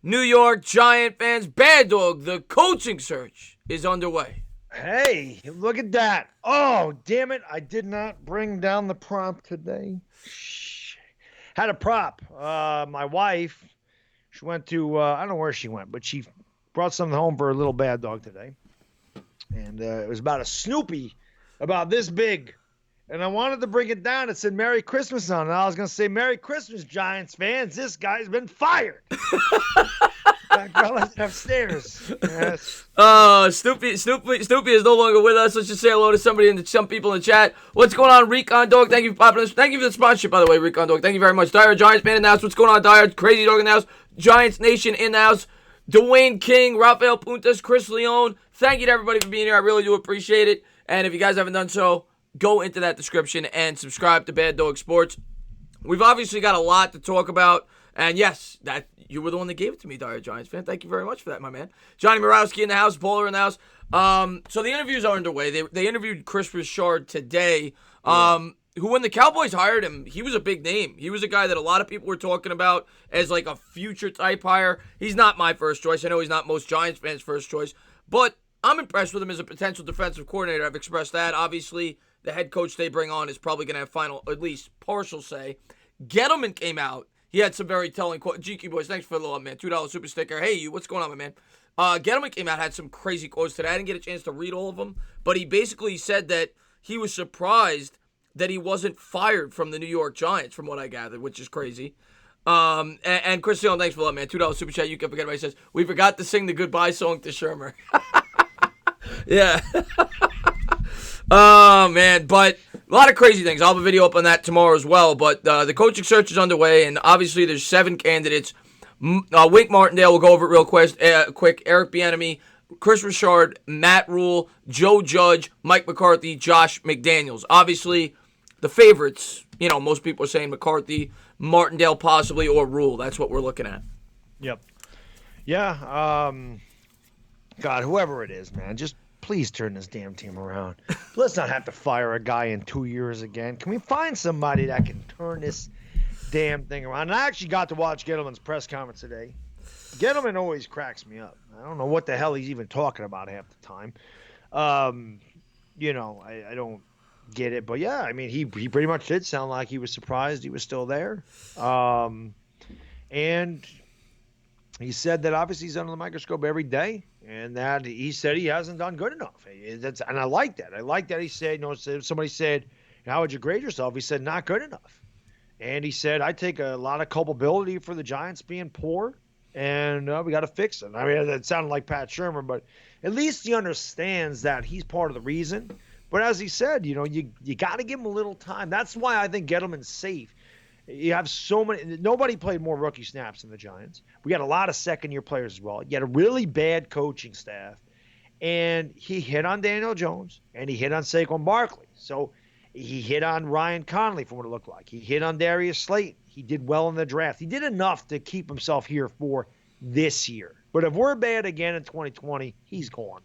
New York Giant fans, Bad Dog, the coaching search is underway. Hey, look at that. Oh, damn it. I did not bring down the prop today. Shh. Had a prop. My wife, she went to, I don't know where she went, but she brought something home for her little Bad Dog today. And it was about a Snoopy about this big. And I wanted to bring it down. It said Merry Christmas on it. I was going to say, Merry Christmas, Giants fans. This guy's been fired. That girl is upstairs. Yes. Snoopy is no longer with us. Let's just say hello to some people in the chat. What's going on, Recon Dog? Thank you for popping us. Thank you for the sponsorship, by the way, Recon Dog. Thank you very much. Dyer Giants fan in the house. What's going on, Dyer? Crazy Dog in the house. Giants Nation in the house. Dwayne King, Rafael Puntas, Chris Leone. Thank you to everybody for being here. I really do appreciate it. And if you guys haven't done so, go into that description and subscribe to Bad Dog Sports. We've obviously got a lot to talk about. And yes, that you were the one that gave it to me, Dyer Giants fan. Thank you very much for that, my man. Johnny Morawski in the house, Bowler in the house. So the interviews are underway. They interviewed Chris Richard today, who when the Cowboys hired him, he was a big name. He was a guy that a lot of people were talking about as like a future type hire. He's not my first choice. I know he's not most Giants fans' first choice, but I'm impressed with him as a potential defensive coordinator. I've expressed that. Obviously, the head coach they bring on is probably going to have final, at least partial say. Gettleman came out. He had some very telling quotes. GQ Boys, thanks for the love, man. $2 super sticker. Hey, you, what's going on, my man? Gettleman came out, had some crazy quotes today. I didn't get a chance to read all of them, but he basically said that he was surprised that he wasn't fired from the New York Giants, from what I gathered, which is crazy. And Chris Leon, thanks for the love, man. $2 super chat. You can forget what he says. We forgot to sing the goodbye song to Shermer. Yeah. Oh, man, but a lot of crazy things. I'll have a video up on that tomorrow as well, but the coaching search is underway, and obviously there's 7 candidates. Wink Martindale, we'll go over it real quick. Eric Bieniemy, Chris Richard, Matt Rule, Joe Judge, Mike McCarthy, Josh McDaniels. Obviously, the favorites, most people are saying McCarthy, Martindale possibly, or Rule. That's what we're looking at. Yep. Yeah. God, whoever it is, man, just please turn this damn team around. Let's not have to fire a guy in 2 years again. Can we find somebody that can turn this damn thing around? And I actually got to watch Gettleman's press conference today. Gettleman always cracks me up. I don't know what the hell he's even talking about half the time. I don't get it. But, yeah, I mean, he pretty much did sound like he was surprised he was still there. And he said that obviously he's under the microscope every day. And that he said he hasn't done good enough. And I like that. I like that he said, somebody said, how would you grade yourself? He said, not good enough. And he said, I take a lot of culpability for the Giants being poor, and we got to fix it. I mean, that sounded like Pat Shermer, but at least he understands that he's part of the reason. But as he said, you got to give him a little time. That's why I think Gettleman's safe. You have so many – nobody played more rookie snaps than the Giants. We got a lot of second-year players as well. You had a really bad coaching staff. And he hit on Daniel Jones, and he hit on Saquon Barkley. So he hit on Ryan Connolly from what it looked like. He hit on Darius Slayton. He did well in the draft. He did enough to keep himself here for this year. But if we're bad again in 2020, he's gone.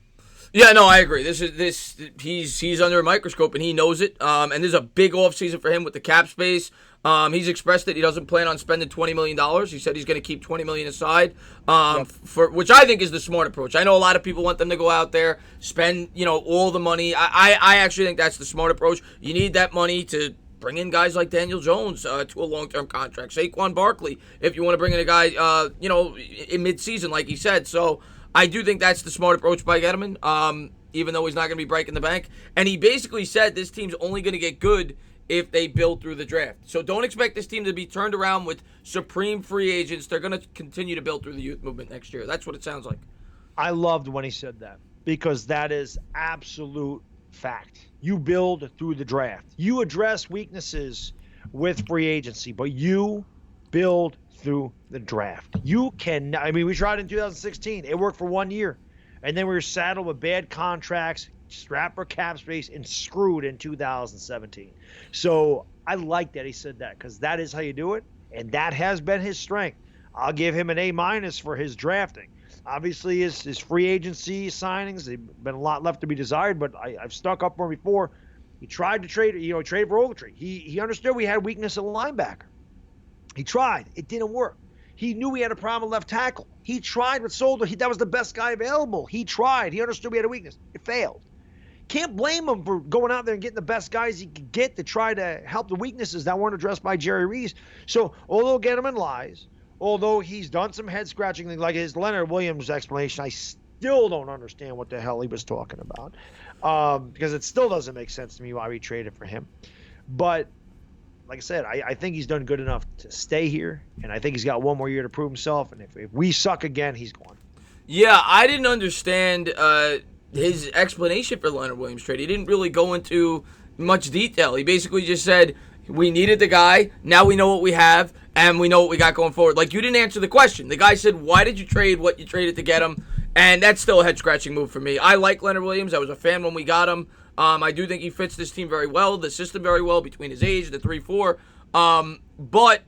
Yeah, no, I agree. He's under a microscope and he knows it. And there's a big offseason for him with the cap space. He's expressed that he doesn't plan on spending $20 million. He said he's going to keep $20 million aside, for which I think is the smart approach. I know a lot of people want them to go out there, spend all the money. I actually think that's the smart approach. You need that money to bring in guys like Daniel Jones to a long-term contract. Saquon Barkley, if you want to bring in a guy, in mid-season, like he said. So I do think that's the smart approach by Gettleman, even though he's not going to be breaking the bank. And he basically said this team's only going to get good if they build through the draft. So don't expect this team to be turned around with supreme free agents. They're going to continue to build through the youth movement next year. That's what it sounds like. I loved when he said that because that is absolute fact. You build through the draft. You address weaknesses with free agency, but you build through the draft. You can. I mean, we tried in 2016. It worked for 1 year. And then we were saddled with bad contracts, strapped for cap space, and screwed in 2017. So I like that he said that because that is how you do it, and that has been his strength. I'll give him an A- for his drafting. Obviously, his free agency signings, they've been a lot left to be desired, but I've stuck up for him before. He tried to trade, trade for Ogletree. He understood we had weakness at linebacker. He tried. It didn't work. He knew he had a problem with left tackle. He tried with Solder. That was the best guy available. He tried. He understood we had a weakness. It failed. Can't blame him for going out there and getting the best guys he could get to try to help the weaknesses that weren't addressed by Jerry Reese. So, although Gettleman lies, although he's done some head-scratching, like his Leonard Williams explanation, I still don't understand what the hell he was talking about, because it still doesn't make sense to me why we traded for him. But like I said, I think he's done good enough to stay here, and I think he's got one more year to prove himself. And if we suck again, he's gone. Yeah, I didn't understand his explanation for Leonard Williams trade. He didn't really go into much detail. He basically just said, we needed the guy, now we know what we have, and we know what we got going forward. Like, you didn't answer the question. The guy said, why did you trade what you traded to get him? And that's still a head-scratching move for me. I like Leonard Williams. I was a fan when we got him. I do think he fits this team very well, the system very well, between his age, the 3-4. But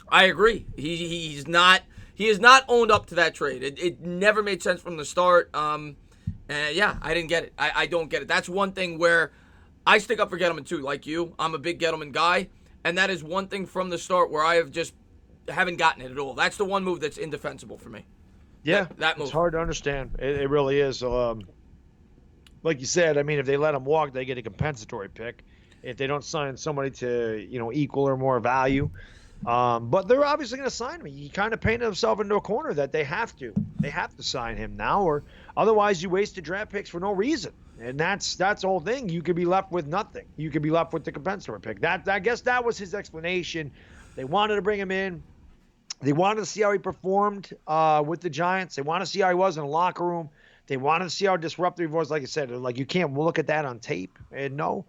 I agree. He has not owned up to that trade. It never made sense from the start. Yeah, I didn't get it. I don't get it. That's one thing where I stick up for Gettleman too, like you. I'm a big Gettleman guy, and that is one thing from the start where I have just haven't gotten it at all. That's the one move that's indefensible for me. Yeah, that move. It's hard to understand. It really is. Like you said, I mean, if they let him walk, they get a compensatory pick. If they don't sign somebody to, equal or more value. But they're obviously going to sign him. He kind of painted himself into a corner that they have to. They have to sign him now, or otherwise you wasted draft picks for no reason. And that's the whole thing. You could be left with nothing. You could be left with the compensatory pick. I guess that was his explanation. They wanted to bring him in. They wanted to see how he performed with the Giants. They wanted to see how he was in the locker room. They wanted to see how disruptive he was. Like I said, like you can't look at that on tape and no.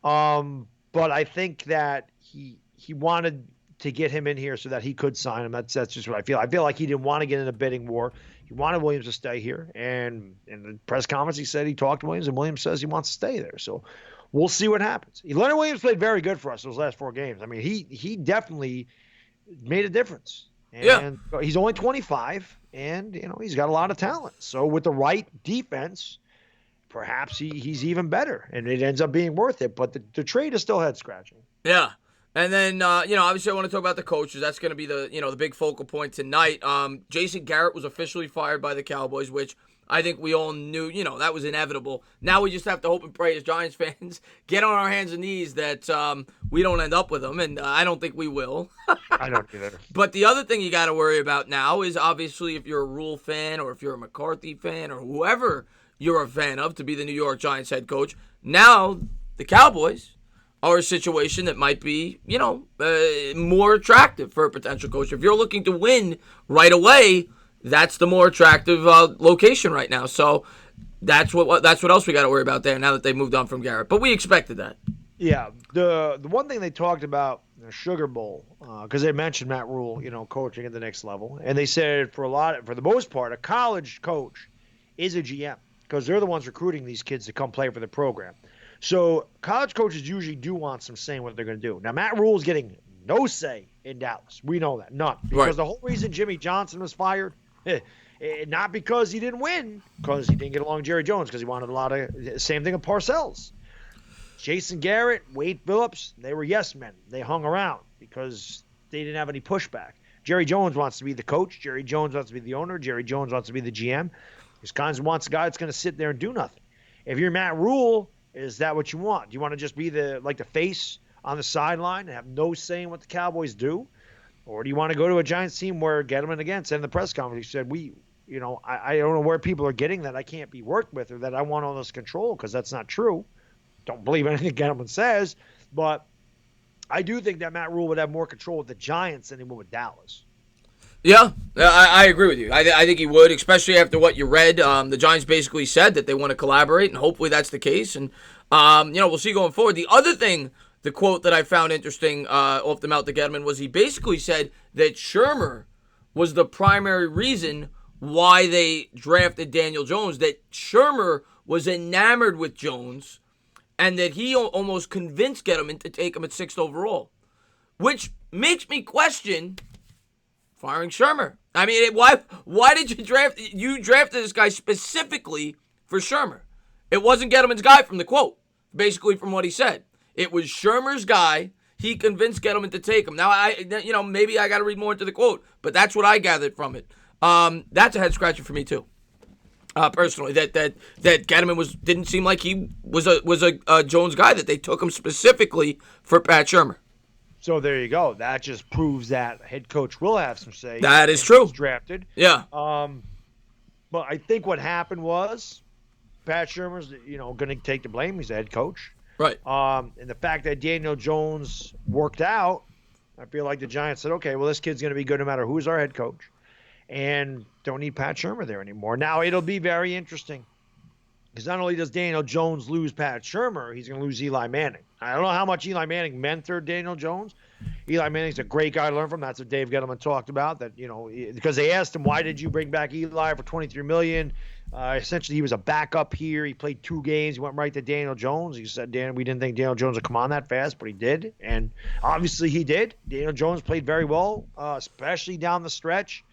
But I think that he wanted to get him in here so that he could sign him. That's just what I feel. I feel like he didn't want to get in a bidding war. He wanted Williams to stay here. And in the press conference, he said he talked to Williams, and Williams says he wants to stay there. So we'll see what happens. Leonard Williams played very good for us those last 4 games. I mean, he definitely made a difference. And he's only 25, and he's got a lot of talent. So with the right defense, perhaps he's even better, and it ends up being worth it. But the trade is still head scratching. Yeah. And then, obviously I want to talk about the coaches. That's going to be the big focal point tonight. Jason Garrett was officially fired by the Cowboys, which I think we all knew, that was inevitable. Now we just have to hope and pray as Giants fans, get on our hands and knees that we don't end up with him, and I don't think we will. I don't either. But the other thing you got to worry about now is obviously if you're a Rule fan or if you're a McCarthy fan or whoever you're a fan of to be the New York Giants head coach, now the Cowboys are a situation that might be, more attractive for a potential coach. If you're looking to win right away, that's the more attractive location right now. So that's what else we got to worry about there now that they moved on from Garrett. But we expected that. Yeah, the one thing they talked about in the Sugar Bowl, because they mentioned Matt Rule, coaching at the next level, and they said for the most part, a college coach is a GM because they're the ones recruiting these kids to come play for the program. So college coaches usually do want some say in what they're going to do. Now, Matt Rule is getting no say in Dallas. We know that. None. Because the whole reason Jimmy Johnson was fired, not because he didn't win, because he didn't get along with Jerry Jones, because he wanted a lot of – same thing with Parcells. Jason Garrett, Wade Phillips, they were yes men. They hung around because they didn't have any pushback. Jerry Jones wants to be the coach. Jerry Jones wants to be the owner. Jerry Jones wants to be the GM. Wisconsin wants a guy that's going to sit there and do nothing. If you're Matt Rule – is that what you want? Do you want to just be the face on the sideline and have no say in what the Cowboys do? Or do you want to go to a Giants team where Gettleman again said in the press conference, he said, I don't know where people are getting that I can't be worked with or that I want all this control because that's not true. Don't believe anything Gettleman says. But I do think that Matt Rule would have more control with the Giants than he would with Dallas. Yeah, I agree with you. I think he would, especially after what you read. The Giants basically said that they want to collaborate, and hopefully that's the case. And, we'll see going forward. The other thing, the quote that I found interesting off the mouth of Gettleman was he basically said that Shermer was the primary reason why they drafted Daniel Jones, that Shermer was enamored with Jones, and that he almost convinced Gettleman to take him at 6th overall, which makes me question firing Shermer. I mean, why did you drafted this guy specifically for Shermer? It wasn't Gettleman's guy from the quote, basically from what he said. It was Shermer's guy. he convinced Gettleman to take him. Now, maybe I got to read more into the quote, but that's what I gathered from it. That's a head scratcher for me too. Personally, that Gettleman didn't seem like he was a Jones guy, that they took him specifically for Pat Shurmur. So there you go. That just proves that head coach will have some say. That is true. Drafted. Yeah. But I think what happened was Pat Shurmur's, going to take the blame. He's the head coach. Right. And the fact that Daniel Jones worked out, I feel like the Giants said, okay, well, this kid's going to be good no matter who's our head coach. And don't need Pat Shurmur there anymore. Now, it'll be very interesting because not only does Daniel Jones lose Pat Shurmur, he's going to lose Eli Manning. I don't know how much Eli Manning mentored Daniel Jones. Eli Manning's a great guy to learn from. That's what Dave Gettleman talked about, that, because they asked him, why did you bring back Eli for $23 million? Essentially, he was a backup here. He played 2 games. He went right to Daniel Jones. He said, we didn't think Daniel Jones would come on that fast, but he did. And obviously he did. Daniel Jones played very well, especially down the stretch.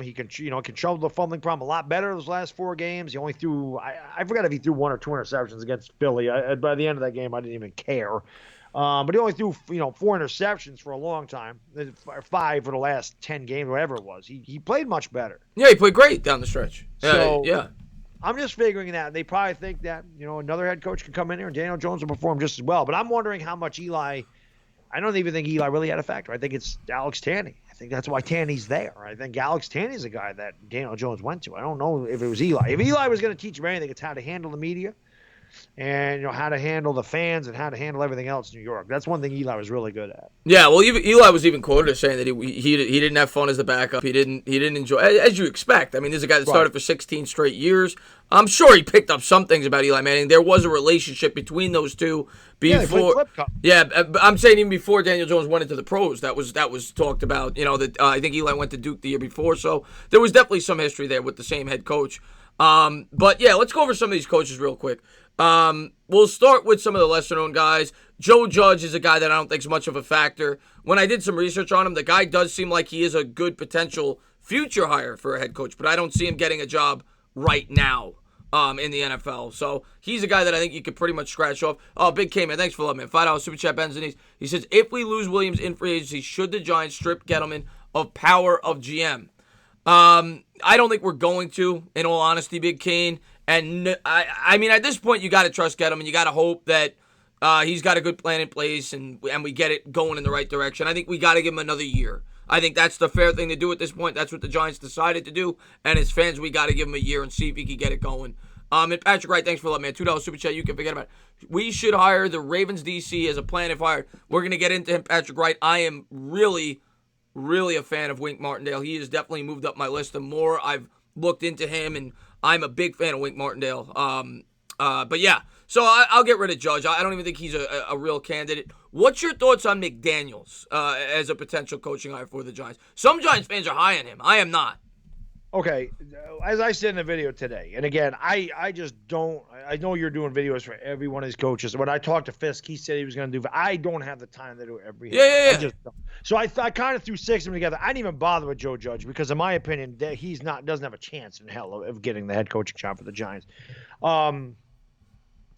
He controlled the fumbling problem a lot better those last 4 games. He only threw, I forgot if he threw 1 or 2 interceptions against Philly. By the end of that game, I didn't even care. But he only threw, 4 interceptions for a long time, 5 for the last 10 games, whatever it was. He played much better. Yeah, he played great down the stretch. So, yeah. I'm just figuring that they probably think that, another head coach can come in here and Daniel Jones will perform just as well. But I'm wondering how much I don't even think Eli really had a factor. I think it's Alex Tanney. I think that's why Tanney's there. I think Alex Tanney's a guy that Daniel Jones went to. I don't know if it was Eli. If Eli was going to teach him anything, it's how to handle the media and how to handle the fans and how to handle everything else in New York. That's one thing Eli was really good at. Yeah, well, Eli was even quoted as saying that he didn't have fun as the backup. He didn't enjoy, as you expect. I mean, this is a guy that started for 16 straight years. I'm sure he picked up some things about Eli Manning. There was a relationship between those two before. Yeah, I'm saying even before Daniel Jones went into the pros, that was talked about. I think Eli went to Duke the year before, so there was definitely some history there with the same head coach. But yeah, let's go over some of these coaches real quick. We'll start with some of the lesser-known guys. Joe Judge is a guy that I don't think is much of a factor. When I did some research on him, the guy does seem like he is a good potential future hire for a head coach, but I don't see him getting a job right now in the NFL. So he's a guy that I think you could pretty much scratch off. Oh, Big K, man, thanks for love, man. $5 Super Chat, Benzini's. He says, if we lose Williams in free agency, should the Giants strip Gettleman of power of GM? I don't think we're going to, in all honesty, Big Kane. And I mean, at this point, you got to trust Gettleman. You got to hope that he's got a good plan in place and we get it going in the right direction. I think we got to give him another year. I think that's the fair thing to do at this point. That's what the Giants decided to do. And as fans, we got to give him a year and see if he can get it going. And Patrick Wright, thanks for letting me, $2 Super Chat. You can forget about it. We should hire the Ravens DC as a plan if hired. We're going to get into him, Patrick Wright. I am really a fan of Wink Martindale. He has definitely moved up my list. The more I've looked into him, and I'm a big fan of Wink Martindale. But yeah, so I'll get rid of Judge. I don't even think he's a real candidate. What's your thoughts on McDaniels as a potential coaching hire for the Giants? Some Giants fans are high on him. I am not. Okay, as I said in the video today, and again, I just don't. I know you're doing videos for every one of these coaches. When I talked to Fisk, he said he was going to do. I don't have the time to do every. Yeah. I just don't. So I kind of threw 6 of them together. I didn't even bother with Joe Judge because, in my opinion, that doesn't have a chance in hell of getting the head coaching job for the Giants.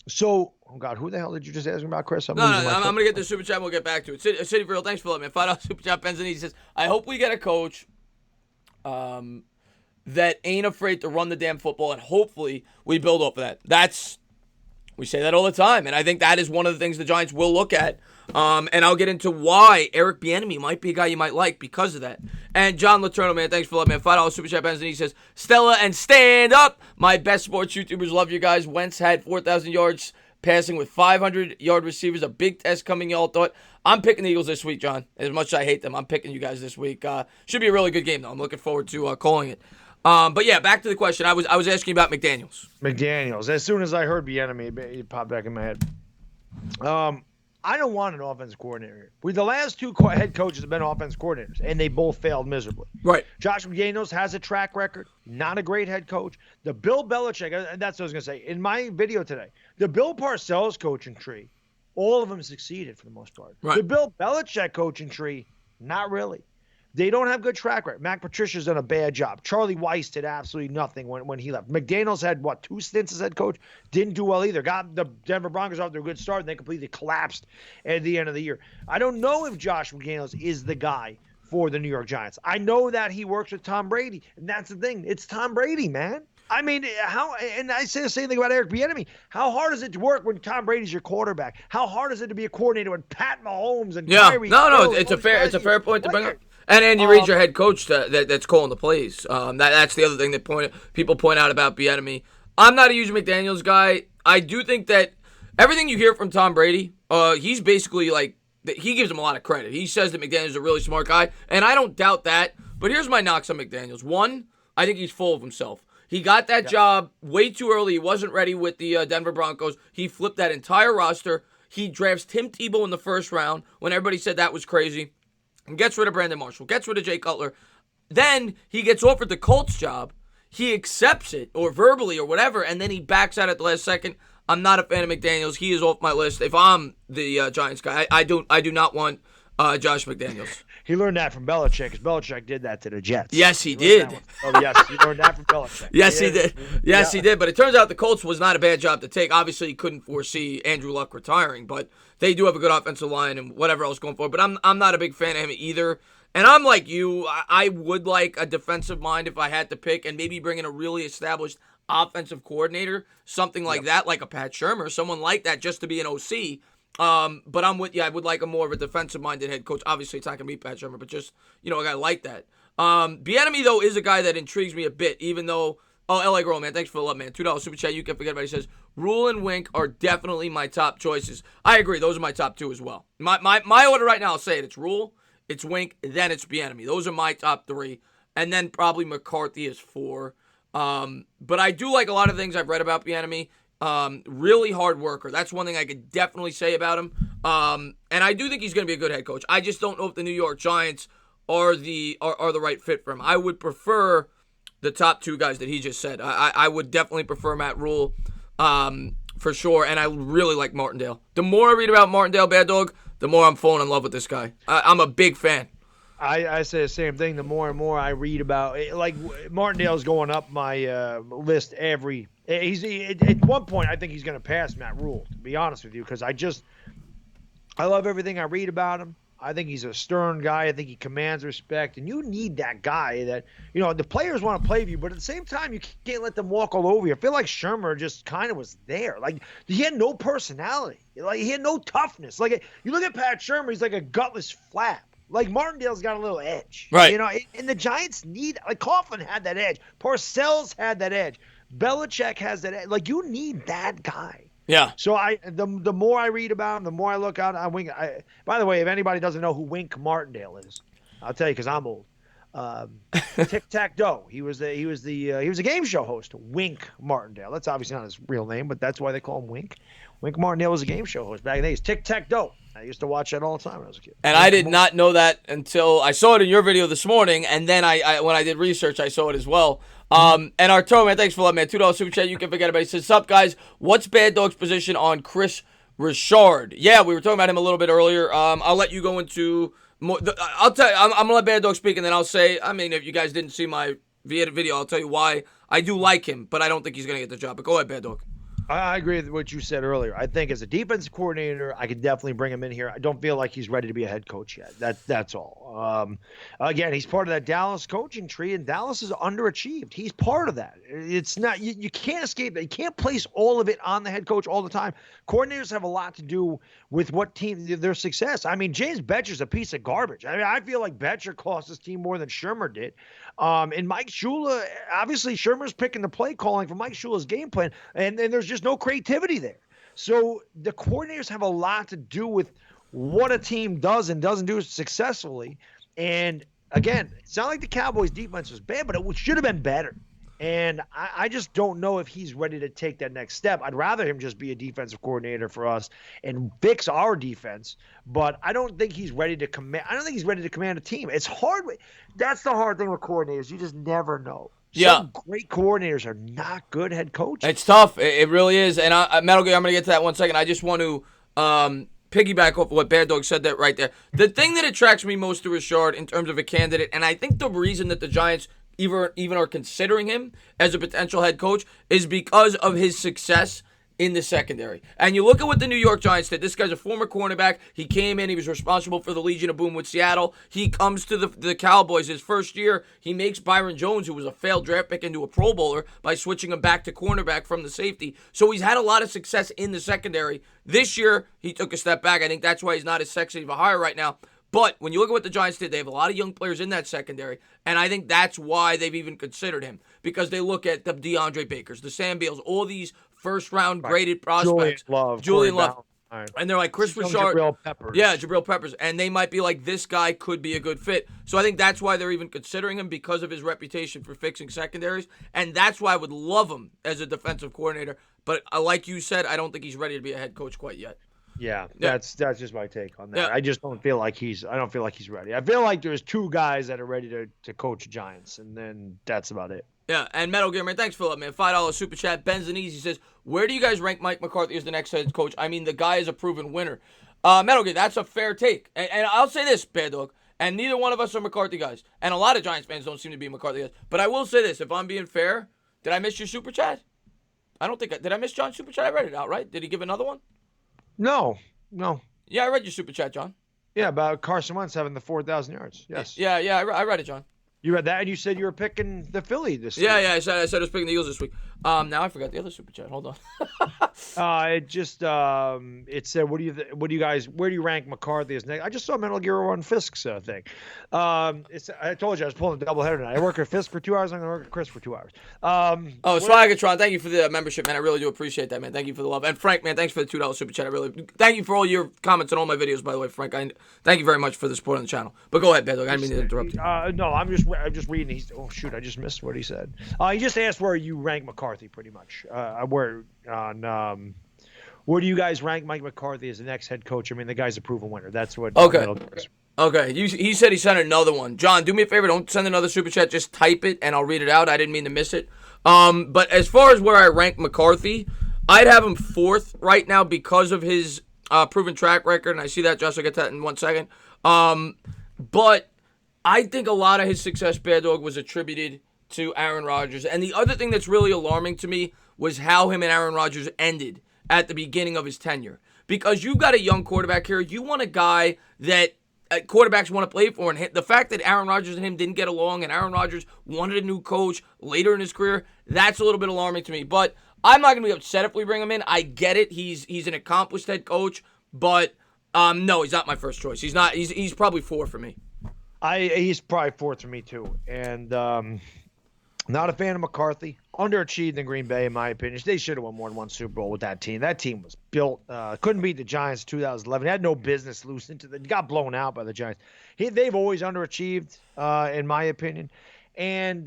So, oh God, who the hell did you just ask me about, Chris? I'm going to get the Super Chat and we'll get back to it. City for real, thanks for letting me. $5 Super Chat, Benzini. He says, I hope we get a coach that ain't afraid to run the damn football, and hopefully we build off of that. We say that all the time, and I think that is one of the things the Giants will look at. And I'll get into why Eric Bieniemy might be a guy you might like because of that. And John Letourneau, man, thanks for letting me. $5 Super Chat, Benzini. He says, Stella and stand up. My best sports YouTubers love you guys. Wentz had 4,000 yards passing with 500-yard receivers. A big test coming, y'all thought. I'm picking the Eagles this week, John. As much as I hate them, I'm picking you guys this week. Should be a really good game, though. I'm looking forward to calling it. But yeah, back to the question. I was asking about McDaniels. As soon as I heard Bieniemy, it popped back in my head. I don't want an offensive coordinator. The last 2 head coaches have been offensive coordinators, and they both failed miserably. Right. Josh McDaniels has a track record, not a great head coach. The Bill Belichick, and that's what I was going to say. In my video today, the Bill Parcells coaching tree, all of them succeeded for the most part. Right. The Bill Belichick coaching tree, not really. They don't have good track record. Mac Patricia's done a bad job. Charlie Weiss did absolutely nothing when he left. McDaniels had, 2 stints as head coach? Didn't do well either. Got the Denver Broncos off to a good start, and they completely collapsed at the end of the year. I don't know if Josh McDaniels is the guy for the New York Giants. I know that he works with Tom Brady, and that's the thing. It's Tom Brady, man. I mean, and I say the same thing about Eric Bieniemy. How hard is it to work when Tom Brady's your quarterback? How hard is it to be a coordinator when Pat Mahomes and Kyrie? No, it's a fair point to bring up. And Andy Reid's your head coach that's calling the plays. That's the other thing that people point out about Bieniemy. I'm not a huge McDaniels guy. I do think that everything you hear from Tom Brady, he's basically like, he gives him a lot of credit. He says that McDaniels is a really smart guy, and I don't doubt that. But here's my knocks on McDaniels. One, I think he's full of himself. He got that job way too early. He wasn't ready with the Denver Broncos. He flipped that entire roster. He drafts Tim Tebow in the first round when everybody said that was crazy. And gets rid of Brandon Marshall. Gets rid of Jay Cutler. Then he gets offered the Colts job. He accepts it, or verbally, or whatever, and then he backs out at the last second. I'm not a fan of McDaniels. He is off my list. If I'm the Giants guy, I do not want Josh McDaniels. He learned that from Belichick, because Belichick did that to the Jets. Yes, he did. Yes, he learned that from Belichick. Yes, he did. Yes, he did. But it turns out the Colts was not a bad job to take. Obviously, he couldn't foresee Andrew Luck retiring, but they do have a good offensive line and whatever else going forward. But I'm not a big fan of him either. And I'm like you. I would like a defensive mind if I had to pick, and maybe bring in a really established offensive coordinator, something like that, like a Pat Shurmur, someone like that, just to be an OC. But I'm with you. I would like a more of a defensive-minded head coach. Obviously, it's not going to be Pat Shurmur, but just, a guy like that. Bieniemy, though, is a guy that intrigues me a bit, even though... Oh, LA Girl, man, thanks for the love, man. $2 super chat. You can forget about it. He says, Rule and Wink are definitely my top choices. I agree. Those are my top two as well. My order right now, I'll say it. It's Rule, it's Wink, then it's Bieniemy. Those are my top three. And then probably McCarthy is 4. But I do like a lot of things I've read about Bieniemy. Really hard worker. That's one thing I could definitely say about him. And I do think he's going to be a good head coach. I just don't know if the New York Giants are the right fit for him. I would prefer the top two guys that he just said. I would definitely prefer Matt Rule, for sure. And I really like Martindale. The more I read about Martindale, Bad Dog, the more I'm falling in love with this guy. I'm a big fan. I say the same thing. The more and more I read about it, like Martindale's going up my list every. At one point, I think he's going to pass Matt Rule, to be honest with you, because I love everything I read about him. I think he's a stern guy. I think he commands respect, and you need that guy that, the players want to play with you, but at the same time, you can't let them walk all over you. I feel like Shurmur just kind of was there. Like, he had no personality. Like, he had no toughness. Like, you look at Pat Shurmur, he's like a gutless flap. Like, Martindale's got a little edge. Right. And the Giants need, like, Coughlin had that edge. Parcells had that edge. Belichick has that edge. Like, you need that guy. Yeah. So the more I read about him, the more I look out on Wink. By the way, if anybody doesn't know who Wink Martindale is, I'll tell you because I'm old. Tic Tac Doe. He was a game show host. Wink Martindale. That's obviously not his real name, but that's why they call him Wink. Wink Martindale was a game show host back in the days. Tic Tac Doe. I used to watch that all the time when I was a kid. And I did not know that until I saw it in your video this morning, and then I when I did research, I saw it as well. And Arturo, man, thanks for letting me. $2 super chat. You can forget about it. He says, "Sup, guys? What's Bad Dog's position on Chris Richard?" Yeah, we were talking about him a little bit earlier. I'll let you go into more. I'll tell you. I'm gonna let Bad Dog speak, and then I'll say. I mean, if you guys didn't see my video, I'll tell you why I do like him, but I don't think he's gonna get the job. But go ahead, Bad Dog. I agree with what you said earlier. I think as a defensive coordinator, I could definitely bring him in here. I don't feel like he's ready to be a head coach yet. That's all. Again, he's part of that Dallas coaching tree, and Dallas is underachieved. He's part of that. It's not you can't escape that. You can't place all of it on the head coach all the time. Coordinators have a lot to do with what team their success. I mean, James Betcher's a piece of garbage. I mean, I feel like Betcher cost his team more than Shurmur did. And Mike Shula, obviously Shurmur's picking the play calling for Mike Shula's game plan, and there's just no creativity there. So the coordinators have a lot to do with what a team does and doesn't do successfully. And again, it's not like the Cowboys defense was bad, but it should have been better. And I just don't know if he's ready to take that next step. I'd rather him just be a defensive coordinator for us and fix our defense. But I don't think he's ready to command. I don't think he's ready to command a team. It's hard. That's the hard thing with coordinators. You just never know. Yeah. Some great coordinators are not good head coaches. It's tough. It really is. And Metal Gear, I'm going to get to that one second. I just want to piggyback off of what Bad Dog said that right there. The thing that attracts me most to Richard in terms of a candidate, and I think the reason that the Giants even are considering him as a potential head coach is because of his success in the secondary. And you look at what the New York Giants did. This guy's a former cornerback. He came in. He was responsible for the Legion of Boom with Seattle. He comes to the Cowboys his first year. He makes Byron Jones, who was a failed draft pick, into a Pro Bowler by switching him back to cornerback from the safety. So he's had a lot of success in the secondary. This year, he took a step back. I think that's why he's not as sexy of a hire right now. But when you look at what the Giants did, they have a lot of young players in that secondary, and I think that's why they've even considered him, because they look at the DeAndre Bakers, the Sam Beals, all these first-round graded prospects. Julian Love. Right. And they're like, Chris Richard. Jabril Peppers. Yeah, Jabril Peppers. And they might be like, this guy could be a good fit. So I think that's why they're even considering him, because of his reputation for fixing secondaries. And that's why I would love him as a defensive coordinator. But like you said, I don't think he's ready to be a head coach quite yet. Yeah, that's just my take on that. Yeah. I just don't feel like he's ready. I feel like there's two guys that are ready to coach Giants, and then that's about it. Yeah, and Metal Gear, man, thanks for that, man. $5 super chat. Ben's and Easy says, where do you guys rank Mike McCarthy as the next head coach? I mean, the guy is a proven winner. Metal Gear, that's a fair take. And I'll say this, Bad Dog, and neither one of us are McCarthy guys. And a lot of Giants fans don't seem to be McCarthy guys. But I will say this, if I'm being fair, did I miss your super chat? I don't think did I miss John's super chat? I read it out, right? Did he give another one? No. Yeah, I read your super chat, John. Yeah, about Carson Wentz having the 4,000 yards. Yes. Yeah, I read it, John. You read that, and you said you were picking the Philly this week. Yeah, I said I was picking the Eagles this week. Now I forgot the other super chat. Hold on. It said, where do you rank McCarthy as next? I just saw Metal Gear on Fisk's thing. I told you I was pulling a doubleheader tonight. I work at Fisk for 2 hours. I'm going to work at Chris for 2 hours. Swagatron, thank you for the membership, man. I really do appreciate that, man. Thank you for the love. And Frank, man, thanks for the $2 super chat. Thank you for all your comments on all my videos, by the way, Frank. Thank you very much for the support on the channel. But go ahead, Bedog. I didn't mean to interrupt you. No, I'm just reading. I just missed what he said. He just asked where you rank McCarthy, pretty much. Where do you guys rank Mike McCarthy as the next head coach? I mean, the guy's a proven winner. That's what. Okay. He said he sent another one. John, do me a favor. Don't send another super chat. Just type it, and I'll read it out. I didn't mean to miss it. But as far as where I rank McCarthy, I'd have him fourth right now because of his proven track record, and I see that. Josh, I'll get to that in 1 second. But I think a lot of his success, Bad Dog, was attributed to Aaron Rodgers. And the other thing that's really alarming to me was how him and Aaron Rodgers ended at the beginning of his tenure. Because you've got a young quarterback here. You want a guy that quarterbacks want to play for. And the fact that Aaron Rodgers and him didn't get along and Aaron Rodgers wanted a new coach later in his career, that's a little bit alarming to me. But I'm not going to be upset if we bring him in. I get it. He's an accomplished head coach. But no, he's not my first choice. He's not. He's probably 4 for me. He's probably 4th for me too, and not a fan of McCarthy. Underachieved in Green Bay, in my opinion. They should have won more than one Super Bowl with that team. That team was built. Couldn't beat the Giants in 2011. Had no business losing to them. Got blown out by the Giants. They've always underachieved, in my opinion. And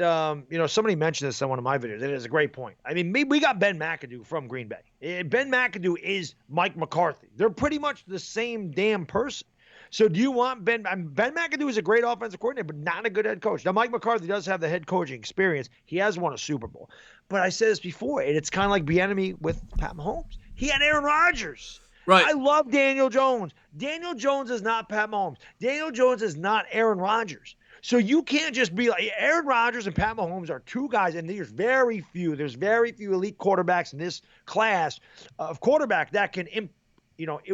somebody mentioned this on one of my videos. It is a great point. I mean, we got Ben McAdoo from Green Bay. Ben McAdoo is Mike McCarthy. They're pretty much the same damn person. So do you want Ben McAdoo is a great offensive coordinator, but not a good head coach. Now, Mike McCarthy does have the head coaching experience. He has won a Super Bowl. But I said this before, and it's kind of like Bieniemy with Pat Mahomes. He had Aaron Rodgers. Right. I love Daniel Jones. Daniel Jones is not Pat Mahomes. Daniel Jones is not Aaron Rodgers. So you can't just be like Aaron Rodgers and Pat Mahomes are two guys, and there's very few elite quarterbacks in this class of quarterback that can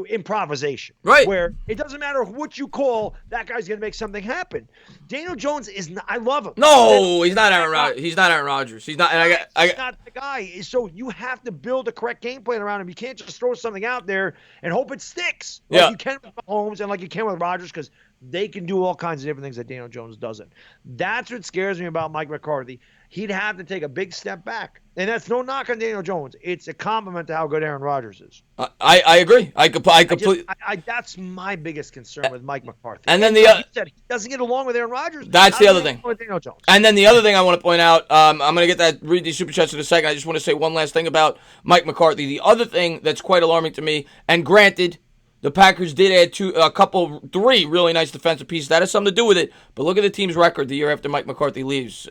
improvisation. Right. Where it doesn't matter what you call, that guy's going to make something happen. Daniel Jones is not, I love him. No, he's not Aaron Rodgers. He's not Aaron Rodgers. He's not. And he's not the guy. So you have to build a correct game plan around him. You can't just throw something out there and hope it sticks. Like you can with Mahomes and like you can with Rodgers, because they can do all kinds of different things that Daniel Jones doesn't. That's what scares me about Mike McCarthy. He'd have to take a big step back. And that's no knock on Daniel Jones. It's a compliment to how good Aaron Rodgers is. I agree. I completely. That's my biggest concern with Mike McCarthy. And then he said he doesn't get along with Aaron Rodgers. That's the other thing. With Daniel Jones. And then the other thing I want to point out, I'm going to read these super chats in a second. I just want to say one last thing about Mike McCarthy. The other thing that's quite alarming to me, and granted, The Packers did add three really nice defensive pieces. That has something to do with it. But look at the team's record the year after Mike McCarthy leaves.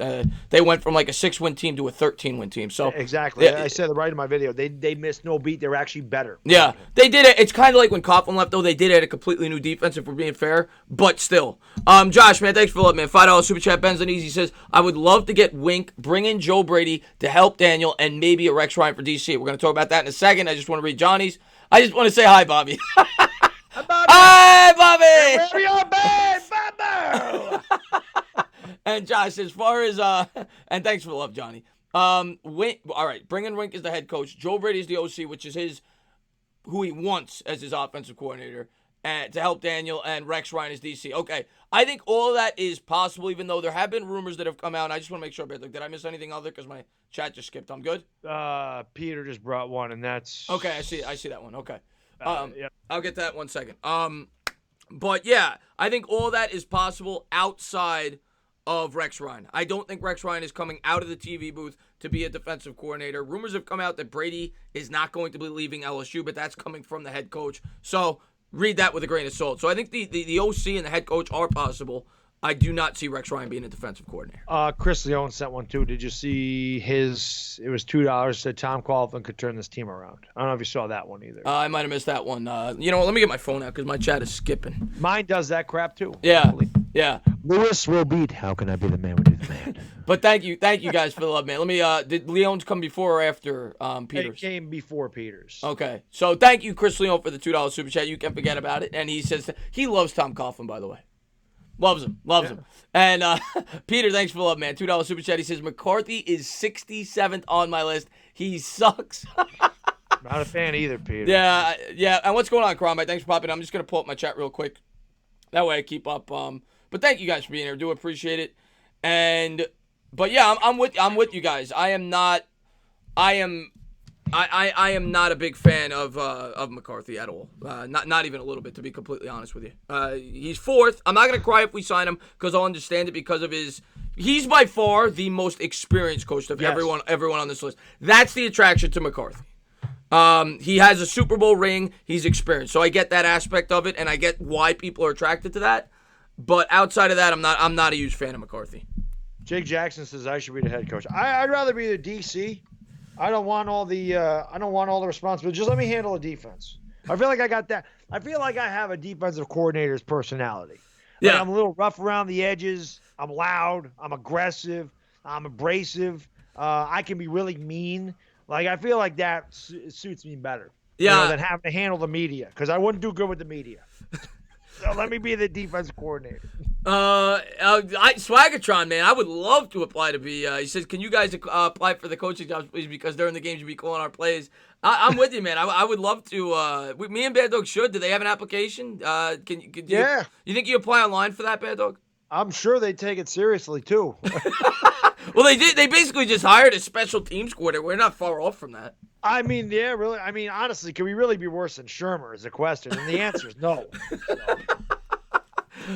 They went from like a 6-win team to a 13-win team. So exactly. I said it right in my video. They missed no beat. They were actually better. Yeah, they did it. It's kind of like when Coughlin left, though. They did add a completely new defense, if we're being fair. But still. Josh, man, thanks for letting me in. $5 super chat. Ben's and Easy says, I would love to get Wink, bring in Joe Brady to help Daniel, and maybe a Rex Ryan for DC. We're going to talk about that in a second. I just want to read Johnny's. I just want to say hi, Bobby. Hi, Bobby. Hi, Bobby. Where are you, Bobby? And Josh, as far as and thanks for the love, Johnny. Wink. All right, bring in Wink as the head coach. Joe Brady is the OC, which is who he wants as his offensive coordinator, and to help Daniel, and Rex Ryan is DC. Okay, I think all of that is possible, even though there have been rumors that have come out. And I just want to make sure, did I miss anything other? Because my chat just skipped. I'm good. Peter just brought one, and that's okay. I see that one. Okay. Yeah. I'll get to that 1 second. But yeah, I think all that is possible outside of Rex Ryan. I don't think Rex Ryan is coming out of the TV booth to be a defensive coordinator. Rumors have come out that Brady is not going to be leaving LSU, but that's coming from the head coach. So read that with a grain of salt. So I think the OC and the head coach are possible. I do not see Rex Ryan being a defensive coordinator. Chris Leone sent one too. Did you see his? It was $2. Said Tom Coughlin could turn this team around. I don't know if you saw that one either. I might have missed that one. You know what? Let me get my phone out because my chat is skipping. Mine does that crap too. Yeah. Yeah. Lewis will beat. How can I be the man when you're the man? But thank you guys for the love, man. Let me. Did Leone's come before or after Peters? It came before Peters. Okay, so thank you, Chris Leone, for the $2 super chat. You can forget about it. And he says he loves Tom Coughlin, by the way. Loves him. And Peter, thanks for the love, man. $2 super chat. He says McCarthy is 67th on my list. He sucks. Not a fan either, Peter. Yeah. And what's going on, Crombite? Thanks for popping. I'm just gonna pull up my chat real quick. That way I keep up. But thank you guys for being here. Do appreciate it. But yeah, I'm with you guys. I am not a big fan of McCarthy at all. Not even a little bit, to be completely honest with you. He's fourth. I'm not gonna cry if we sign him because I'll understand it because of he's by far the most experienced coach of everyone on this list. That's the attraction to McCarthy. He has a Super Bowl ring. He's experienced, so I get that aspect of it, and I get why people are attracted to that. But outside of that, I'm not a huge fan of McCarthy. Jake Jackson says I should be the head coach. I'd rather be the DC. I don't want all the responsibility. Just let me handle the defense. I feel like I got that. I feel like I have a defensive coordinator's personality. Like I'm a little rough around the edges. I'm loud. I'm aggressive. I'm abrasive. I can be really mean. Like I feel like that suits me better. Yeah. Than having to handle the media because I wouldn't do good with the media. So let me be the defensive coordinator. Swaggertron, man, I would love to apply to be. He says, can you guys apply for the coaching jobs, please? Because during the games, you'll be calling our plays. I'm with you, man. I would love to. Me and Bad Dog should. Do they have an application? Yeah. You think you apply online for that, Bad Dog? I'm sure they take it seriously too. Well, they did. They basically just hired a special teams coordinator. We're not far off from that. I mean, yeah, really. I mean, honestly, can we really be worse than Shermer is the question. And the answer is no.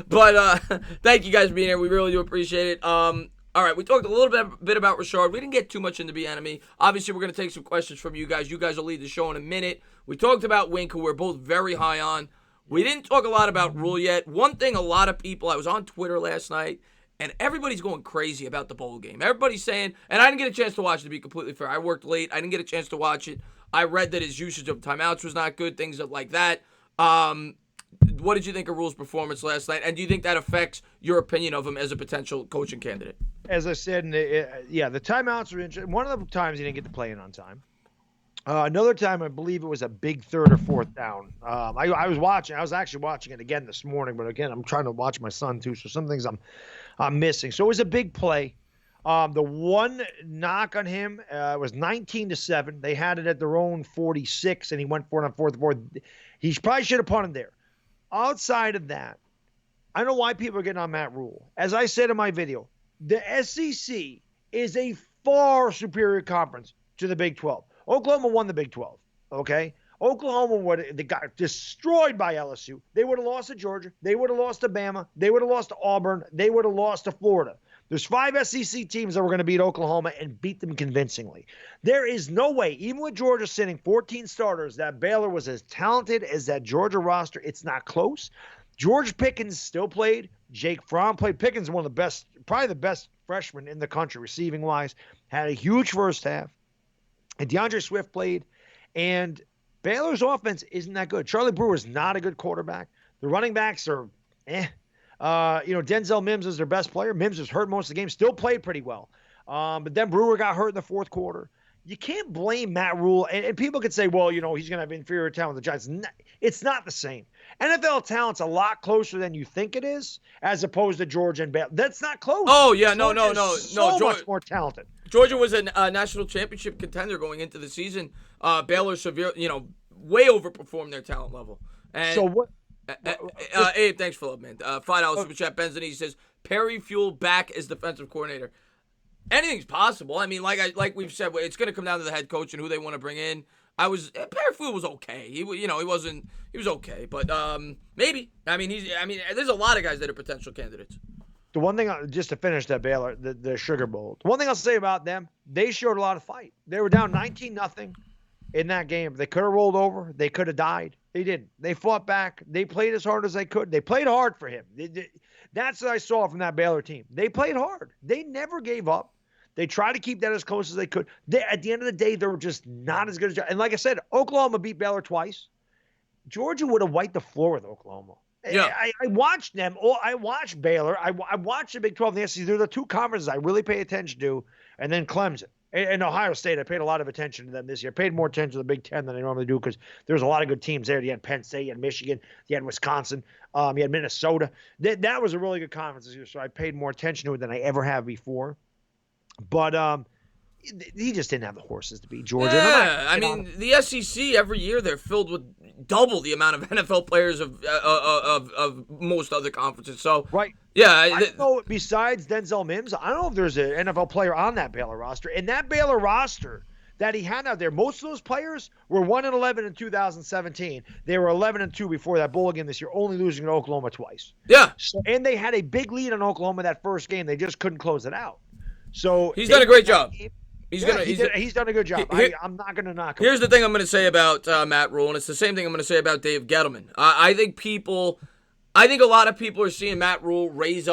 But thank you guys for being here. We really do appreciate it. All right, we talked a little bit about Rashard. We didn't get too much into Bieniemy. Obviously, we're going to take some questions from you guys. You guys will lead the show in a minute. We talked about Wink, who we're both very high on. We didn't talk a lot about Rule yet. One thing a lot of people, I was on Twitter last night, and everybody's going crazy about the bowl game. Everybody's saying, and I didn't get a chance to watch it, to be completely fair. I worked late. I didn't get a chance to watch it. I read that his usage of timeouts was not good, things like that. What did you think of Rule's performance last night? And do you think that affects your opinion of him as a potential coaching candidate? As I said, the timeouts were interesting. One of the times he didn't get to play in on time. Another time, I believe it was a big third or fourth down. I was actually watching it again this morning, but again, I'm trying to watch my son too, so some things I'm missing. So it was a big play. The one knock on him was 19-7. They had it at their own 46, and he went for it on fourth. He probably should have punted there. Outside of that, I don't know why people are getting on Matt Rule. As I said in my video, the SEC is a far superior conference to the Big 12. Oklahoma won the Big 12, okay? Oklahoma they got destroyed by LSU. They would have lost to Georgia. They would have lost to Bama. They would have lost to Auburn. They would have lost to Florida. There's 5 SEC teams that were going to beat Oklahoma and beat them convincingly. There is no way, even with Georgia sitting 14 starters, that Baylor was as talented as that Georgia roster. It's not close. George Pickens still played. Jake Fromm played. Pickens, one of the best, probably the best freshman in the country receiving-wise. Had a huge first half. And DeAndre Swift played. And Baylor's offense isn't that good. Charlie Brewer's not a good quarterback. The running backs are Denzel Mims is their best player. Mims was hurt most of the game. Still played pretty well. But then Brewer got hurt in the fourth quarter. You can't blame Matt Rule. And people could say, well, he's going to have inferior talent with the Giants. It's not the same. NFL talent's a lot closer than you think it is, as opposed to Georgia and Baylor. That's not close. Oh, yeah, no. So much more talented. Georgia was a national championship contender going into the season. Baylor way overperformed their talent level. And so what? Abe, thanks for love, man. $5 super chat. Benzini says Perry Fuel back as defensive coordinator. Anything's possible. I mean, like we've said, it's going to come down to the head coach and who they want to bring in. Perry Fuel was okay. He was okay, but maybe. I mean, there's a lot of guys that are potential candidates. The one thing, just to finish that Baylor, the Sugar Bowl. The one thing I'll say about them, they showed a lot of fight. They were down 19-0 in that game. They could have rolled over. They could have died. They didn't. They fought back. They played as hard as they could. They played hard for him. That's what I saw from that Baylor team. They played hard. They never gave up. They tried to keep that as close as they could. At the end of the day, they were just not as good as – and like I said, Oklahoma beat Baylor twice. Georgia would have wiped the floor with Oklahoma. Yeah. I watched them. I watched Baylor. I watched the Big 12 and the SEC. They're the two conferences I really pay attention to, and then Clemson. And Ohio State, I paid a lot of attention to them this year. I paid more attention to the Big Ten than I normally do because there's a lot of good teams there. You had Penn State, you had Michigan, you had Wisconsin, you had Minnesota. That was a really good conference this year, so I paid more attention to it than I ever have before. But he just didn't have the horses to beat Georgia. Yeah, I mean, the SEC every year they're filled with double the amount of NFL players of most other conferences. So right, yeah. I don't know. Besides Denzel Mims, I don't know if there's an NFL player on that Baylor roster. And that Baylor roster that he had out there, most of those players were 1-11 in 2017. They were 11-2 before that bowl game this year, only losing to Oklahoma twice. Yeah, and they had a big lead on Oklahoma that first game. They just couldn't close it out. So he's done a great job. He's done a good job. I'm not going to knock him. Here's the thing I'm going to say about Matt Rule, and it's the same thing I'm going to say about Dave Gettleman. I think a lot of people are seeing Matt Rule rise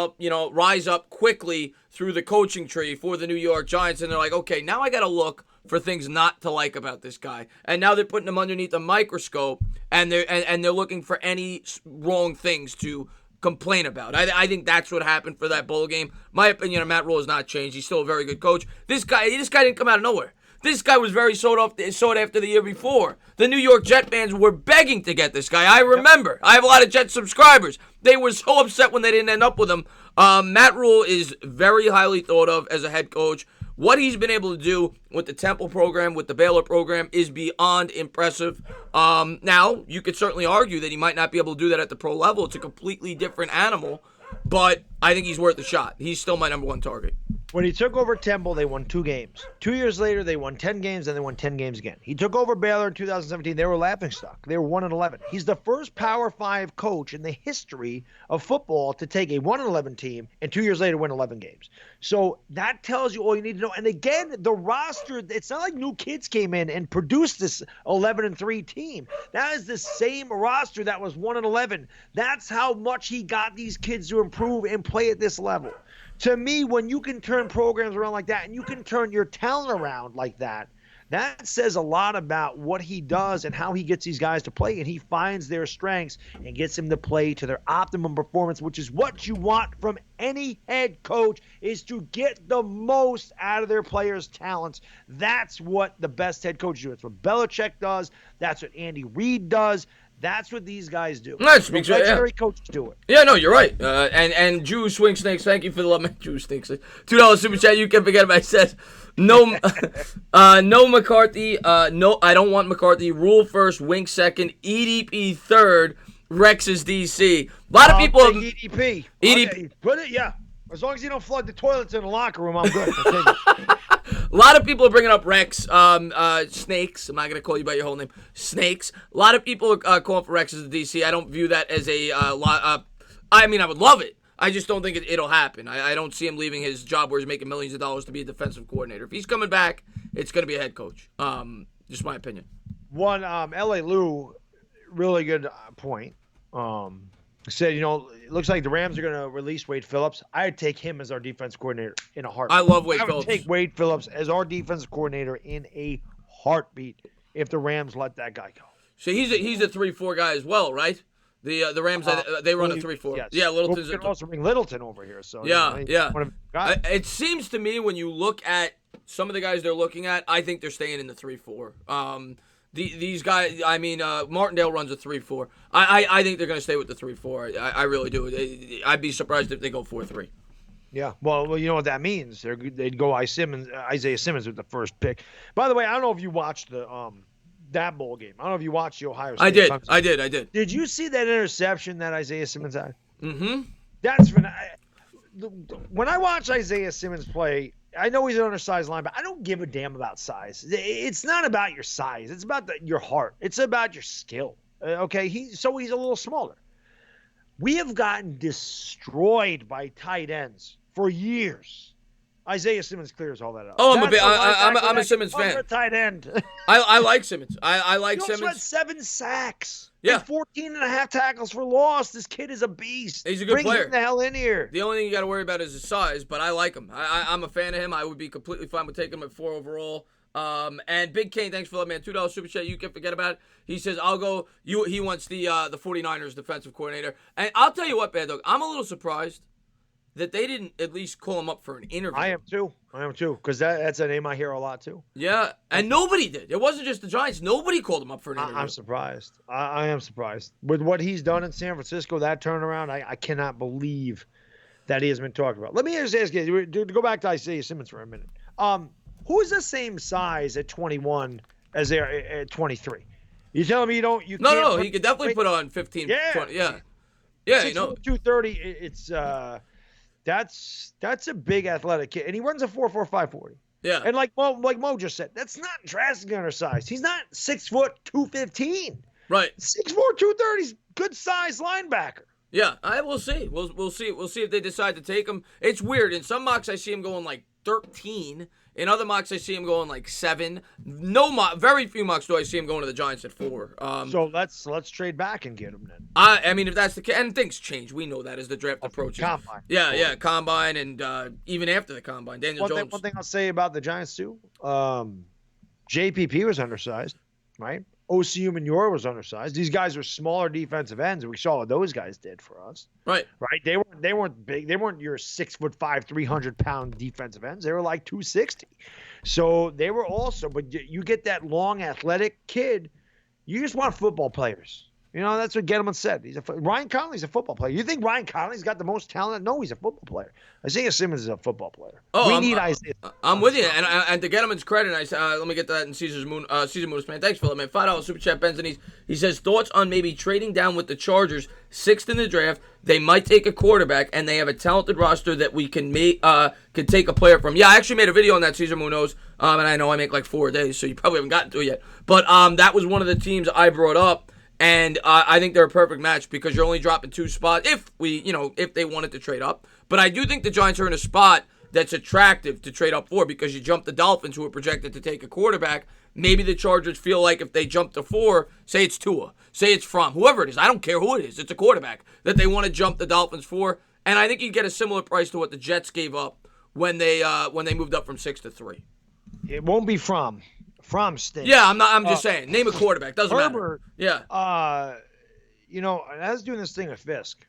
up quickly through the coaching tree for the New York Giants, and they're like, okay, now I got to look for things not to like about this guy. And now they're putting him underneath a microscope, and they're looking for any wrong things to complain about. I think that's what happened for that bowl game. My opinion on Matt Rule has not changed. He's still a very good coach. This guy didn't come out of nowhere. This guy was very sought after the year before. The New York Jet fans were begging to get this guy. I remember. I have a lot of Jet subscribers. They were so upset when they didn't end up with him. Matt Rule is very highly thought of as a head coach. What he's been able to do with the Temple program, with the Baylor program, is beyond impressive. Now, you could certainly argue that he might not be able to do that at the pro level. It's a completely different animal, but I think he's worth a shot. He's still my number one target. When he took over Temple, they won 2 games. 2 years later, they won 10 games, and they won 10 games again. He took over Baylor in 2017. They were laughingstock. They were 1-11. He's the first Power 5 coach in the history of football to take a 1-11 team and 2 years later win 11 games. So that tells you all you need to know. And again, the roster, it's not like new kids came in and produced this 11-3 team. That is the same roster that was 1-11. That's how much he got these kids to improve and play at this level. To me, when you can turn programs around like that and you can turn your talent around like that, that says a lot about what he does and how he gets these guys to play. And he finds their strengths and gets them to play to their optimum performance, which is what you want from any head coach, is to get the most out of their players' talents. That's what the best head coaches do. It's what Belichick does. That's what Andy Reid does. That's what these guys do. Legendary coaches do it. Yeah, no, you're right. And Jew Swing Snakes, thank you for the love, man. Jew Snakes, $2 super chat. You can forget about it. It says no, no McCarthy. No, I don't want McCarthy. Rule first, Wink second, EDP third. Rex is DC. A lot of people. EDP. Okay, put it, yeah. As long as you don't flood the toilets in the locker room, I'm good. A lot of people are bringing up Rex, Snakes. I'm not going to call you by your whole name. Snakes. A lot of people are calling for Rex as a DC. I don't view that as a lot. I mean, I would love it. I just don't think it'll happen. I don't see him leaving his job where he's making millions of dollars to be a defensive coordinator. If he's coming back, it's going to be a head coach. Just my opinion. One, L.A. Lou, really good point. Said, it looks like the Rams are going to release Wade Phillips. I'd take him as our defense coordinator in a heartbeat. I love Wade Phillips. I would Phillips. take Wade Phillips as our defensive coordinator in a heartbeat if the Rams let that guy go. So he's a 3-4 guy as well, right? The Rams they run a 3-4. Yes. Yeah, Littleton's. We can also bring Littleton over here. So yeah. It It seems to me when you look at some of the guys they're looking at, I think they're staying in the 3-4. These guys, Martindale runs a 3-4. I think they're going to stay with the 3-4. I really do. I'd be surprised if they go 4-3. Yeah, well, you know what that means. They'd go Isaiah Simmons with the first pick. By the way, I don't know if you watched that bowl game. I don't know if you watched the Ohio State. I did. Did you see that interception that Isaiah Simmons had? Mm-hmm. That's when I watch Isaiah Simmons play. I know he's an undersized line, but I don't give a damn about size. It's not about your size. It's about your heart. It's about your skill. Okay, he's a little smaller. We have gotten destroyed by tight ends for years. Isaiah Simmons clears all that up. Oh, I'm a Simmons fan. A tight end. I like Simmons. I like Simmons. He also had 7 sacks. Yeah. And 14 and a half tackles for loss. This kid is a beast. He's a good player. Bring him the hell in here. The only thing you got to worry about is his size, but I like him. I'm a fan of him. I would be completely fine with taking him at 4 overall. And Big Kane, thanks for that, man. $2 super chat. You can forget about it. He says, I'll go. He wants the 49ers defensive coordinator. And I'll tell you what, Bad Dog, I'm a little surprised that they didn't at least call him up for an interview. I am too. Because that's a name I hear a lot too. Yeah, and nobody did. It wasn't just the Giants. Nobody called him up for an interview. I'm surprised. I am surprised. With what he's done in San Francisco, that turnaround, I cannot believe that he has been talked about. Let me just ask you, to go back to Isaiah Simmons for a minute. Who is the same size at 21 as they are at 23? You telling me you don't? No, he could definitely put on 15, 20. Yeah. 230, it's that's a big athletic kid, and he runs a 4.45 40. Yeah, and like Mo just said, that's not drastically undersized. He's not 6 foot 215. Right, 6'4", 230's good size linebacker. Yeah, we'll see. We'll see. We'll see if they decide to take him. It's weird. In some mocks, I see him going like 13. In other mocks, I see him going like 7. Very few mocks do I see him going to the Giants at 4. So let's trade back and get him then. I mean, if that's the case, and things change. We know that as the draft approaches. Combine. Yeah, combine, and even after the combine, Daniel Jones. One thing I'll say about the Giants too, JPP was undersized, right? OCU Manure was undersized. These guys are smaller defensive ends, and we saw what those guys did for us. Right. They weren't big. They weren't your 6'5", 300-pound defensive ends. They were like 260. So they were also. But you get that long, athletic kid. You just want football players. You know, that's what Gettleman said. Ryan Connolly's a football player. You think Ryan Connolly's got the most talent? No, he's a football player. Isaiah Simmons is a football player. We need Isaiah. I'm with you. And to Gettleman's credit, let me get to that in Caesar Moon's man. Thanks, Philip, man. $5 super chat, Benson. He says, thoughts on maybe trading down with the Chargers, 6th in the draft. They might take a quarterback, and they have a talented roster that we can take a player from. Yeah, I actually made a video on that, Caesar Munoz, and I know I make like 4 days, so you probably haven't gotten to it yet. But that was one of the teams I brought up. And I think they're a perfect match because you're only dropping 2 spots if they wanted to trade up. But I do think the Giants are in a spot that's attractive to trade up for because you jump the Dolphins, who are projected to take a quarterback. Maybe the Chargers feel like if they jump to 4, say it's Tua, say it's Fromm, whoever it is, I don't care who it is, it's a quarterback that they want to jump the Dolphins for. And I think you get a similar price to what the Jets gave up when they moved up from 6 to 3. It won't be Fromm. Fromm stinks. Yeah, I'm just saying. Name a quarterback. Doesn't Herbert, matter. Yeah. I was doing this thing with Fisk.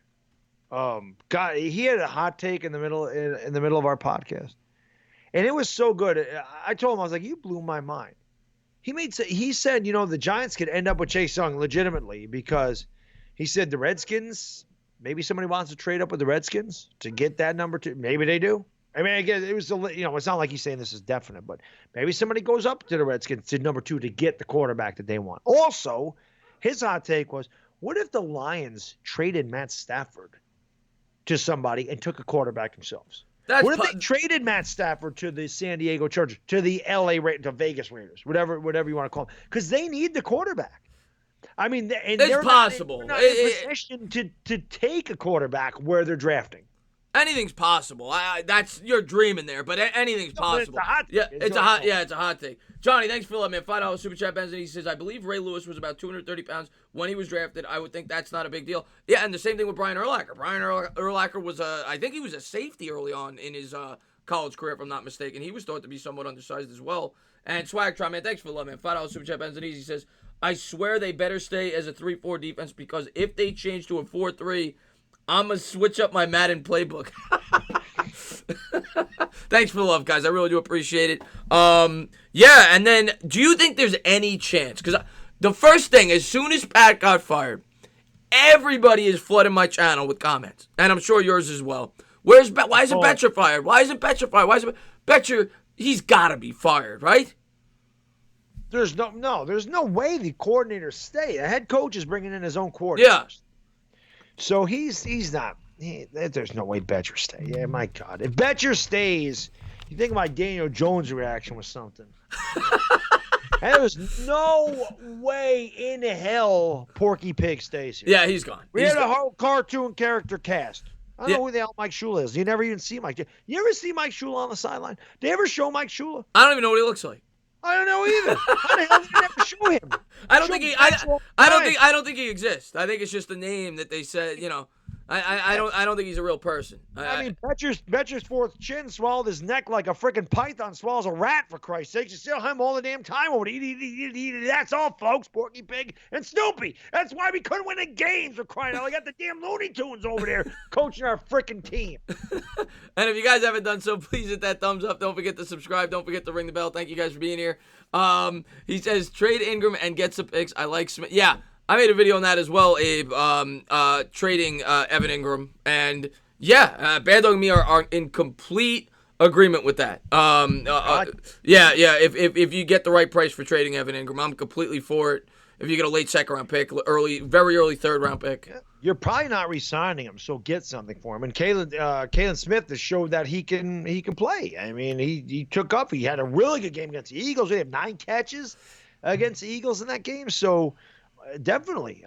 God, he had a hot take in the middle of our podcast, and it was so good. I told him, I was like, "You blew my mind." He said, the Giants could end up with Chase Young legitimately because he said the Redskins. Maybe somebody wants to trade up with the Redskins to get that number 2. Maybe they do. I mean, again, it was it's not like he's saying this is definite, but maybe somebody goes up to the Redskins to number 2 to get the quarterback that they want. Also, his hot take was, what if the Lions traded Matt Stafford to somebody and took a quarterback themselves? What if they traded Matt Stafford to the San Diego Chargers, to the to Vegas Raiders, whatever you want to call them, because they need the quarterback. I mean, and it's possible. They're not in a position to take a quarterback where they're drafting. Anything's possible. That's you're dreaming there, but anything's possible. It's a hot yeah, take. it's a hot. Yeah, it's a hot take. Johnny, thanks for letting me. $5 super chat. Benson. He says, I believe Ray Lewis was about 230 pounds when he was drafted. I would think that's not a big deal. Yeah, and the same thing with Brian Urlacher. Brian Urlacher was I think he was a safety early on in his college career, if I'm not mistaken. He was thought to be somewhat undersized as well. And Swagtron, man, thanks for the love, man. $5 super chat. Benson. He says, I swear they better stay as a 3-4 defense because if they change to a 4-3. I'm going to switch up my Madden playbook. Thanks for the love, guys. I really do appreciate it. Yeah, and then do you think there's any chance? Because the first thing, as soon as Pat got fired, everybody is flooding my channel with comments. And I'm sure yours as well. Why isn't Betcher fired? Why isn't Betcher fired? Why isn't Betcher? He's got to be fired, right? There's no way the coordinators stay. The head coach is bringing in his own coordinators. Yeah. So he's not. There's no way Betcher stays. Yeah, my God. If Betcher stays, you think my Daniel Jones reaction was something. There was no way in hell Porky Pig stays here. Yeah, he's gone. We had a whole cartoon character cast. I don't know who the hell Mike Shula is. You never even see Mike. You ever see Mike Shula on the sideline? Did they ever show Mike Shula? I don't even know what he looks like. I don't know either. How the hell did they never show him? I don't think he exists. I think it's just a name that they said, you know. I don't think he's a real person. I mean, Betcher's fourth chin swallowed his neck like a freaking python swallows a rat, for Christ's sakes. You still have him all the damn time over it. That's all, folks. Porky Pig and Snoopy. That's why we couldn't win the games, for crying out. We got the damn Looney Tunes over there coaching our freaking team. And if you guys haven't done so, please hit that thumbs up. Don't forget to subscribe. Don't forget to ring the bell. Thank you guys for being here. He says, trade Engram and get some picks. I like Smith. Yeah. I made a video on that as well, Abe, trading Evan Engram. And, yeah, Bad Dog and me are in complete agreement with that. Yeah, if you get the right price for trading Evan Engram, I'm completely for it. If you get a late second-round pick, very early third-round pick. You're probably not re-signing him, so get something for him. And Kalen Smith has showed that he can play. I mean, he took up. He had a really good game against the Eagles. He had 9 catches against the Eagles in that game. So, definitely.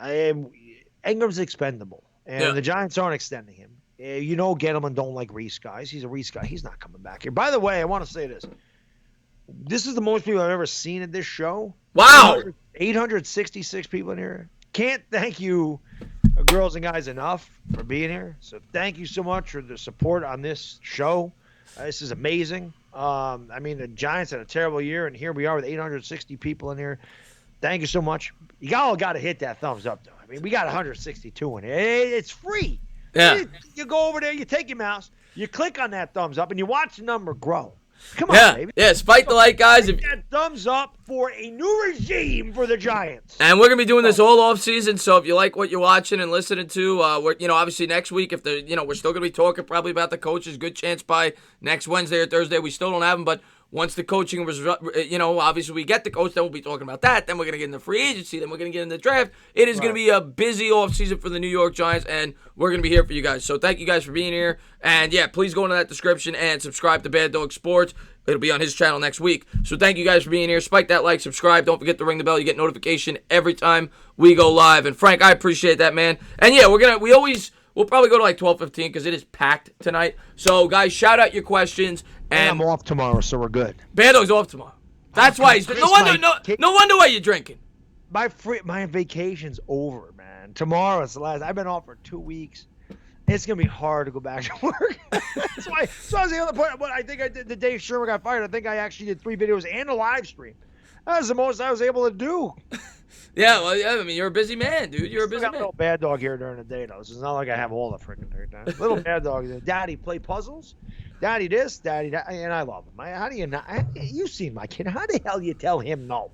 Engram's expendable, and the Giants aren't extending him. You know Gettleman don't like Reese guys. He's a Reese guy. He's not coming back here. By the way, I want to say this. This is the most people I've ever seen at this show. Wow. 866 people in here. Can't thank you, girls and guys, enough for being here. So thank you so much for the support on this show. This is amazing. I mean, the Giants had a terrible year, and here we are with 860 people in here. Thank you so much. You all got to hit that thumbs up, though. I mean, we got 162 in here. It's free. Yeah. You go over there, you take your mouse, you click on that thumbs up, and you watch the number grow. Come on, baby. Yeah, spike the like, guys. That thumbs up for a new regime for the Giants. And we're going to be doing this all off season, so if you like what you're watching and listening to, we're, obviously next week, if we're still going to be talking probably about the coaches. Good chance by next Wednesday or Thursday. We still don't have them, but once the coaching was, obviously we get the coach, then we'll be talking about that. Then we're going to get into free agency. Then we're going to get into the draft. It is going to be a busy offseason for the New York Giants, and we're going to be here for you guys. So thank you guys for being here. And, yeah, please go into that description and subscribe to Bad Dog Sports. It'll be on his channel next week. So thank you guys for being here. Spike that like, subscribe. Don't forget to ring the bell. You get notification every time we go live. And, Frank, I appreciate that, man. And, yeah, we'll probably go to like 12:15 because it is packed tonight. So, guys, shout out your questions. And I'm off tomorrow, so we're good. Bad Dog's off tomorrow. That's why he's no wonder why you're drinking. My vacation's over, man. Tomorrow is the last. I've been off for 2 weeks. It's gonna be hard to go back to work. That's why. So I was the other point. What I think I did the day Sherman got fired. I think I actually did 3 videos and a live stream. That was the most I was able to do. Yeah, well, I mean, you're a busy man, dude. You're a busy man. Got a little Bad Dog here during the day, though. It's not like I have all the freaking time. Little Bad Dog. Daddy play puzzles. Daddy this, Daddy that, and I love him. How do you not? You've seen my kid. How the hell do you tell him no?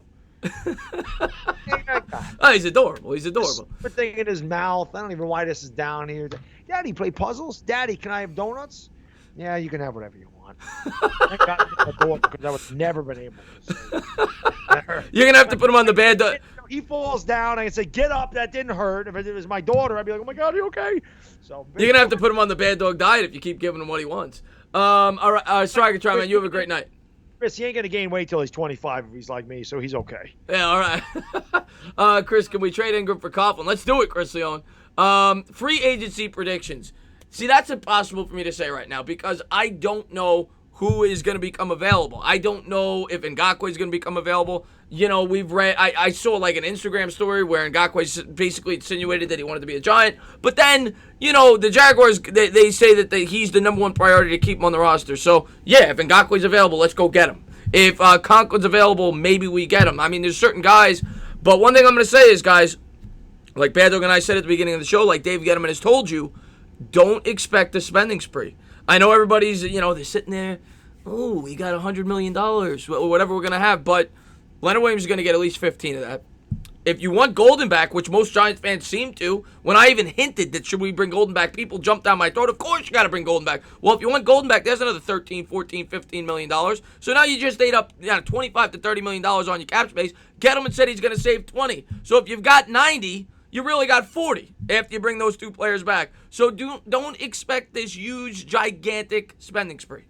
Oh, he's adorable. He's adorable. Put thing in his mouth. I don't even know why this is down here. Daddy play puzzles. Daddy, can I have donuts? Yeah, you can have whatever you want. Thank God because I would never been able to say. You're gonna have to put him on the Bad Dog. He falls down. I can say, "Get up." That didn't hurt. If it was my daughter, I'd be like, "Oh my God, are you okay?" So you're gonna have to put him on the Bad Dog diet if you keep giving him what he wants. All right, Striker, man. You have a great night. Chris, he ain't gonna gain weight till he's 25 if he's like me, so he's okay. Yeah, all right. Chris, can we trade Engram for Coughlin? Let's do it, Chris Leon. Free agency predictions. See, that's impossible for me to say right now because I don't know who is going to become available. I don't know if Ngakoue is going to become available. You know, we've read, I saw like an Instagram story where Ngakoue basically insinuated that he wanted to be a Giant. But then, you know, the Jaguars, they say that he's the number one priority to keep him on the roster. So, yeah, if Ngakoue's available, let's go get him. If Conklin's available, maybe we get him. I mean, there's certain guys. But one thing I'm going to say is, guys, like Bad Dog and I said at the beginning of the show, like Dave Gettleman has told you, don't expect a spending spree. I know everybody's, you know, they're sitting there, oh, we got $100 million, or whatever we're going to have, but Leonard Williams is going to get at least 15 of that. If you want Golden back, which most Giants fans seem to, when I even hinted that should we bring Golden back, people jumped down my throat. Of course you got to bring Golden back. Well, if you want Golden back, there's another $13, $14, $15 million. So now you just ate up $25 to $30 million on your cap space. Gettleman said he's going to save 20. So if you've got 90, you really got 40 after you bring those two players back. So don't expect this huge, gigantic spending spree.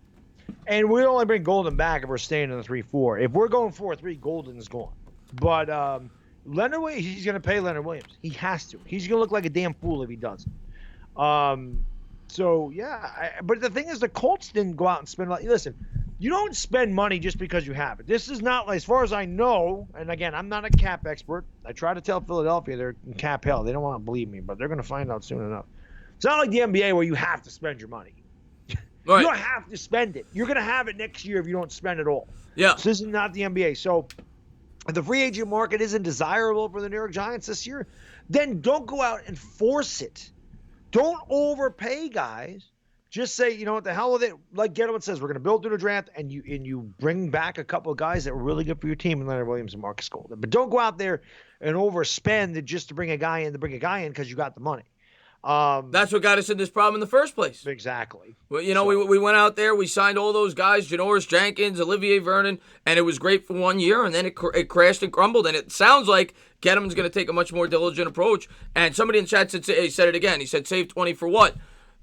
And we only bring Golden back if we're staying in the 3-4. If we're going 4-3, Golden is gone. But Leonard Williams, he's going to pay Leonard Williams. He has to. He's going to look like a damn fool if he doesn't. So, yeah. But the thing is, the Colts didn't go out and spend listen, you don't spend money just because you have it. This is not, as far as I know, and again, I'm not a cap expert. I try to tell Philadelphia they're in cap hell. They don't want to believe me, but they're going to find out soon enough. It's not like the NBA where you have to spend your money. Right. You don't have to spend it. You're going to have it next year if you don't spend it all. Yeah. So this is not the NBA. So if the free agent market isn't desirable for the New York Giants this year, then don't go out and force it. Don't overpay guys. Just say, you know what, the hell with it. Like Gettleman says, we're going to build through the draft, and you bring back a couple of guys that were really good for your team, and Leonard Williams and Marcus Golden. But don't go out there and overspend just to bring a guy in because you got the money. That's what got us in this problem in the first place. Exactly. Well, you know, we went out there, we signed all those guys, Janoris Jenkins, Olivier Vernon, and it was great for 1 year, and then it crashed and crumbled, and it sounds like Gettleman's going to take a much more diligent approach. And somebody in chat said it again. He said, save 20 for what?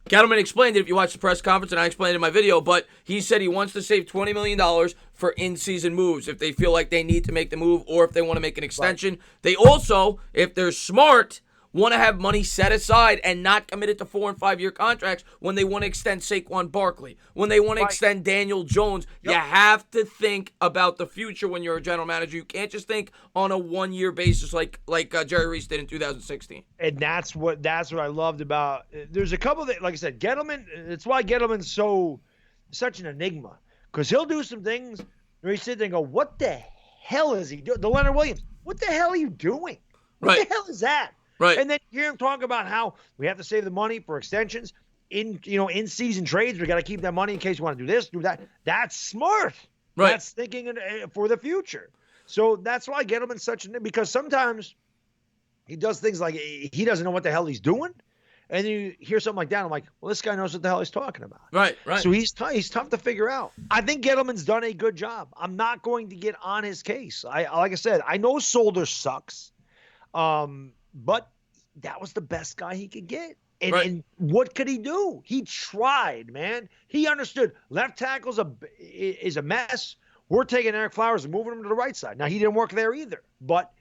Gettleman explained it if you watch the press conference, and I explained it in my video, but he said he wants to save $20 million for in-season moves if they feel like they need to make the move or if they want to make an extension. Right. They also, if they're smart, want to have money set aside and not committed to 4- and 5-year contracts when they want to extend Saquon Barkley, when they want to extend Daniel Jones. Yep. You have to think about the future when you're a general manager. You can't just think on a 1-year basis like Jerry Reese did in 2016. And that's what I loved about. There's a couple that, like I said, Gettleman. It's why Gettleman's such an enigma, because he'll do some things where you sit there and go, "What the hell is he doing?" The Leonard Williams, what the hell are you doing? What the hell is that? Right. And then you hear him talk about how we have to save the money for extensions. In season trades, we got to keep that money in case you want to do this, do that. That's smart. Right. That's thinking for the future. So that's why Gettleman's because sometimes he does things like he doesn't know what the hell he's doing. And then you hear something like that, I'm like, well, this guy knows what the hell he's talking about. Right. So he's tough to figure out. I think Gettleman's done a good job. I'm not going to get on his case. Like I said, I know Solder sucks. But that was the best guy he could get. And what could he do? He tried, man. He understood. Left tackle's is a mess. We're taking Eric Flowers and moving him to the right side. Now, he didn't work there either. But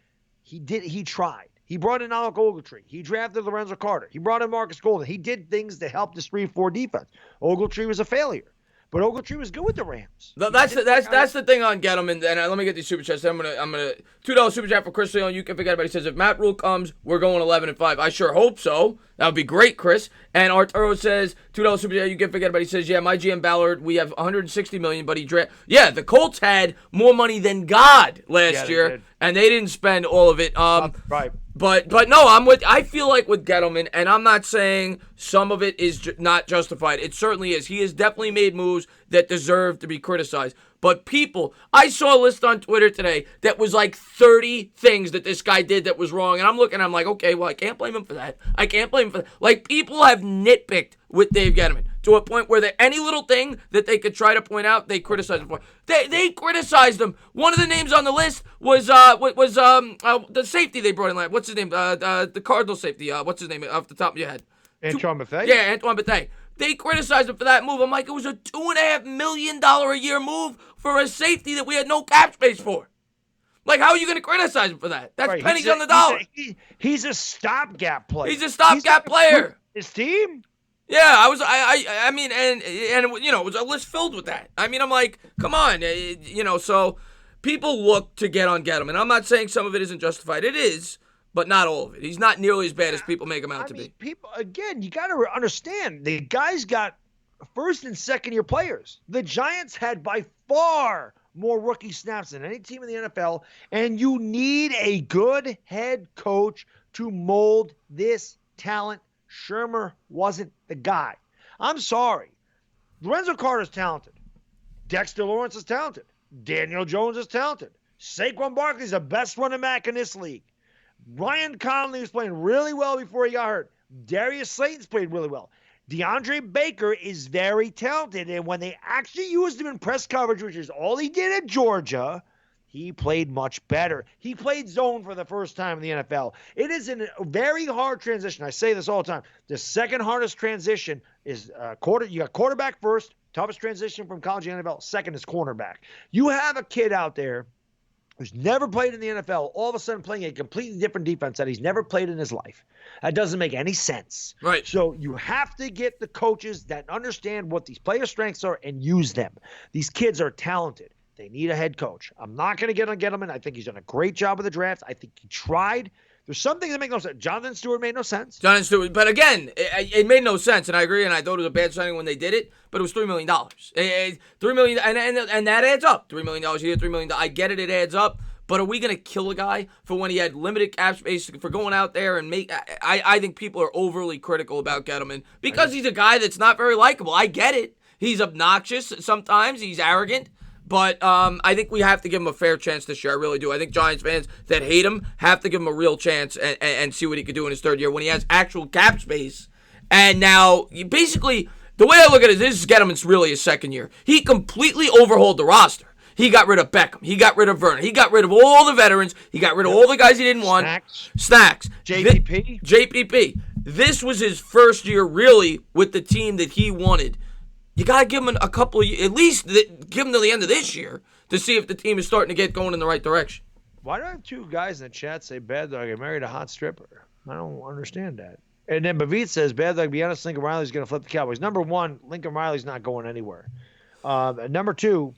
he tried. He brought in Alec Ogletree. He drafted Lorenzo Carter. He brought in Marcus Golden. He did things to help this 3-4 defense. Ogletree was a failure. But Ogletree was good with the Rams. That's the thing on Gettleman. And let me get these super chats. I'm gonna $2 super chat for Chris Leon. You can forget about it. He says if Matt Rule comes, we're going 11-5. I sure hope so. That would be great, Chris. And Arturo says $2 super chat. You can forget about it. He says my GM Ballard. We have $160 million, but the Colts had more money than God last year, and they didn't spend all of it. Right. But no, I feel like with Gettleman, and I'm not saying some of it is not justified. It certainly is. He has definitely made moves that deserve to be criticized. But I saw a list on Twitter today that was like 30 things that this guy did that was wrong. And I'm like, okay, well, I can't blame him for that. Like, people have nitpicked with Dave Gettleman to a point where any little thing that they could try to point out, they criticize him for. They criticized him. One of the names on the list was the safety they brought in. What's his name? The Cardinal safety. What's his name off the top of your head? Antoine Bethea? Yeah, Antoine Bethea. They criticized him for that move. I'm like, it was a $2.5 million a year move for a safety that we had no cap space for. Like, how are you going to criticize him for that? That's pennies on the dollar. He's a stopgap player. He's a stopgap player. His team? Yeah, I mean, and it was a list filled with that. I mean, I'm like, come on, so people look to get on Gettleman. I'm not saying some of it isn't justified. It is, but not all of it. He's not nearly as bad as people make him out to be. People, again, you got to understand, the guy's got first and second year players. The Giants had by far more rookie snaps than any team in the NFL, and you need a good head coach to mold this talent. Shermer wasn't the guy. I'm sorry. Lorenzo Carter's talented. Dexter Lawrence is talented. Daniel Jones is talented. Saquon Barkley's the best running back in this league. Ryan Connolly was playing really well before he got hurt. Darius Slayton's played really well. DeAndre Baker is very talented, and when they actually used him in press coverage, which is all he did at Georgia, he played much better. He played zone for the first time in the NFL. It is a very hard transition. I say this all the time. The second hardest transition is you got quarterback first, toughest transition from college to NFL. Second is cornerback. You have a kid out there who's never played in the NFL, all of a sudden playing a completely different defense that he's never played in his life. That doesn't make any sense. Right. So you have to get the coaches that understand what these players' strengths are and use them. These kids are talented. They need a head coach. I'm not going to get on Gettleman. I think he's done a great job with the draft. I think he tried. There's some things that make no sense. Jonathan Stewart made no sense. Jonathan Stewart, but again, it made no sense, and I agree, and I thought it was a bad signing when they did it, but it was $3 million. $3 million, and that adds up. $3 million a year, $3 million. I get it, it adds up. But are we going to kill a guy for when he had limited cap space for going out there and make... I think people are overly critical about Gettleman because he's a guy that's not very likable. I get it. He's obnoxious sometimes. He's arrogant. But I think we have to give him a fair chance this year. I really do. I think Giants fans that hate him have to give him a real chance and see what he could do in his third year when he has actual cap space. And now, basically, the way I look at it is Gettleman's really his second year. He completely overhauled the roster. He got rid of Beckham. He got rid of Vernon. He got rid of all the veterans. He got rid of all the guys he didn't want. Snacks. JPP. This was his first year, really, with the team that he wanted. You got to give him a couple of years, at least give him to the end of this year to see if the team is starting to get going in the right direction. Why do I have two guys in the chat say Bad Dog, I married a hot stripper? I don't understand that. And then Bavit says, Bad Dog, be honest, Lincoln Riley's going to flip the Cowboys. Number one, Lincoln Riley's not going anywhere. Number two,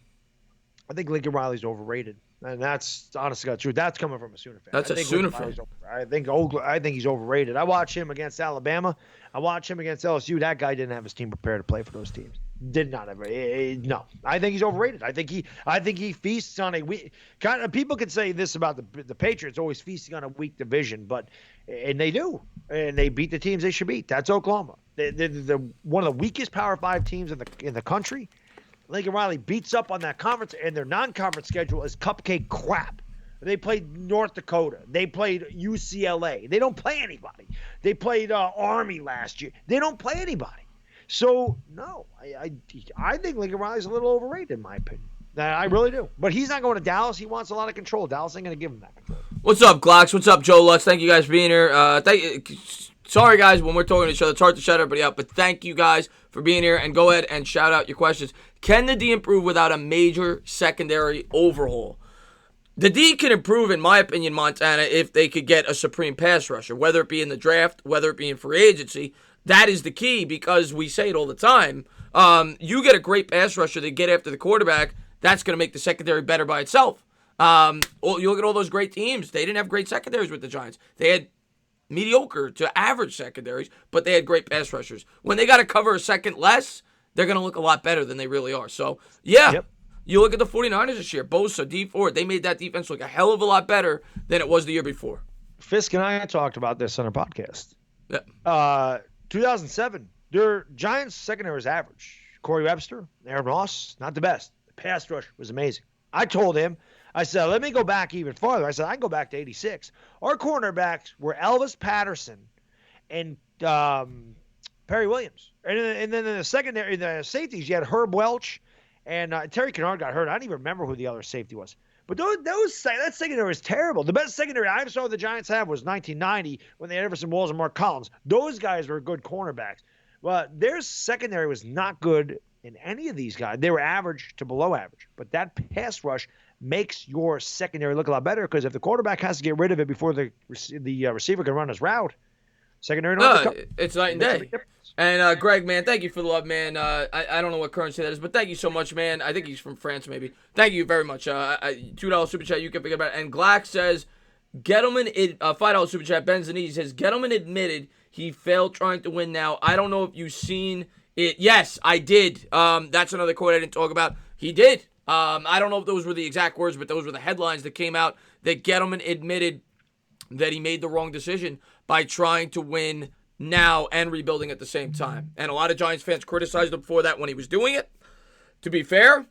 I think Lincoln Riley's overrated. And that's honest to God true. That's coming from a Sooner fan. That's a Sooner fan. I think he's overrated. I watched him against Alabama. I watched him against LSU. That guy didn't have his team prepared to play for those teams. Did not have no. I think he's overrated. I think he feasts on a weak. People can say this about the Patriots, always feasting on a weak division, and they do, and they beat the teams they should beat. That's Oklahoma. They're one of the weakest Power 5 teams in the country. Lincoln Riley beats up on that conference, and their non-conference schedule is cupcake crap. They played North Dakota. They played UCLA. They don't play anybody. They played Army last year. They don't play anybody. So, no, I think Lincoln Riley's a little overrated, in my opinion. I really do. But he's not going to Dallas. He wants a lot of control. Dallas ain't going to give him that control. What's up, Glocks? What's up, Joe Lutz? Thank you guys for being here. Sorry, guys, when we're talking to each other, it's hard to shout everybody out, but thank you guys for being here, and go ahead and shout out your questions. Can the D improve without a major secondary overhaul? The D can improve, in my opinion, Montana, if they could get a supreme pass rusher, whether it be in the draft, whether it be in free agency. That is the key, because we say it all the time. You get a great pass rusher to get after the quarterback, that's going to make the secondary better by itself. You look at all those great teams. They didn't have great secondaries with the Giants. They had mediocre to average secondaries, but they had great pass rushers. When they got to cover a second less, they're going to look a lot better than they really are. So, yeah. Yep. You look at the 49ers this year, Bosa, D Ford, they made that defense look a hell of a lot better than it was the year before. Fisk and I talked about this on our podcast. Yeah. 2007, their Giants secondary was average. Corey Webster, Aaron Ross, not the best. The pass rush was amazing. I told him, I said, let me go back even farther. I said, I can go back to 86. Our cornerbacks were Elvis Patterson and Perry Williams. And then in the secondary, the safeties, you had Herb Welch and Terry Kennard got hurt. I don't even remember who the other safety was. But that secondary was terrible. The best secondary I saw the Giants have was 1990 when they had Everson Walls and Mark Collins. Those guys were good cornerbacks. But their secondary was not good in any of these guys. They were average to below average. But that pass rush makes your secondary look a lot better, because if the quarterback has to get rid of it before the receiver can run his route, secondary North No, Dakota. it's night and Makes a big day. difference. And Greg, man, thank you for the love, man. I don't know what currency that is, but thank you so much, man. I think he's from France, maybe. Thank you very much. $2 super chat, you can forget about it. And Glack says, Gettleman, $5 super chat, Ben Zanini says, Gettleman admitted he failed trying to win now. I don't know if you've seen it. Yes, I did. That's another quote I didn't talk about. He did. I don't know if those were the exact words, but those were the headlines that came out that Gettleman admitted that he made the wrong decision by trying to win now and rebuilding at the same time. And a lot of Giants fans criticized him for that when he was doing it. To be fair,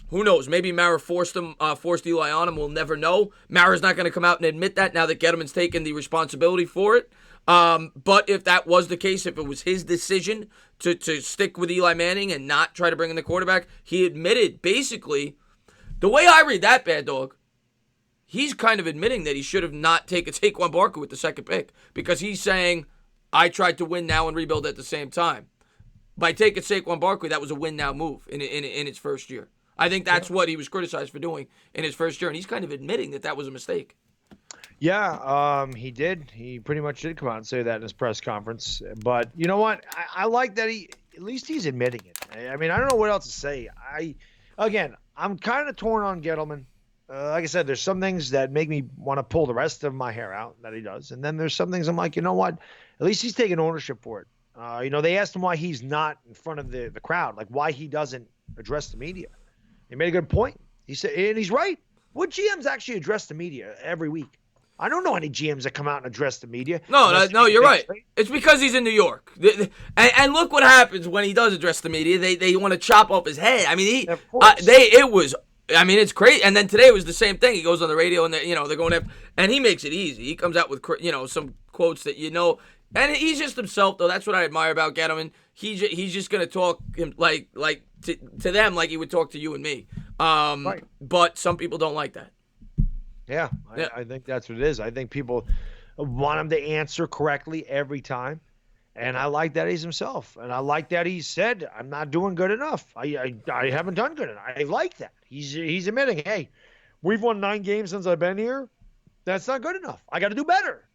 who knows? Maybe Mara forced Eli on him. We'll never know. Mara's not going to come out and admit that now that Gettleman's taken the responsibility for it. But if that was the case, if it was his decision to stick with Eli Manning and not try to bring in the quarterback, he admitted basically, the way I read that, Bad Dog, he's kind of admitting that he should have not taken Saquon Barkley with the second pick because he's saying, I tried to win now and rebuild at the same time. By taking Saquon Barkley, that was a win now move in his first year. I think that's what he was criticized for doing in his first year, and he's kind of admitting that that was a mistake. Yeah, he did. He pretty much did come out and say that in his press conference. But you know what? I like that at least he's admitting it. I mean, I don't know what else to say. I'm kind of torn on Gettleman. Like I said, there's some things that make me want to pull the rest of my hair out that he does. And then there's some things I'm like, you know what? At least he's taking ownership for it. They asked him why he's not in front of the crowd, like why he doesn't address the media. He made a good point. He said, and he's right. What GMs actually address the media every week? I don't know any GMs that come out and address the media. No, you're right. It's because he's in New York. And look what happens when he does address the media. They want to chop off his head. I mean, it's crazy. And then today it was the same thing. He goes on the radio and they're going after, and he makes it easy. He comes out with some quotes that and he's just himself though. That's what I admire about Gettleman. He's just gonna talk like to them like he would talk to you and me. Right. But some people don't like that. Yeah, I think that's what it is. I think people want him to answer correctly every time. And I like that he's himself. And I like that he said, I'm not doing good enough. I haven't done good enough. I like that. He's admitting, hey, we've won 9 games since I've been here. That's not good enough. I got to do better.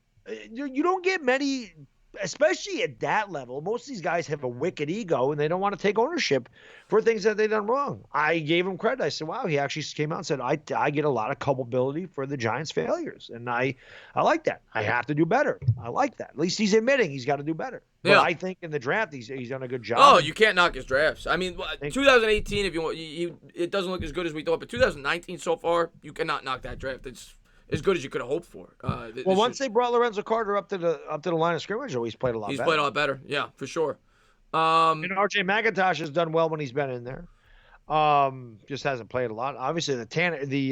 You don't get many, especially at that level. Most of these guys have a wicked ego, and they don't want to take ownership for things that they've done wrong. I gave him credit. I said, wow, he actually came out and said, I get a lot of culpability for the Giants' failures. And I like that. I have to do better. I like that. At least he's admitting he's got to do better. But yeah. I think in the draft, he's done a good job. Oh, you can't knock his drafts. I mean, 2018, if you want, it doesn't look as good as we thought. But 2019 so far, you cannot knock that draft. It's as good as you could have hoped for. Once they brought Lorenzo Carter up to the line of scrimmage, he's played a lot better. He's played a lot better, yeah, for sure. And R.J. McIntosh has done well when he's been in there. Just hasn't played a lot. Obviously, not Tannehill.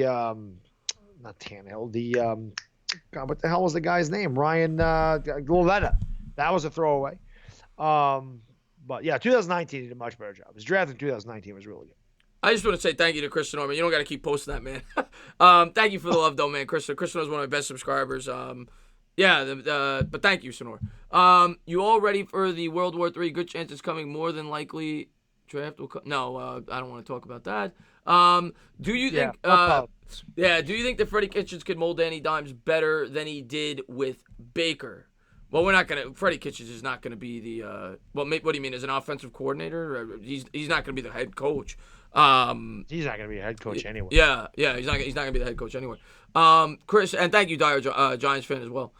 God, what the hell was the guy's name? Ryan Goleta. That was a throwaway. But yeah, 2019 he did a much better job. His draft in 2019 was really good. I just want to say thank you to Kristen Norman. You don't got to keep posting that, man. Thank you for the love, though, man. Kristen is one of my best subscribers. But thank you, Sonor. You all ready for the World War III? Good chance it's coming. More than likely, draft will come. No, I don't want to talk about that. Do you think? Do you think that Freddie Kitchens could mold Danny Dimes better than he did with Baker? Well, we're not gonna. Freddie Kitchens is not gonna be the. What do you mean? As an offensive coordinator, he's not gonna be the head coach. He's not gonna be a head coach anyway. Yeah, he's not gonna be the head coach anyway. Chris, and thank you, Dyer, Giants fan as well.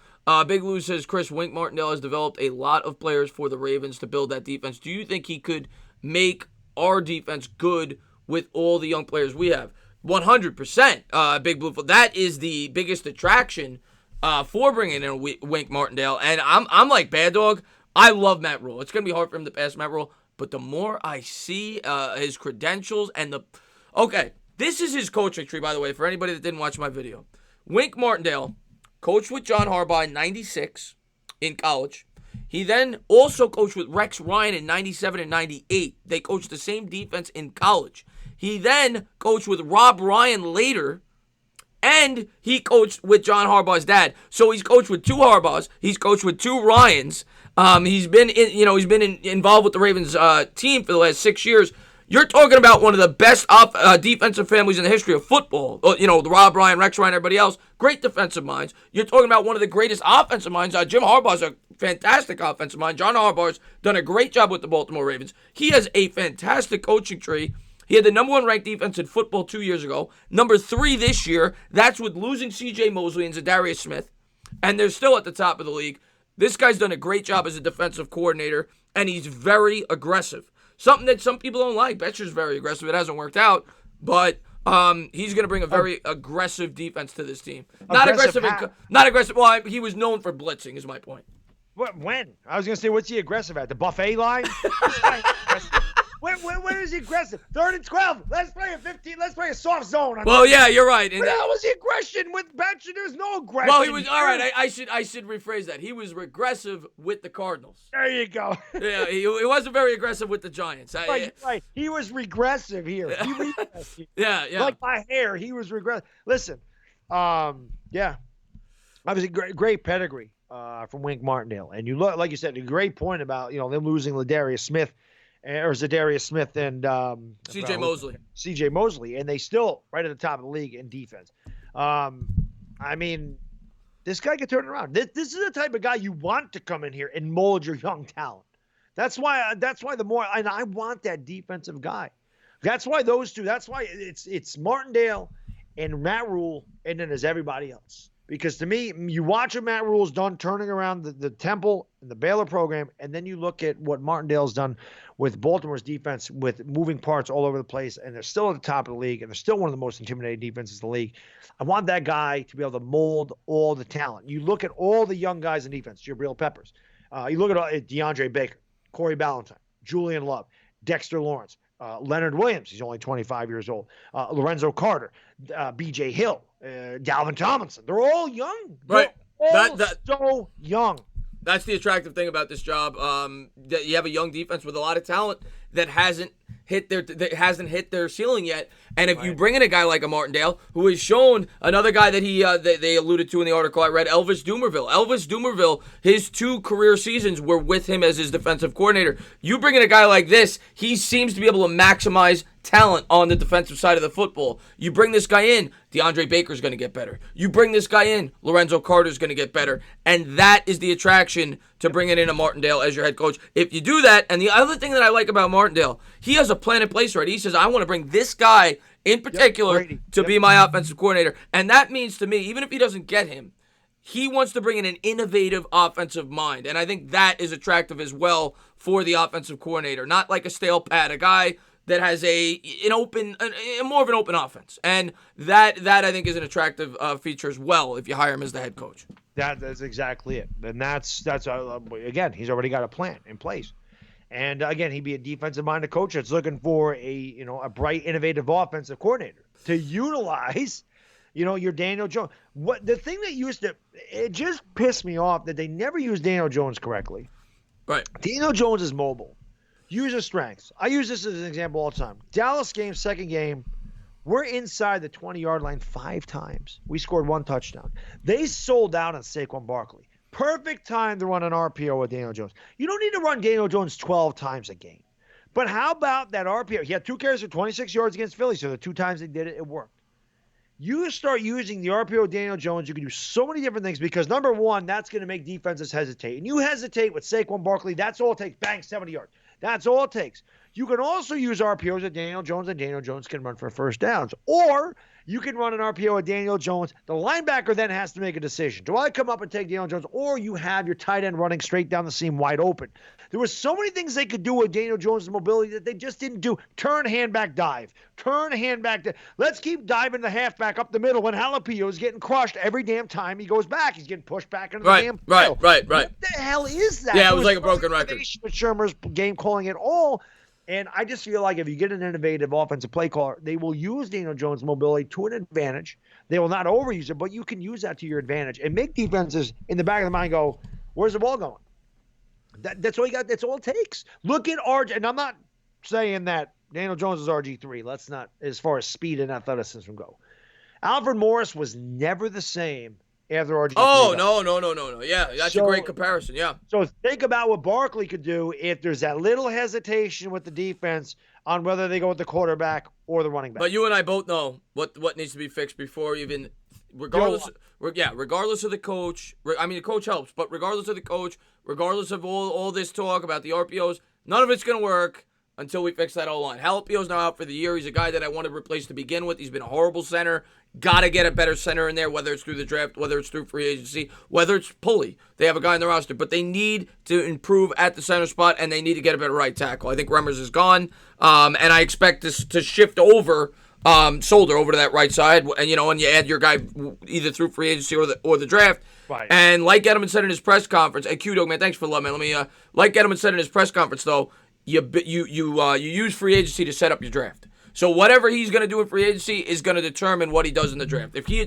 Big Lou says Chris Wink Martindale has developed a lot of players for the Ravens to build that defense. Do you think he could make our defense good with all the young players we have? 100%. Big Blue. That is the biggest attraction for bringing in Wink Martindale. And I'm like Bad Dog. I love Matt Rule. It's gonna be hard for him to pass Matt Rule. But the more I see his credentials and okay, this is his coaching tree, by the way, for anybody that didn't watch my video. Wink Martindale coached with John Harbaugh in 96 in college. He then also coached with Rex Ryan in 97 and 98. They coached the same defense in college. He then coached with Rob Ryan later, and he coached with John Harbaugh's dad. So he's coached with 2 Harbaughs. He's coached with 2 Ryans. He's been involved with the Ravens team for the last 6 years. You're talking about one of the best defensive families in the history of football. The Rob Ryan, Rex Ryan, everybody else, great defensive minds. You're talking about one of the greatest offensive minds. Jim Harbaugh's a fantastic offensive mind. John Harbaugh's done a great job with the Baltimore Ravens. He has a fantastic coaching tree. He had the number 1 ranked defense in football 2 years ago. Number 3 this year. That's with losing C.J. Mosley and Zadarius Smith. And they're still at the top of the league. This guy's done a great job as a defensive coordinator, and he's very aggressive. Something that some people don't like. Betcher's very aggressive. It hasn't worked out, but he's going to bring a very aggressive defense to this team. Not aggressive. Not aggressive. Well, he was known for blitzing, is my point. What? When? I was going to say, what's he aggressive at? The buffet line? Where is he aggressive? 3rd and 12. Let's play a 15. Let's play a soft zone. Well, yeah, you're right. Where the hell was the aggression with Betcher? There's no aggression. Well, he was all right. I should rephrase that. He was regressive with the Cardinals. There you go. Yeah, he wasn't very aggressive with the Giants. Right. He was regressive here. Yeah. Like my hair, he was regressive. Listen, yeah, obviously great pedigree from Wink Martindale, and you look like you said a great point about them losing Zadarius Smith and C.J. Mosley. C.J. Mosley, and they still right at the top of the league in defense. I mean, this guy could turn it around. This is the type of guy you want to come in here and mold your young talent. That's why the more, and I want that defensive guy. That's why those two. That's why it's Martindale and Matt Rule, and then there's everybody else. Because to me, you watch what Matt Rule's done turning around the Temple and the Baylor program, and then you look at what Martindale's done with Baltimore's defense with moving parts all over the place, and they're still at the top of the league, and they're still one of the most intimidating defenses in the league. I want that guy to be able to mold all the talent. You look at all the young guys in defense, Jabril Peppers. You look at DeAndre Baker, Corey Ballantyne, Julian Love, Dexter Lawrence, Leonard Williams, he's only 25 years old, Lorenzo Carter, B.J. Hill, Dalvin Tomlinson. They're all young. Right. So young. That's the attractive thing about this job. That you have a young defense with a lot of talent that hasn't hit their ceiling yet. And if you bring in a guy like a Martindale, who has shown another guy that they alluded to in the article I read, Elvis Dumervil, his 2 career seasons were with him as his defensive coordinator. You bring in a guy like this, he seems to be able to maximize talent on the defensive side of the football. You bring this guy in, DeAndre Baker's going to get better. You bring this guy in, Lorenzo Carter's going to get better. And that is the attraction to bringing in a Martindale as your head coach. If you do that, and the other thing that I like about Martindale, he has a plan in place already. He says, I want to bring this guy in particular to be my offensive coordinator. And that means to me, even if he doesn't get him, he wants to bring in an innovative offensive mind. And I think that is attractive as well for the offensive coordinator. Not like a stale pad, a guy that has more of an open offense. And that I think is an attractive feature as well if you hire him as the head coach. That's exactly it. And that's again, he's already got a plan in place. And again, he'd be a defensive-minded coach that's looking for a bright, innovative offensive coordinator to utilize, your Daniel Jones. The thing that it just pissed me off that they never used Daniel Jones correctly. Right. Daniel Jones is mobile. Use his strengths. I use this as an example all the time. Dallas game, second game, we're inside the 20-yard line 5 times. We scored 1 touchdown. They sold out on Saquon Barkley. Perfect time to run an RPO with Daniel Jones. You don't need to run Daniel Jones 12 times a game. But how about that RPO? He had 2 carries for 26 yards against Philly, so the 2 times they did it, it worked. You start using the RPO with Daniel Jones, you can do so many different things because, number one, that's going to make defenses hesitate. And you hesitate with Saquon Barkley, that's all it takes. Bang, 70 yards. That's all it takes. You can also use RPOs with Daniel Jones, and Daniel Jones can run for first downs. Or you can run an RPO with Daniel Jones. The linebacker then has to make a decision. Do I come up and take Daniel Jones, or you have your tight end running straight down the seam wide open? There were so many things they could do with Daniel Jones' mobility that they just didn't do. Turn, hand back, dive. Turn, hand back. Let's keep diving the halfback up the middle when Jalapeno is getting crushed every damn time he goes back. He's getting pushed back into the damn field. Right. What the hell is that? Yeah, it was like a broken record. With Shermer's game calling it all. And I just feel like if you get an innovative offensive play caller, they will use Daniel Jones' mobility to an advantage. They will not overuse it, but you can use that to your advantage and make defenses in the back of the mind go, where's the ball going? That's all you got. That's all it takes. Look at RG, and I'm not saying that Daniel Jones is RG3. Let's not, as far as speed and athleticism go. Alfred Morris was never the same after RG3. Oh, no. Yeah, that's a great comparison, yeah. So think about what Barkley could do if there's that little hesitation with the defense on whether they go with the quarterback or the running back. But you and I both know what needs to be fixed before even regardless of the coach. I mean, the coach helps, but regardless of the coach, regardless of all this talk about the RPOs, none of it's going to work until we fix that O-line. Halapio's now out for the year. He's a guy that I wanted to replace to begin with. He's been a horrible center. Got to get a better center in there, whether it's through the draft, whether it's through free agency, whether it's Pulley. They have a guy in the roster, but they need to improve at the center spot, and they need to get a better right tackle. I think Remmers is gone, and I expect this to shift over Solder over to that right side, and and you add your guy either through free agency or the draft. Right. And like Gettleman said in his press conference, and Q-Dog, man, thanks for the love, man. Let me like Gettleman said in his press conference though, you use free agency to set up your draft. So whatever he's going to do in free agency is going to determine what he does in the draft. If he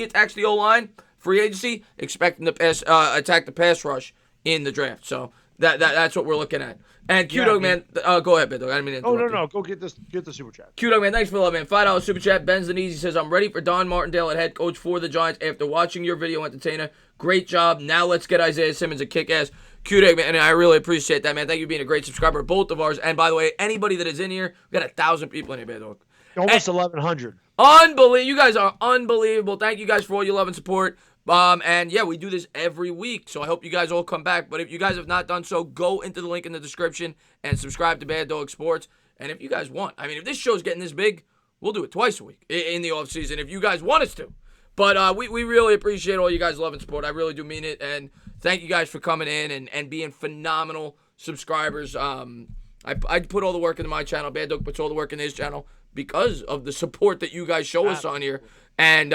attacks the O-line, free agency, expect him to attack the pass rush in the draft. So that's what we're looking at. And Q-Dog, man, go ahead, Big Dog. I didn't mean to interrupt No. Go get the super chat. Q-Dog, man, thanks for the love, man. $5 super chat. Ben's the Easy says, I'm ready for Don Martindale at head coach for the Giants after watching your video, Entertainer. Great job. Now let's get Isaiah Simmons a kick-ass. Q-Dog, man, and I really appreciate that, man. Thank you for being a great subscriber, both of ours. And by the way, anybody that is in here, we got 1,000 people in here, Big Dog. Almost 1,100. Unbelievable. You guys are unbelievable. Thank you guys for all your love and support. And yeah, we do this every week, so I hope you guys all come back. But if you guys have not done so, go into the link in the description and subscribe to Bad Dog Sports. And if you guys want, I mean, if this show's getting this big, we'll do it twice a week in the offseason if you guys want us to. But we really appreciate all you guys' love and support. I really do mean it. And thank you guys for coming in and being phenomenal subscribers. I put all the work into my channel. Bad Dog puts all the work in his channel because of the support that you guys show us on here. And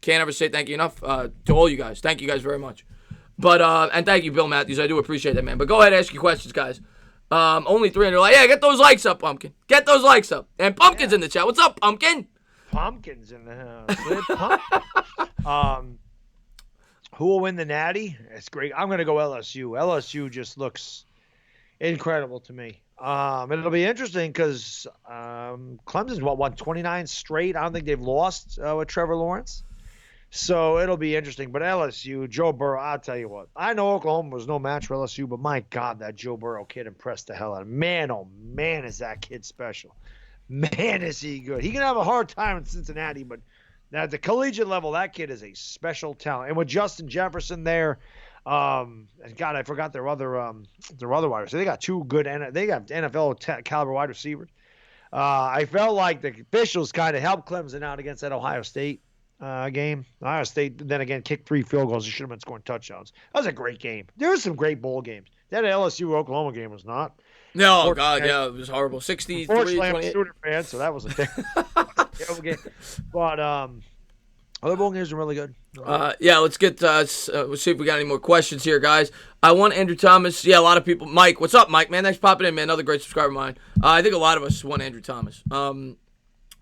can't ever say thank you enough to all you guys. Thank you guys very much. But and thank you, Bill Matthews. I do appreciate that, man. But go ahead and ask your questions, guys. Only 300. Like, yeah, get those likes up, Pumpkin. Get those likes up. And Pumpkin's in the chat. What's up, Pumpkin? Pumpkin's in the house. Who will win the Natty? It's great. I'm going to go LSU. LSU just looks incredible to me. It'll be interesting because Clemson's won 29 straight. I don't think they've lost with Trevor Lawrence. So it'll be interesting. But LSU, Joe Burrow, I'll tell you what. I know Oklahoma was no match for LSU, but my God, that Joe Burrow kid impressed the hell out of me. Man, oh man, is that kid special. Man, is he good. He can have a hard time in Cincinnati, but at the collegiate level, that kid is a special talent. And with Justin Jefferson there, and God, I forgot their other wide receivers. They got two good, they got NFL caliber wide receivers. I felt like the officials kind of helped Clemson out against that Ohio State game. Ohio State, then again, kicked 3 field goals. They should have been scoring touchdowns. That was a great game. There were some great bowl games. That LSU-Oklahoma game was not. No, God, yeah, it was horrible. 63, unfortunately, I'm a Sooner fan, so that was a terrible game. But other bowl games are really good. Yeah, let's get let's see if we got any more questions here, guys. I want Andrew Thomas. Yeah, a lot of people. Mike, what's up, Mike? Man, thanks for popping in, man. Another great subscriber of mine. I think a lot of us want Andrew Thomas.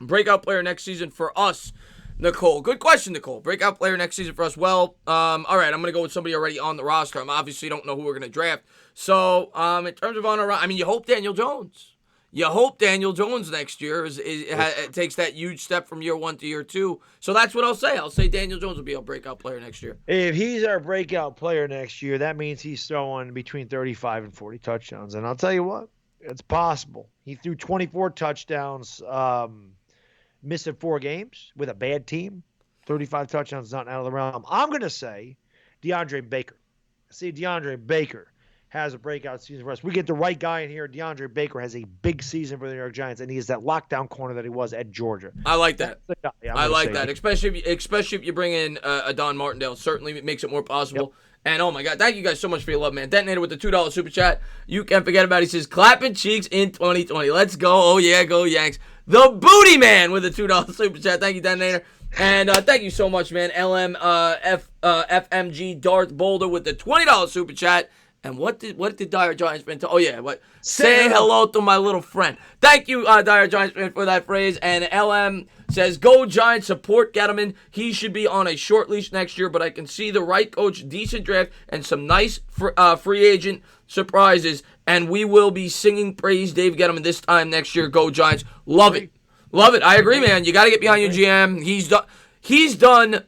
Breakout player next season for us, Nicole. Good question, Nicole. Breakout player next season for us. Well, all right, I'm going to go with somebody already on the roster. I obviously don't know who we're going to draft. So, in terms of on our, I mean, you hope Daniel Jones. You hope Daniel Jones next year takes that huge step from year 1 to year 2. So that's what I'll say. I'll say Daniel Jones will be a breakout player next year. If he's our breakout player next year, that means he's throwing between 35 and 40 touchdowns. And I'll tell you what, it's possible. He threw 24 touchdowns, missing 4 games with a bad team. 35 touchdowns is not out of the realm. I'm going to say DeAndre Baker. See, DeAndre Baker has a breakout season for us. We get the right guy in here. DeAndre Baker has a big season for the New York Giants, and he is that lockdown corner that he was at Georgia. I like that. I like that, especially if you bring in a Don Martindale. Certainly makes it more possible. Yep. And, oh, my God, thank you guys so much for your love, man. Detonator with the $2 super chat. You can't forget about it. He says, clapping cheeks in 2020. Let's go. Oh, yeah, go Yanks. The Booty Man with the $2 super chat. Thank you, Detonator. And thank you so much, man. FMG Darth Boulder with the $20 super chat. And what did Dire Giants fan? Oh yeah, what? Say hello to my little friend. Thank you, Dire Giants fan, for that phrase. And LM says, "Go Giants, support Gettleman. He should be on a short leash next year, but I can see the right coach, decent draft, and some nice free agent surprises. And we will be singing praise Dave Gettleman this time next year. Go Giants, love it, love it. I agree, man. You got to get behind your GM. He's done.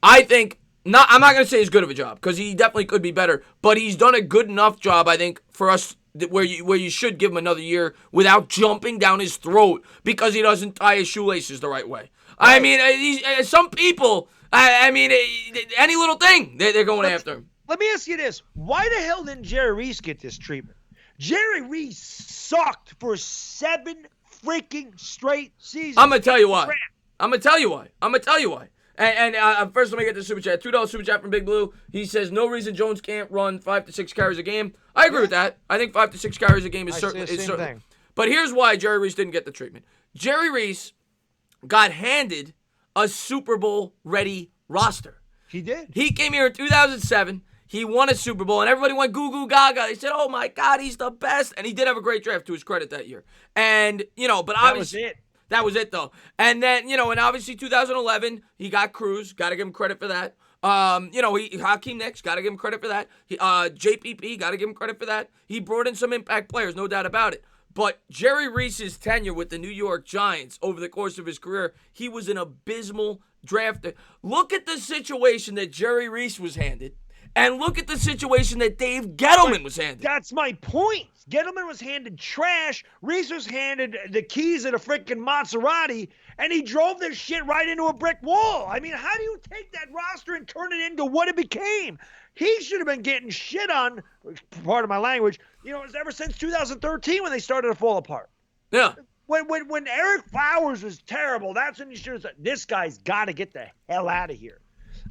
I think." I'm not going to say as good of a job because he definitely could be better, but he's done a good enough job, I think, for us where you should give him another year without jumping down his throat because he doesn't tie his shoelaces the right way. I mean, some people, I mean, any little thing, they're going after him. Let me ask you this. Why the hell didn't Jerry Reese get this treatment? Jerry Reese sucked for 7 freaking straight seasons. I'm going to tell you why. And first, let me get the super chat. $2 super chat from Big Blue. He says, no reason Jones can't run 5 to 6 carries a game. I agree with that. I think 5 to 6 carries a game is certainly. Thing. But here's why Jerry Reese didn't get the treatment. Jerry Reese got handed a Super Bowl ready roster. He did. He came here in 2007. He won a Super Bowl, and everybody went goo goo gaga. They said, "Oh my God, he's the best!" And he did have a great draft to his credit that year. And but obviously that was it though. And then and obviously 2011 he got Cruz. Got to give him credit for that. Hakeem Nicks, got to give him credit for that. JPP, got to give him credit for that. He brought in some impact players, no doubt about it. But Jerry Reese's tenure with the New York Giants over the course of his career, he was an abysmal drafter. Look at the situation that Jerry Reese was handed, and look at the situation that Dave Gettleman was handed. That's my point. Gettleman was handed trash. Reese was handed the keys of the freaking Maserati, and he drove this shit right into a brick wall. I mean, how do you take that roster and turn it into what it became? He should have been getting shit on, part of my language, ever since 2013 when they started to fall apart. Yeah. When Eric Flowers was terrible, that's when you should have said, this guy's got to get the hell out of here.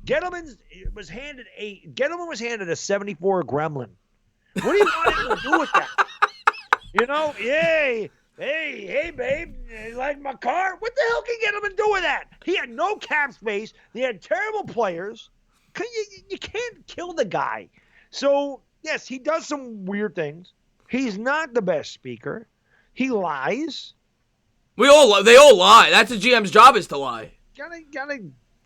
Gettleman was handed a 74 Gremlin. What do you want him to do with that? Hey, babe, you like my car? What the hell can Gettleman do with that? He had no cap space. They had terrible players. You can't kill the guy. So, yes, he does some weird things. He's not the best speaker. He lies. They all lie. That's a GM's job, is to lie. Gotta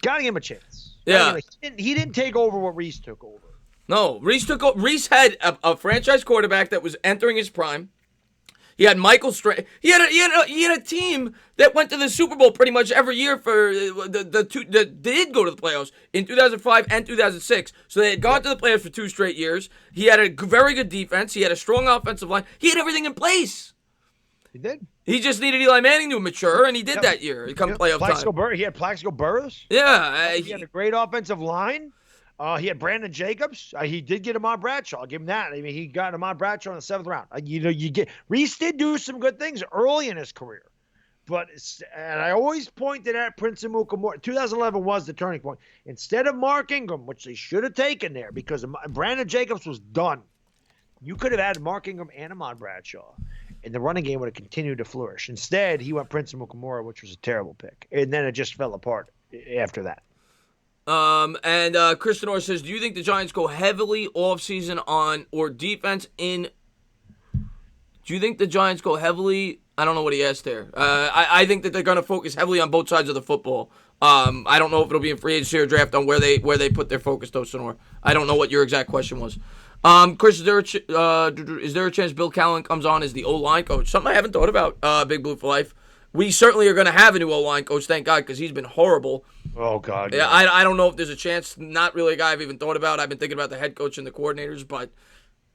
give him a chance. Yeah. He didn't take over what Reese took over. No, Reese had a franchise quarterback that was entering his prime. He had Michael Strahan. He had a team that went to the Super Bowl pretty much every year for they did go to the playoffs in 2005 and 2006. So they had gone to the playoffs for 2 straight years. He had a very good defense. He had a strong offensive line. He had everything in place. He did. He just needed Eli Manning to mature, and he did that year. He come playoff time. He had Plaxico Burress. Yeah. He had a great offensive line. He had Brandon Jacobs. He did get Ahmad Bradshaw. I'll give him that. I mean, he got Ahmad Bradshaw in the 7th round. Reese did do some good things early in his career, and I always pointed at Prince Amukamara. 2011 was the turning point. Instead of Mark Ingram, which they should have taken there because Brandon Jacobs was done, you could have had Mark Ingram and Ahmad Bradshaw, and the running game would have continued to flourish. Instead, he went Prince Amukamara, which was a terrible pick, and then it just fell apart after that. And Kristen Orr says, do you think the Giants go heavily off-season on or defense in? Do you think the Giants go heavily? I don't know what he asked there. I think that they're going to focus heavily on both sides of the football. I don't know if it'll be in free agency or draft on where they put their focus, though, Sonor. I don't know what your exact question was. Chris, is there a chance Bill Callen comes on as the O-line coach? Something I haven't thought about, Big Blue for Life. We certainly are going to have a new O-line coach, thank God, because he's been horrible. Oh, God. Yeah, I don't know if there's a chance. Not really a guy I've even thought about. I've been thinking about the head coach and the coordinators, but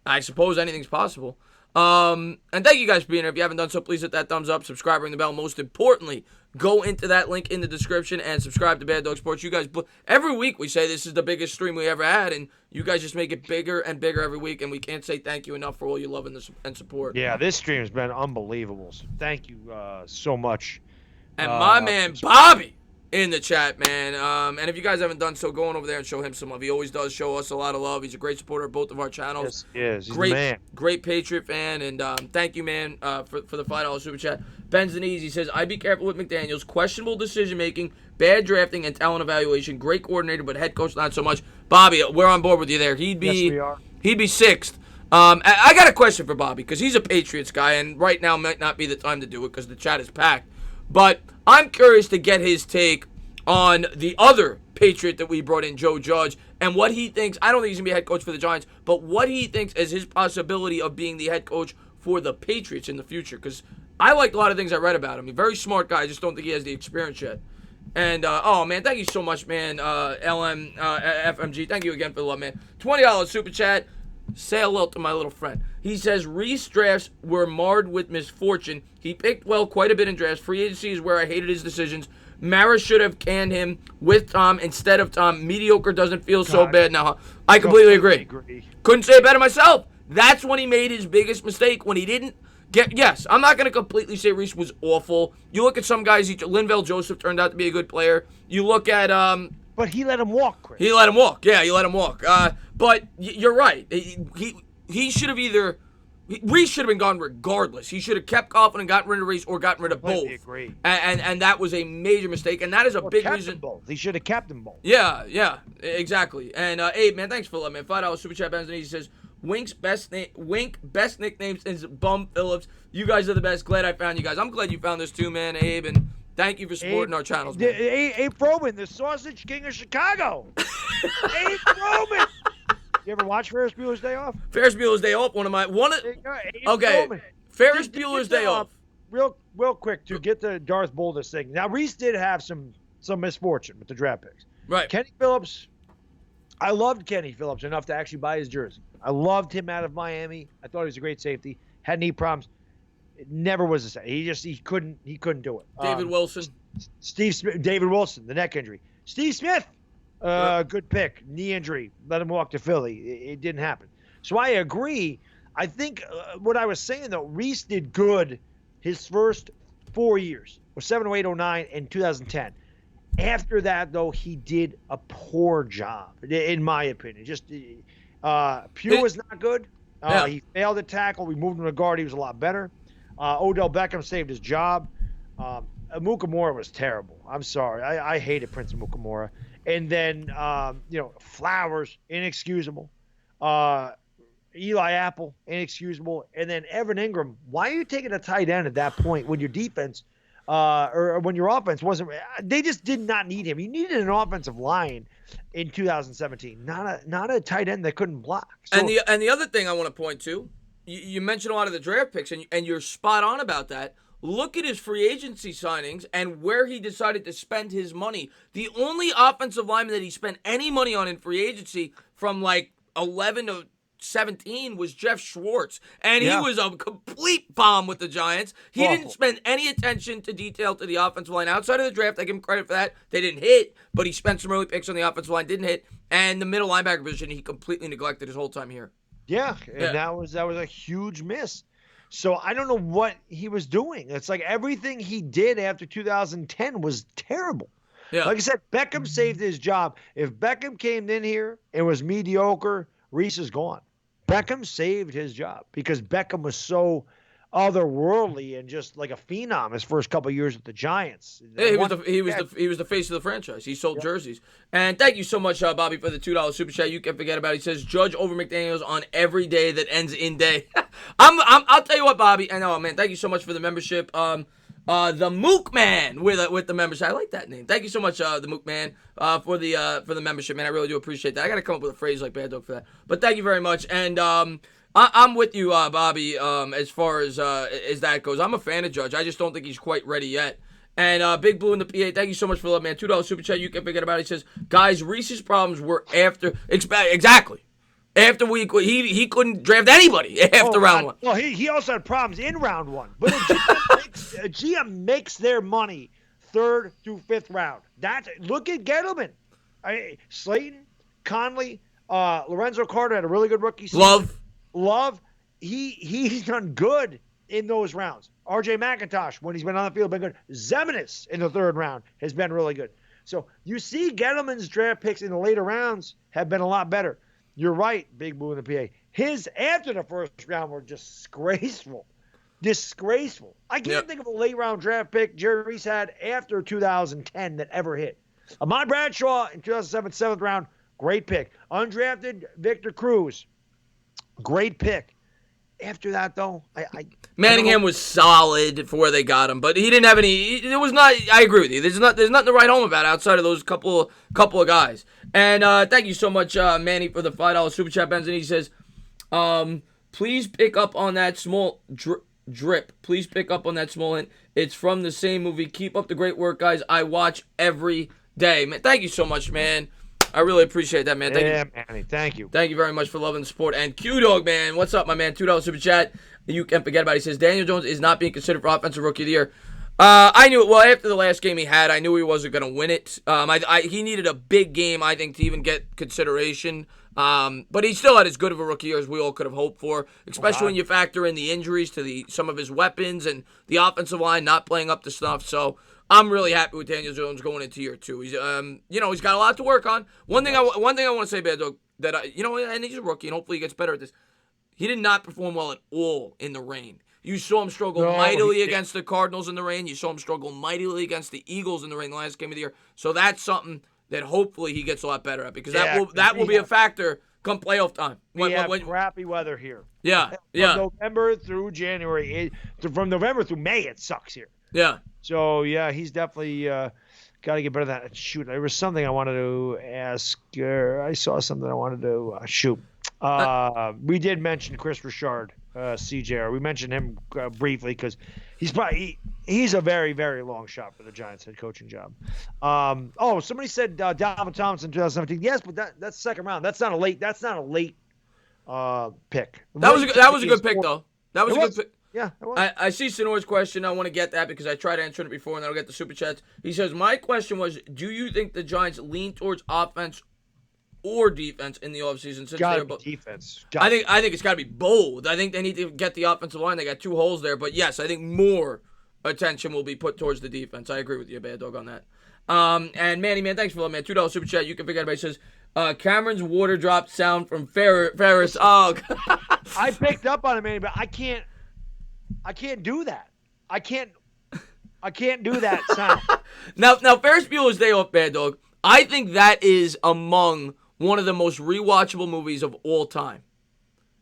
I suppose anything's possible. And thank you guys for being here. If you haven't done so, please hit that thumbs up, subscribe, ring the bell. Most importantly, go into that link in the description and subscribe to Bad Dog Sports. You guys, every week we say this is the biggest stream we ever had, and you guys just make it bigger and bigger every week, and we can't say thank you enough for all your love and support. Yeah, this stream has been unbelievable. So thank you so much. And my man Bobby in the chat, man. And if you guys haven't done so, go on over there and show him some love. He always does show us a lot of love. He's a great supporter of both of our channels. Yes, he is. He's great, the man. Great Patriot fan. And thank you, man, for the $5 super chat. Ben's Denise, he says, I'd be careful with McDaniels. Questionable decision-making, bad drafting, and talent evaluation. Great coordinator, but head coach not so much. Bobby, we're on board with you there. Yes, we are. He'd be 6th. I got a question for Bobby because he's a Patriots guy, and right now might not be the time to do it because the chat is packed. But I'm curious to get his take on the other Patriot that we brought in, Joe Judge, and what he thinks. I don't think he's going to be a head coach for the Giants, but what he thinks as his possibility of being the head coach for the Patriots in the future. Because I liked a lot of things I read about him. He's a very smart guy. I just don't think he has the experience yet. And, oh, man, thank you so much, man, FMG. Thank you again for the love, man. $20 super chat. Say hello to my little friend. He says, Reese drafts were marred with misfortune. He picked well quite a bit in drafts. Free agency is where I hated his decisions. Mara should have canned him with Tom instead of Tom. Mediocre doesn't feel so bad now. I completely agree. Couldn't say it better myself. That's when he made his biggest mistake, when he didn't get. Yes, I'm not going to completely say Reese was awful. You look at some guys. Linval Joseph turned out to be a good player. You look at But he let him walk, Chris. He let him walk. Yeah, he let him walk. But you're right. He should have either. Reese should have been gone regardless. He should have kept Coughlin and gotten rid of Reese or gotten rid of both. Agree. And that was a major mistake. And that is a big reason. Both. He should have kept them both. Yeah, exactly. And Abe, man, thanks for letting me. $5 super chat. Benz, and he says, Wink best nickname is Bum Phillips. You guys are the best. Glad I found you guys. I'm glad you found this too, man, Abe. And thank you for supporting our channels, man. Abe Roman, the Sausage King of Chicago. Abe Roman. You ever watch Ferris Bueller's Day Off? Ferris Bueller's Day Off, okay. Ferris Bueller's Day Off. Real quick to get the Darth Boldest thing. Now Reese did have some misfortune with the draft picks. Right. Kenny Phillips. I loved Kenny Phillips enough to actually buy his jersey. I loved him out of Miami. I thought he was a great safety. Had knee problems. It never was the same. He couldn't do it. David Wilson. Steve Smith. David Wilson, the neck injury. Steve Smith. Good pick. Knee injury. Let him walk to Philly. It didn't happen. So I agree. I think what I was saying, though, Reese did good his first 4 years, or 7, 08, 09, and 2010. After that, though, he did a poor job, in my opinion. Just Pugh was not good. He failed at tackle. We moved him to guard. He was a lot better. Odell Beckham saved his job. Mukamura was terrible. I'm sorry. I hated Prince Mukamura. And then, Flowers, inexcusable. Eli Apple, inexcusable. And then Evan Engram. Why are you taking a tight end at that point when your defense or when your offense wasn't – they just did not need him. You needed an offensive line in 2017, not a tight end that couldn't block. So, and the other thing I want to point to, you mentioned a lot of the draft picks, and you're spot on about that. Look at his free agency signings and where he decided to spend his money. The only offensive lineman that he spent any money on in free agency from like 11 to 17 was Jeff Schwartz. And he was a complete bomb with the Giants. He didn't spend any attention to detail to the offensive line. Outside of the draft, I give him credit for that. They didn't hit, but he spent some early picks on the offensive line, didn't hit. And the middle linebacker position, he completely neglected his whole time here. Yeah, and that was a huge miss. So I don't know what he was doing. It's like everything he did after 2010 was terrible. Yeah. Like I said, Beckham saved his job. If Beckham came in here and was mediocre, Reese is gone. Beckham saved his job because Beckham was so otherworldly and just like a phenom his first couple of years with the Giants. Yeah, he was the face of the franchise. He sold jerseys. And thank you so much, Bobby, for the $2 super chat. You can forget about it. He says Judge over McDaniels on every day that ends in day. I'll tell you what, Bobby. I know, man. Thank you so much for the membership. The Mook Man with the membership. I like that name. Thank you so much, the Mook Man, for the membership, man. I really do appreciate that. I got to come up with a phrase like Bad Dog for that. But thank you very much. And I'm with you, Bobby, as far as that goes. I'm a fan of Judge. I just don't think he's quite ready yet. And Big Blue in the PA, thank you so much for the love, man. $2 super chat. You can forget about it. He says, guys, Reese's problems were after exactly. After he couldn't draft anybody after round one. Well, he also had problems in round one. But a GM makes their money 3rd through 5th round. Look at Gettleman. Slayton, Conley, Lorenzo Carter had a really good rookie season. Love. He's done good in those rounds. R.J. McIntosh, when he's been on the field, been good. Zemenis in the 3rd round has been really good. So you see Gettleman's draft picks in the later rounds have been a lot better. You're right, Big Boo in the PA. His after the 1st round were disgraceful. Disgraceful. I can't think of a late round draft pick Jerry Reese had after 2010 that ever hit. Ahmad Bradshaw in 2007, 7th round, great pick. Undrafted Victor Cruz, great pick. After that, though, Manningham was solid for where they got him, but he didn't have any. It was not. I agree with you. There's nothing to write home about outside of those couple of guys. And thank you so much, Manny, for the $5 super chat, Benz. And he says, please pick up on that small drip. Please pick up on that small hint. It's from the same movie. Keep up the great work, guys. I watch every day, man. Thank you so much, man. I really appreciate that, man. Thank you. Manny, thank you. Thank you very much for loving the support. And Q-Dog, man, what's up, my man? $2 super chat. You can't forget about it. He says, Daniel Jones is not being considered for Offensive Rookie of the Year. I knew it. Well, after the last game he had, I knew he wasn't going to win it. He needed a big game, I think, to even get consideration. But he still had as good of a rookie year as we all could have hoped for, especially when you factor in the injuries to some of his weapons and the offensive line not playing up to snuff. So I'm really happy with Daniel Jones going into year 2. He's he's got a lot to work on. One thing I want to say, Bad Dog, that and he's a rookie, and hopefully he gets better at this. He did not perform well at all in the rain. You saw him struggle mightily against the Cardinals in the rain. You saw him struggle mightily against the Eagles in the rain the last game of the year. So that's something that hopefully he gets a lot better at, because that will be a factor come playoff time. We have crappy weather here. Yeah. From November through January. From November through May, it sucks here. Yeah. So, yeah, he's definitely got to get better at that. Shoot, there was something I wanted to ask. I saw something I wanted to shoot. We did mention Chris Richard, CJR. We mentioned him briefly because he's a very, very long shot for the Giants head coaching job. Somebody said Dalvin Thompson 2017. Yes, but that's second round. That's not a late pick. That was a good pick though. That was a good pick. Yeah, it was. I see Sonor's question. I want to get that because I tried answering it before, and then I'll get the super chats. He says, my question was, do you think the Giants lean towards offense or defense in the offseason? Defense. I think it's got to be both. I think they need to get the offensive line. They got 2 holes there. But, yes, I think more attention will be put towards the defense. I agree with you, Bad Dog, on that. And Manny, man, thanks for that, man. $2 super chat. You can pick out. He says, Cameron's water drop sound from Ferris. Oh, I picked up on it, Manny, but I can't do that. I can't do that sound. Now, Ferris Bueller's Day Off, Bad Dog, I think that is among one of the most rewatchable movies of all time.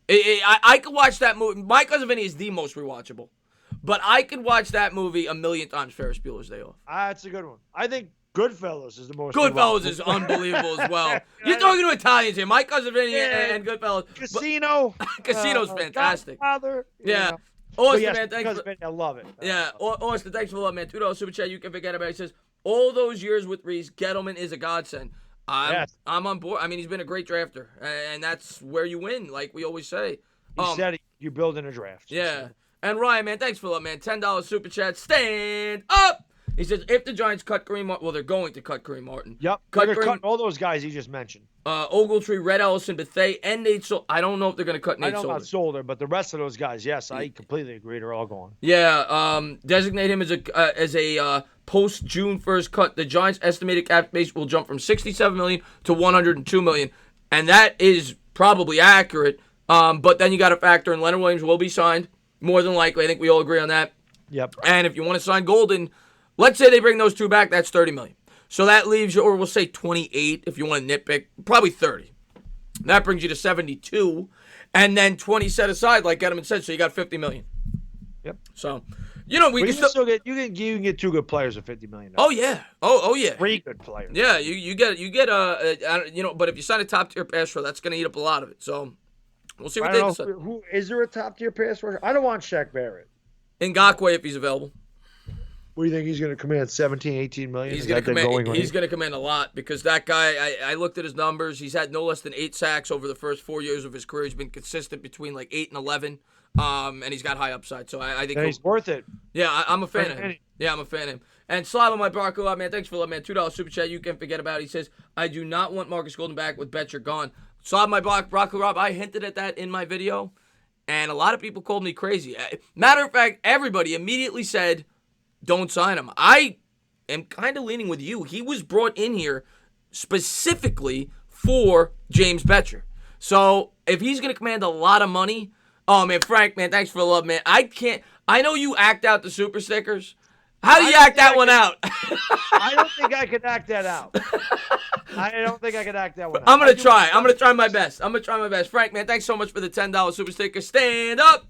I could watch that movie. My Cousin Vinny is the most rewatchable. But I could watch that movie a million times, Ferris Bueller's Day Off. That's a good one. I think Goodfellas is the most Goodfellas is unbelievable as well. You're talking to Italians here. My Cousin Vinny and Goodfellas. Casino's fantastic. Godfather, yeah. Austin, man, thanks for I love it. Austin, thanks for the love, man. $2 super chat. You can forget about it. He says, all those years with Reese, Gettleman is a godsend. I'm on board. I mean, he's been a great drafter, and that's where you win, like we always say. He said you're building a draft. Yeah. And Ryan, man, thanks for the love, man. $10 super chat. Stand up. He says, if the Giants cut Kareem Martin, well, they're going to cut Kareem Martin. Yep. They're cutting all those guys you just mentioned. Ogletree, Red Ellison, Bethea, and Nate Solder. I don't know if they're going to cut Nate Solder. I don't know about Solder, but the rest of those guys, yes, I completely agree. They're all going. Yeah. Designate him as a post-June 1st cut. The Giants' estimated cap space will jump from $67 million to $102 million, and that is probably accurate. But then you got to factor in Leonard Williams will be signed, more than likely. I think we all agree on that. Yep. And if you want to sign Golden, let's say they bring those 2 back, that's $30 million. So that leaves you, or we'll say 28 if you want to nitpick, probably 30. That brings you to 72, and then 20 set aside, like Gettleman said, so you got $50 million. Yep. So, we can still get you can get 2 good players at $50 million. Oh yeah. Oh yeah. 3 good players. Yeah, you get but if you sign a top tier pass rusher, that's going to eat up a lot of it. So we'll see what they decide. Who is there a top tier pass rusher? I don't want Shaq Barrett. Ngakoue if he's available. What do you think he's going to command? 17, 18 million? He's going to command a lot because that guy, I looked at his numbers. He's had no less than 8 sacks over the first 4 years of his career. He's been consistent between like 8 and 11, and he's got high upside. So I think he's worth it. Yeah, I'm a fan of him. Yeah, I'm a fan of him. And Slava, my Barco, man, thanks for the man. $2 super chat. You can forget about it. He says, I do not want Marcus Golden back with Betcher gone. Slava, my Barco, Rob, I hinted at that in my video, and a lot of people called me crazy. Matter of fact, everybody immediately said, don't sign him. I am kind of leaning with you. He was brought in here specifically for James Betcher. So if he's going to command a lot of money, oh, man, Frank, man, thanks for the love, man. I know you act out the super stickers. How do you act that one out? I don't think I could act that out. I don't think I could act that one out. I'm going to try. I'm going to try my best. Frank, man, thanks so much for the $10 super sticker. Stand up.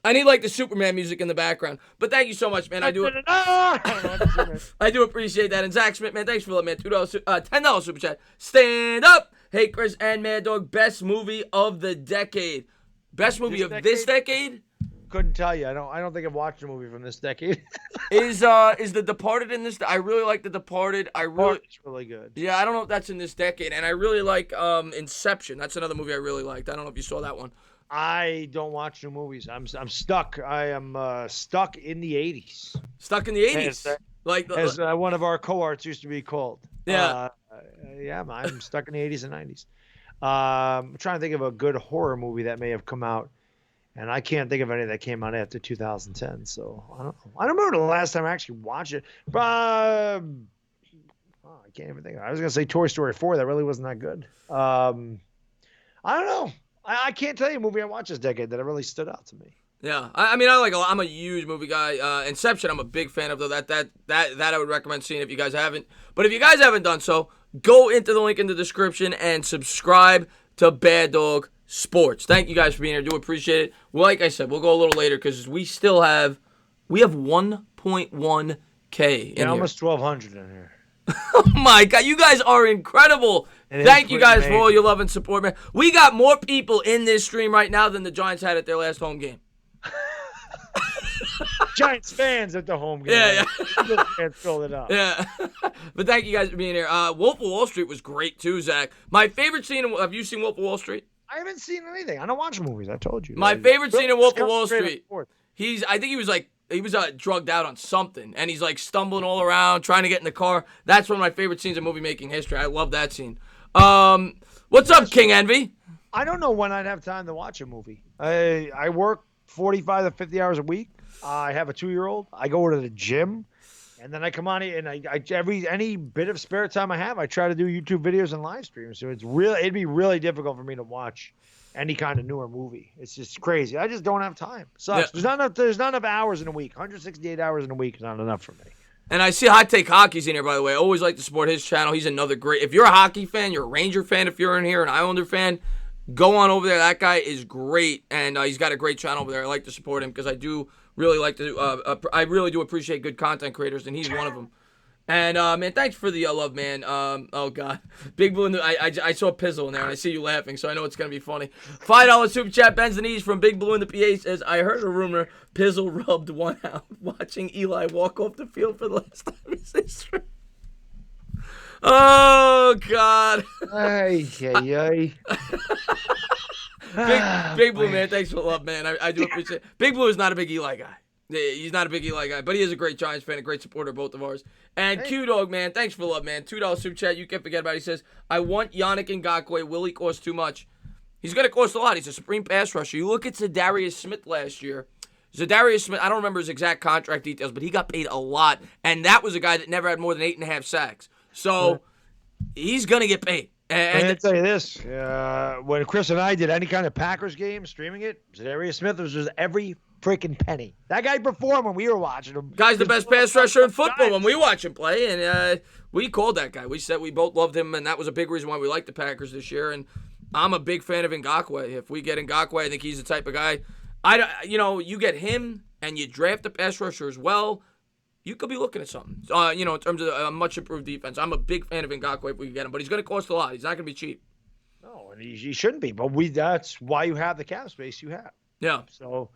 I need like the Superman music in the background. But thank you so much, man. I do appreciate that. And Zach Smith, man, thanks for letting me $10 super chat. Stand up. Hey, Chris and Mad Dog, best movie of the decade. Best movie of this decade? Couldn't tell you. I don't think I've watched a movie from this decade. Is The Departed in this? I really like The Departed. It's really good. Yeah, I don't know if that's in this decade. And I really like Inception. That's another movie I really liked. I don't know if you saw that one. I don't watch new movies. I'm stuck. I am stuck in the 80s. Stuck in the 80s. As one of our cohorts used to be called. Yeah. Yeah, I'm stuck in the 80s and 90s. I'm trying to think of a good horror movie that may have come out, and I can't think of any that came out after 2010. So I don't know. I don't remember the last time I actually watched it. But I can't even think of it. I was going to say Toy Story 4. That really wasn't that good. I don't know. I can't tell you a movie I watched this decade that really stood out to me. Yeah, I mean, I'm a huge movie guy. Inception, I'm a big fan of, though. That I would recommend seeing if you guys haven't. But if you guys haven't done so, go into the link in the description and subscribe to Bad Dog Sports. Thank you guys for being here. Do appreciate it. Well, like I said, we'll go a little later because we have 1.1K. Yeah, almost 1,200 in here. Oh my God, you guys are incredible. Thank you guys for all your love and support, man. We got more people in this stream right now than the Giants had at their last home game. Giants fans at the home game. Yeah. Eagles fans filled it up. Yeah. But thank you guys for being here. Wolf of Wall Street was great too, Zach. My favorite scene, have you seen Wolf of Wall Street? I haven't seen anything. I don't watch movies. I told you. My favorite scene in Wolf of Wall Street. I think he was drugged out on something, and he's like stumbling all around, trying to get in the car. That's one of my favorite scenes in movie making history. I love that scene. What's up, King Envy? I don't know when I'd have time to watch a movie. I work 45 to 50 hours a week. I have a 2-year-old. I go to the gym, and then I come on here, and any bit of spare time I have, I try to do YouTube videos and live streams. So it'd be really difficult for me to watch any kind of newer movie. It's just crazy. I just don't have time. Sucks. Yeah. There's not enough hours in a week. 168 hours in a week is not enough for me. And I see Hot Take Hockey's in here, by the way. I always like to support his channel. He's another great. If you're a hockey fan, you're a Ranger fan. If you're in here, an Islander fan, go on over there. That guy is great, and he's got a great channel over there. I like to support him because I do really like to. I really do appreciate good content creators, and he's one of them. And man, thanks for the love, man. Oh God, Big Blue. I saw Pizzle in there, and I see you laughing, so I know it's gonna be funny. $5 super chat. Bends the knees from Big Blue in the PA says, I heard a rumor Pizzle rubbed one out watching Eli walk off the field for the last time in his history. Oh God. Ay. Big Blue, man. Thanks for the love, man. I do appreciate it. Big Blue is not a big Eli guy. He's not a big Eli guy, but he is a great Giants fan, a great supporter of both of ours. And Q-Dog, man, thanks for the love, man. $2 super chat. You can't forget about it. He says, I want Yannick Ngakoue. Will he cost too much? He's going to cost a lot. He's a supreme pass rusher. You look at Zadarius Smith last year. Zadarius Smith, I don't remember his exact contract details, but he got paid a lot. And that was a guy that never had more than 8.5 sacks. So he's going to get paid. And I'll tell you this, when Chris and I did any kind of Packers game, streaming it, Zadarius Smith was just every freaking penny. That guy performed when we were watching him. Guy's the best pass rusher in football when we watch him play, and we called that guy. We said we both loved him, and that was a big reason why we liked the Packers this year. And I'm a big fan of Ngakoue. If we get Ngakoue, I think he's the type of guy. You get him, and you draft the pass rusher as well, you could be looking at something. In terms of a much improved defense. I'm a big fan of Ngakoue if we can get him, but he's going to cost a lot. He's not going to be cheap. No, and he shouldn't be. But that's why you have the cap space you have. Yeah. So,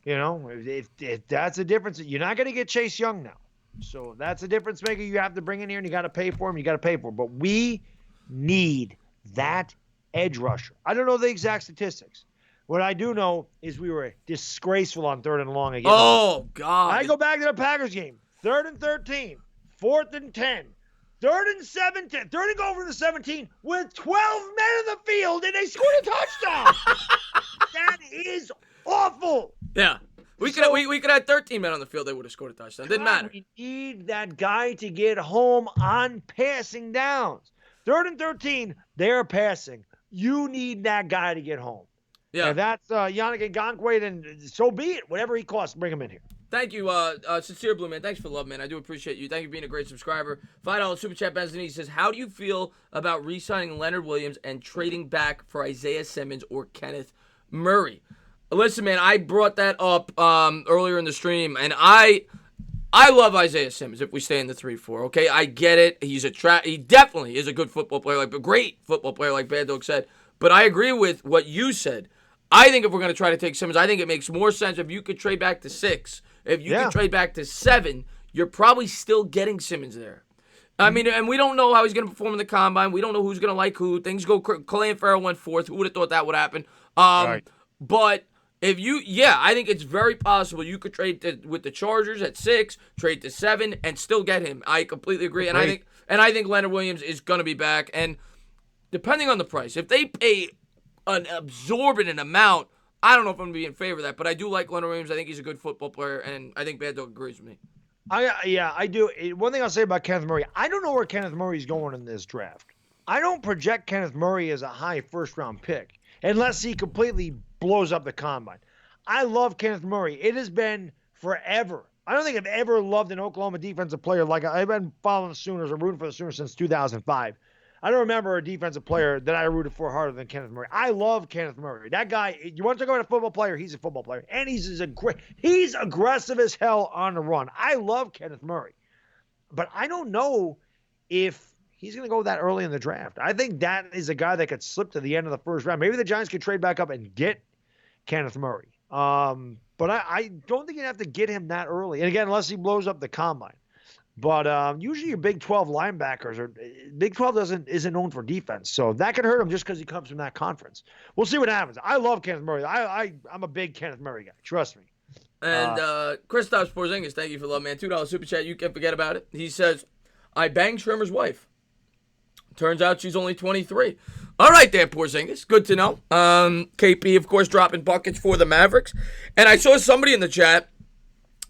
if that's a difference, you're not going to get Chase Young now. So that's a difference maker you have to bring in here, and you got to pay for him. You got to pay for him. But we need that edge rusher. I don't know the exact statistics. What I do know is we were disgraceful on 3rd and long again. Oh, God. I go back to the Packers game. 3rd and 13, 4th and 10, 3rd and 17, 3rd and go over to 17 with 12 men in the field, and they scored a touchdown. That is awful. Yeah. We could have 13 men on the field. They would have scored a touchdown. Didn't matter. We need that guy to get home on passing downs. 3rd and 13, they're passing. You need that guy to get home. Yeah. If that's Yannick Ngakoue, then so be it. Whatever he costs, bring him in here. Thank you, Sincere Blue Man. Thanks for the love, man. I do appreciate you. Thank you for being a great subscriber. $5 super chat. Benzinini says, how do you feel about re-signing Leonard Williams and trading back for Isaiah Simmons or Kenneth Murray? Listen, man, I brought that up earlier in the stream, and I love Isaiah Simmons if we stay in the 3-4, okay? I get it. He definitely is a good football player, like a great football player, like Bad Dog said. But I agree with what you said. I think if we're going to try to take Simmons, I think it makes more sense if you could trade back to 6. If you could trade back to 7, you're probably still getting Simmons there. I mean, and we don't know how he's going to perform in the combine. We don't know who's going to like who. Things go. Calais and Farrell went 4th. Who would have thought that would happen? Right. But I think it's very possible you could trade with the Chargers at 6, trade to 7, and still get him. I completely agree, and I think Leonard Williams is going to be back. And depending on the price, if they pay an absorbent amount, I don't know if I'm going to be in favor of that. But I do like Leonard Williams. I think he's a good football player, and I think Bad Dog agrees with me. I do. One thing I'll say about Kenneth Murray, I don't know where Kenneth Murray's going in this draft. I don't project Kenneth Murray as a high first-round pick unless he completely blows up the combine. I love Kenneth Murray. It has been forever. I don't think I've ever loved an Oklahoma defensive player like I've been following the Sooners or rooting for the Sooners since 2005. I don't remember a defensive player that I rooted for harder than Kenneth Murray. I love Kenneth Murray. That guy, you want to talk about a football player, he's a football player. And he's aggressive as hell on the run. I love Kenneth Murray. But I don't know if he's going to go that early in the draft. I think that is a guy that could slip to the end of the first round. Maybe the Giants could trade back up and get Kenneth Murray. But I don't think you'd have to get him that early. And again, unless he blows up the combine. But usually your Big 12 linebackers Big 12 isn't known for defense. So that could hurt him just because he comes from that conference. We'll see what happens. I love Kenneth Murray. I'm a big Kenneth Murray guy. Trust me. And Kristaps Porzingis, thank you for love, man. $2 super chat. You can't forget about it. He says, I banged Schirmer's wife. Turns out she's only 23. All right there, Porzingis. Good to know. KP, of course, dropping buckets for the Mavericks. And I saw somebody in the chat,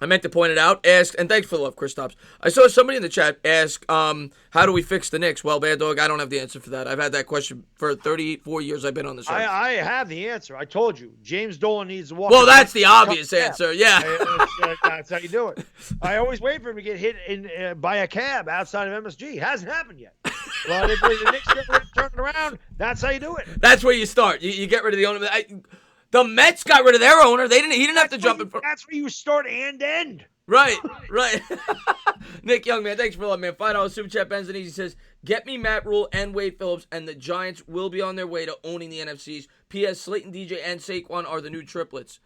I meant to point it out, asked, and thanks for the love, Kristaps. I saw somebody in the chat ask, how do we fix the Knicks? Well, Bad Dog, I don't have the answer for that. I've had that question for 34 years I've been on the show. I have the answer. I told you. James Dolan needs to walk. Well, that's the obvious answer, yeah. That's how you do it. I always wait for him to get hit by a cab outside of MSG. Hasn't happened yet. But if the Knicks turn it around, that's how you do it. That's where you start. You get rid of the owner. The Mets got rid of their owner. He didn't have to jump in front. That's where you start and end. Right. Nick Young, man, thanks for love, man. $5 super chat. Benz and Easy says, get me Matt Rule and Wade Phillips, and the Giants will be on their way to owning the NFCs. P.S. Slayton, DJ, and Saquon are the new triplets.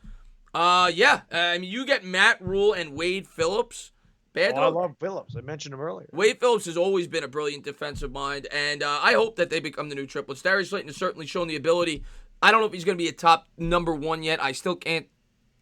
Yeah. I mean, you get Matt Rule and Wade Phillips. Bad Dog. I love Phillips. I mentioned him earlier. Wade Phillips has always been a brilliant defensive mind, and I hope that they become the new triplets. Darius Slayton has certainly shown the ability. I don't know if he's going to be a top number 1 yet. I still can't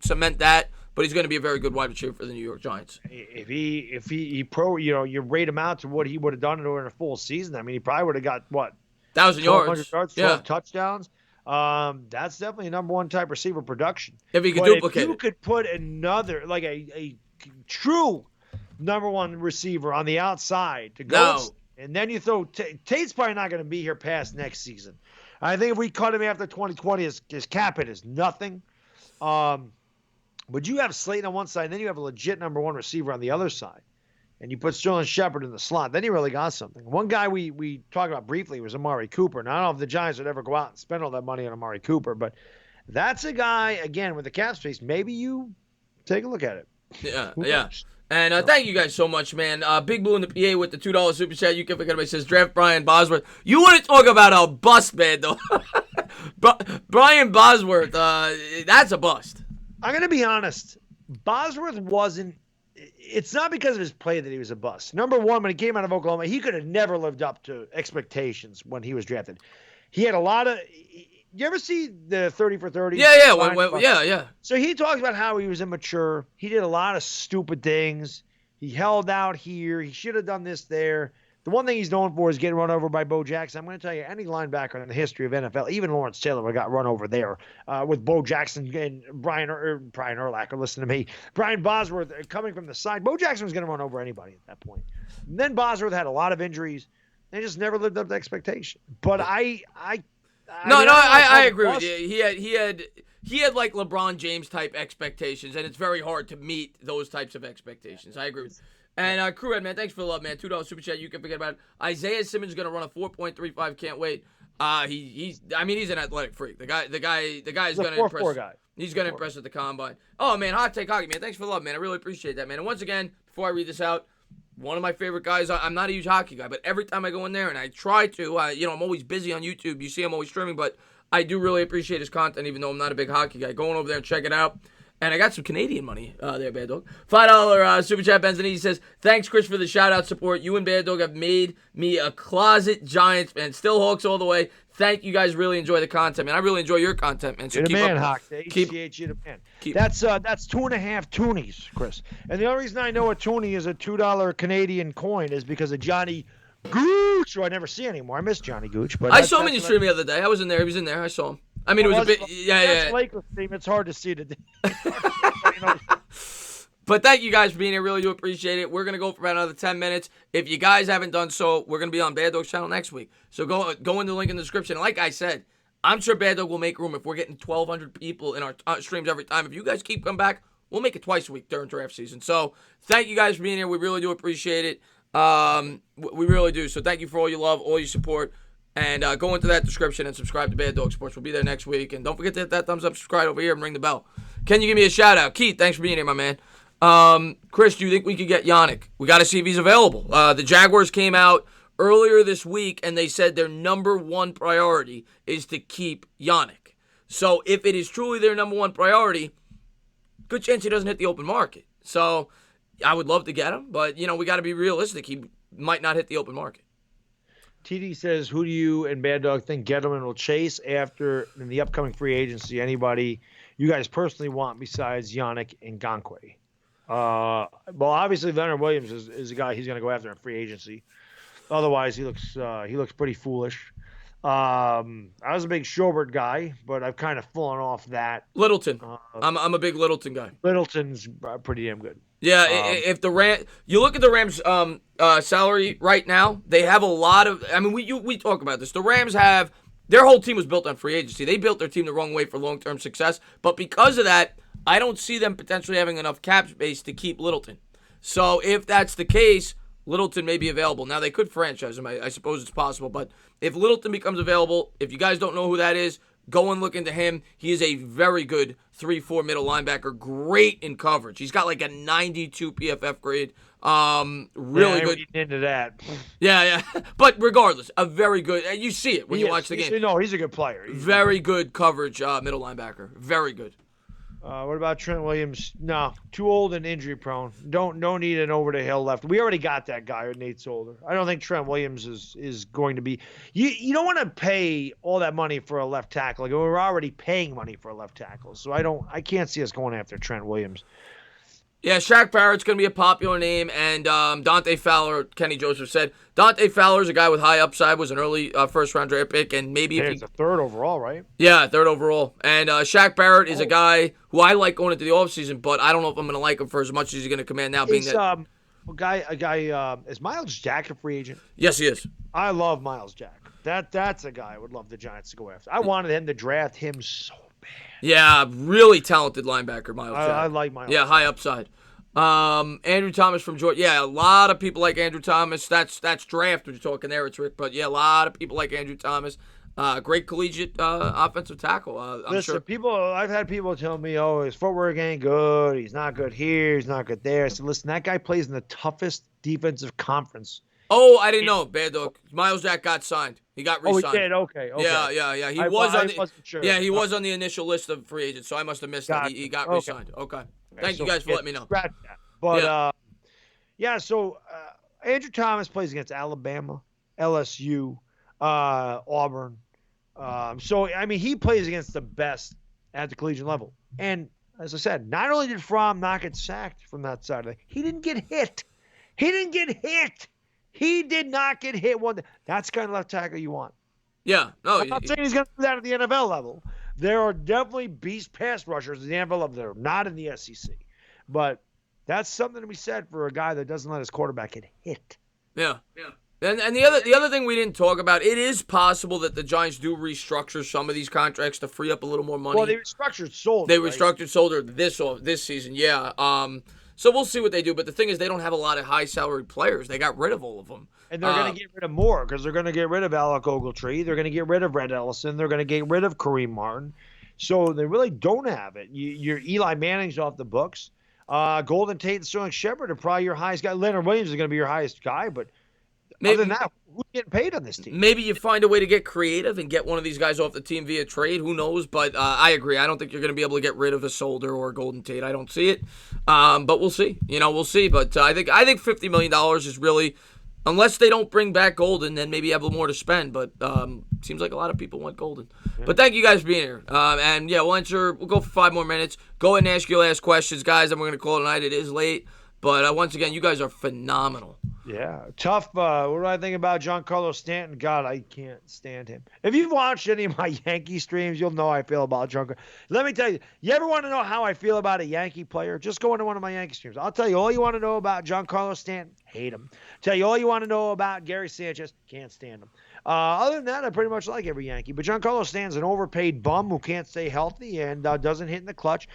cement that, but he's going to be a very good wide receiver for the New York Giants. If you rate him out to what he would have done in a full season. I mean, he probably would have got 1,000 yards, 12 touchdowns. That's definitely a number 1 type receiver production. If he could duplicate, if you could put another like a true number 1 receiver on the outside to go, and then you throw Tate's probably not going to be here past next season. I think if we cut him after 2020, his cap hit is nothing. But you have Slayton on one side, and then you have a legit number 1 receiver on the other side. And you put Sterling Shepard in the slot. Then you really got something. One guy we talked about briefly was Amari Cooper. Now, I don't know if the Giants would ever go out and spend all that money on Amari Cooper, but that's a guy, again, with the cap space, maybe you take a look at it. Yeah. And thank you guys so much, man. Big Blue in the PA with the $2 super chat. You can forget about it. Says draft Brian Bosworth. You want to talk about a bust, man, though. Brian Bosworth, that's a bust. I'm going to be honest. Bosworth wasn't. It's not because of his play that he was a bust. Number 1, when he came out of Oklahoma, he could have never lived up to expectations when he was drafted. He had a lot of. You ever see the 30 for 30? Yeah. So he talks about how he was immature. He did a lot of stupid things. He held out here. He should have done this there. The one thing he's known for is getting run over by Bo Jackson. I'm going to tell you, any linebacker in the history of NFL, even Lawrence Taylor, got run over there with Bo Jackson and Brian Urlacher. Listen to me. Brian Bosworth coming from the side. Bo Jackson was going to run over anybody at that point. And then Bosworth had a lot of injuries. They just never lived up to expectation. But I agree with you. He had like LeBron James type expectations, and it's very hard to meet those types of expectations. I agree with you. And Crewhead, man, thanks for the love, man. $2 super chat. You can forget about it. Isaiah Simmons is gonna run a 4.35. Can't wait. He's an athletic freak. The guy is gonna impress. He's gonna impress at the combine. Oh man, hot take hockey, man. Thanks for the love, man. I really appreciate that, man. And once again, before I read this out, one of my favorite guys. I'm not a huge hockey guy, but every time I go in there and I try to, I'm always busy on YouTube. You see, I'm always streaming, but I do really appreciate his content, even though I'm not a big hockey guy. Going over there and check it out. And I got some Canadian money there, Bad Dog. $5 Super Chat Benzanini says, thanks, Chris, for the shout-out support. You and Bad Dog have made me a closet Giants fan. Still Hawks all the way. Thank you guys. Really enjoy the content, man. I really enjoy your content, man. So you're the man, up, Hawk. You're the man. That's 2.5 toonies, Chris. And the only reason I know a toonie is a $2 Canadian coin is because of Johnny Gooch, who I never see anymore. I miss Johnny Gooch. But I saw him in your stream the other day. I was in there. He was in there. I saw him. I mean, it was a bit. Yeah. Lakers team. It's hard to see today. But thank you guys for being here. Really do appreciate it. We're going to go for about another 10 minutes. If you guys haven't done so, we're going to be on Bad Dog's channel next week. So go in the link in the description. And like I said, I'm sure Bad Dog will make room if we're getting 1,200 people in our streams every time. If you guys keep coming back, we'll make it twice a week during draft season. So thank you guys for being here. We really do appreciate it. We really do. So thank you for all your love, all your support. And go into that description and subscribe to Bad Dog Sports. We'll be there next week. And don't forget to hit that thumbs up, subscribe over here, and ring the bell. Can you give me a shout out? Keith, thanks for being here, my man. Chris, do you think we could get Yannick? We got to see if he's available. The Jaguars came out earlier this week, and they said their number one priority is to keep Yannick. So if it is truly their number one priority, good chance he doesn't hit the open market. So I would love to get him, but, we got to be realistic. He might not hit the open market. TD says, who do you and Bad Dog think Gettleman will chase after in the upcoming free agency? Anybody you guys personally want besides Yannick Ngakoue? Well, obviously Leonard Williams is a guy he's going to go after in free agency. Otherwise, he looks pretty foolish. I was a big Schobert guy, but I've kind of fallen off that. Littleton. I'm a big Littleton guy. Littleton's pretty damn good. Yeah, if the you look at the Rams' salary right now, they have a lot of. I mean, we talk about this. The Rams have their whole team was built on free agency. They built their team the wrong way for long-term success, but because of that, I don't see them potentially having enough cap space to keep Littleton. So if that's the case, Littleton may be available. Now, they could franchise him. I suppose it's possible. But if Littleton becomes available, if you guys don't know who that is, go and look into him. He is a very good 3-4 middle linebacker. Great in coverage. He's got like a 92 PFF grade. Really good. Into that. Yeah. But regardless, a very good. You see it when you watch the game. No, he's a good player. Very good coverage middle linebacker. Very good. What about Trent Williams? No, too old and injury prone. Don't need an over the hill left. We already got that guy with Nate Solder. I don't think Trent Williams is going to be. You don't want to pay all that money for a left tackle. Like, we're already paying money for a left tackle, so I can't see us going after Trent Williams. Yeah, Shaq Barrett's going to be a popular name, and Dante Fowler, Kenny Joseph said. Dante Fowler's a guy with high upside, was an early first-round draft pick, and maybe if he's a third overall, right? Yeah, third overall. And Shaq Barrett is a guy who I like going into the offseason, but I don't know if I'm going to like him for as much as he's going to command now. Being that is Miles Jack a free agent? Yes, he is. I love Miles Jack. That's a guy I would love the Giants to go after. I wanted him to draft him so bad. Yeah, really talented linebacker, Miles Jack. I like Miles. Yeah, high upside. Andrew Thomas from Georgia. Yeah, a lot of people like Andrew Thomas. That's draft when you're talking there, it's Rick. But yeah, a lot of people like Andrew Thomas. Great collegiate offensive tackle. Listen, I've had people tell me, his footwork ain't good. He's not good here. He's not good there. I said, listen, that guy plays in the toughest defensive conference. Oh, I didn't know, Bad Dog. Miles Jack got signed. He got re-signed. Oh, he did? Okay. Yeah. He wasn't sure. Yeah, he was on the initial list of free agents, so I must have missed that. He got re-signed. Okay. Thank you guys for letting me know. But, so Andrew Thomas plays against Alabama, LSU, Auburn. He plays against the best at the collegiate level. And, as I said, not only did Fromm not get sacked from that side of it, he didn't get hit. He did not get hit. That's the kind of left tackle you want. Yeah. No, I'm not saying he's going to do that at the NFL level. There are definitely beast pass rushers at the NFL level that are not in the SEC. But that's something to be said for a guy that doesn't let his quarterback get hit. Yeah. And the other thing we didn't talk about, it is possible that the Giants do restructure some of these contracts to free up a little more money. Well, they restructured Solder. They restructured Solder this season, yeah. So we'll see what they do. But the thing is, they don't have a lot of high salary players. They got rid of all of them. And they're going to get rid of more because they're going to get rid of Alec Ogletree. They're going to get rid of Red Ellison. They're going to get rid of Kareem Martin. So they really don't have it. Your Eli Manning's off the books. Golden Tate and Sterling Shepard are probably your highest guy. Leonard Williams is going to be your highest guy, but Maybe, Other than that, who's getting paid on this team? maybe you find a way to get creative and get one of these guys off the team via trade. Who knows? But I agree. I don't think you're going to be able to get rid of a Solder or a Golden Tate. I don't see it. But we'll see. We'll see. But I think $50 million is really, unless they don't bring back Golden, then maybe you have a little more to spend. But seems like a lot of people want Golden. Yeah. But thank you guys for being here. And yeah, we'll go for 5 more minutes. Go ahead and ask your last questions, guys. And we're going to call it a night. It is late. But once again, you guys are phenomenal. Yeah, tough. What do I think about Giancarlo Stanton? God, I can't stand him. If you've watched any of my Yankee streams, you'll know how I feel about Giancarlo. Let me tell you, you ever want to know how I feel about a Yankee player? Just go into one of my Yankee streams. I'll tell you all you want to know about Giancarlo Stanton. Hate him. Tell you all you want to know about Gary Sanchez. Can't stand him. Other than that, I pretty much like every Yankee. But Giancarlo Stanton's an overpaid bum who can't stay healthy and doesn't hit in the clutch.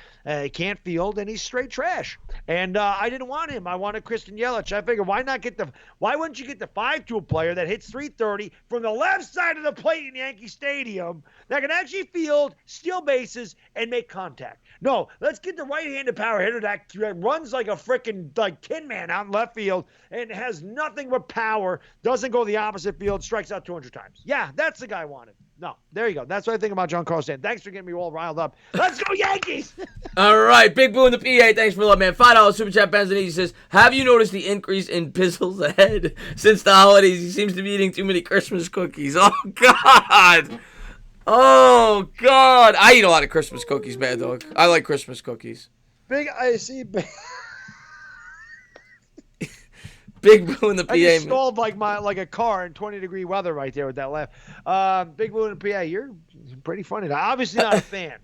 Can't field, and he's straight trash. And I didn't want him. I wanted Christian Yelich. I figured, why wouldn't you get the 5-tool player that hits .330 from the left side of the plate in Yankee Stadium that can actually field, steal bases, and make contact? No, let's get the right-handed power hitter that runs like a freaking Tin Man out in left field and has nothing but power, doesn't go the opposite field, strikes out 200 times. Yeah, that's the guy I wanted. No, there you go. That's what I think about Giancarlo Stanton. Thanks for getting me all riled up. Let's go Yankees! All right, Big Boo in the PA. Thanks for the love, man. $5 Super Chat Benzanese says, have you noticed the increase in Pizzle's head since the holidays? He seems to be eating too many Christmas cookies. Oh, God. Oh, God. I eat a lot of Christmas cookies, Bad Dog. I like Christmas cookies. Big Boo in the PA. I just stalled like a car in 20-degree weather right there with that laugh. Big Boo in the PA, you're pretty funny. Obviously not a fan.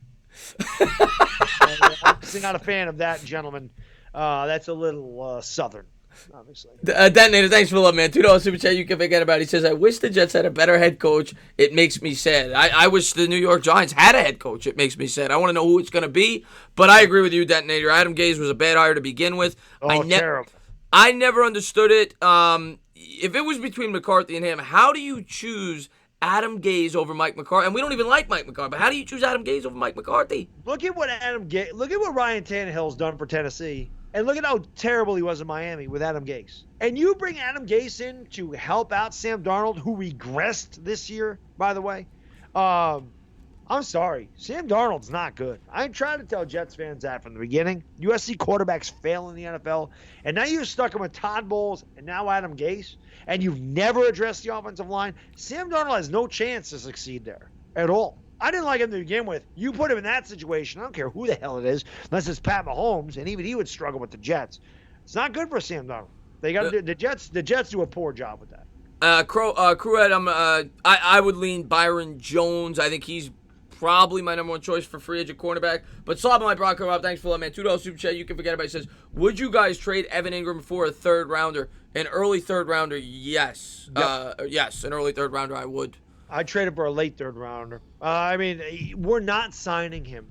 Obviously not a fan of that gentleman. That's a little southern, obviously. Detonator, thanks for the love, man. $2 Super Chat you can forget about. He says, I wish the Jets had a better head coach. It makes me sad. I wish the New York Giants had a head coach. It makes me sad. I want to know who it's going to be. But I agree with you, Detonator. Adam Gase was a bad hire to begin with. Terrible. I never understood it. If it was between McCarthy and him, how do you choose Adam Gase over Mike McCarthy? And we don't even like Mike McCarthy, but how do you choose Adam Gase over Mike McCarthy? Look at what Ryan Tannehill's done for Tennessee, and look at how terrible he was in Miami with Adam Gase. And you bring Adam Gase in to help out Sam Darnold, who regressed this year, by the way. I'm sorry. Sam Darnold's not good. I tried to tell Jets fans that from the beginning. USC quarterbacks fail in the NFL. And now you've stuck him with Todd Bowles and now Adam Gase, and you've never addressed the offensive line. Sam Darnold has no chance to succeed there at all. I didn't like him to begin with. You put him in that situation, I don't care who the hell it is, unless it's Pat Mahomes, and even he would struggle with the Jets. It's not good for Sam Darnold. They got the Jets do a poor job with that. Crewhead, I would lean Byron Jones. I think he's probably my number one choice for free agent cornerback. But Slob my Bronco Rob, thanks for that, man. $2 Super Chat, you can forget about it. He says, would you guys trade Evan Engram for a third rounder? An early third rounder, yes. Yep. Yes, an early third rounder, I would. I'd trade him for a late third rounder. We're not signing him.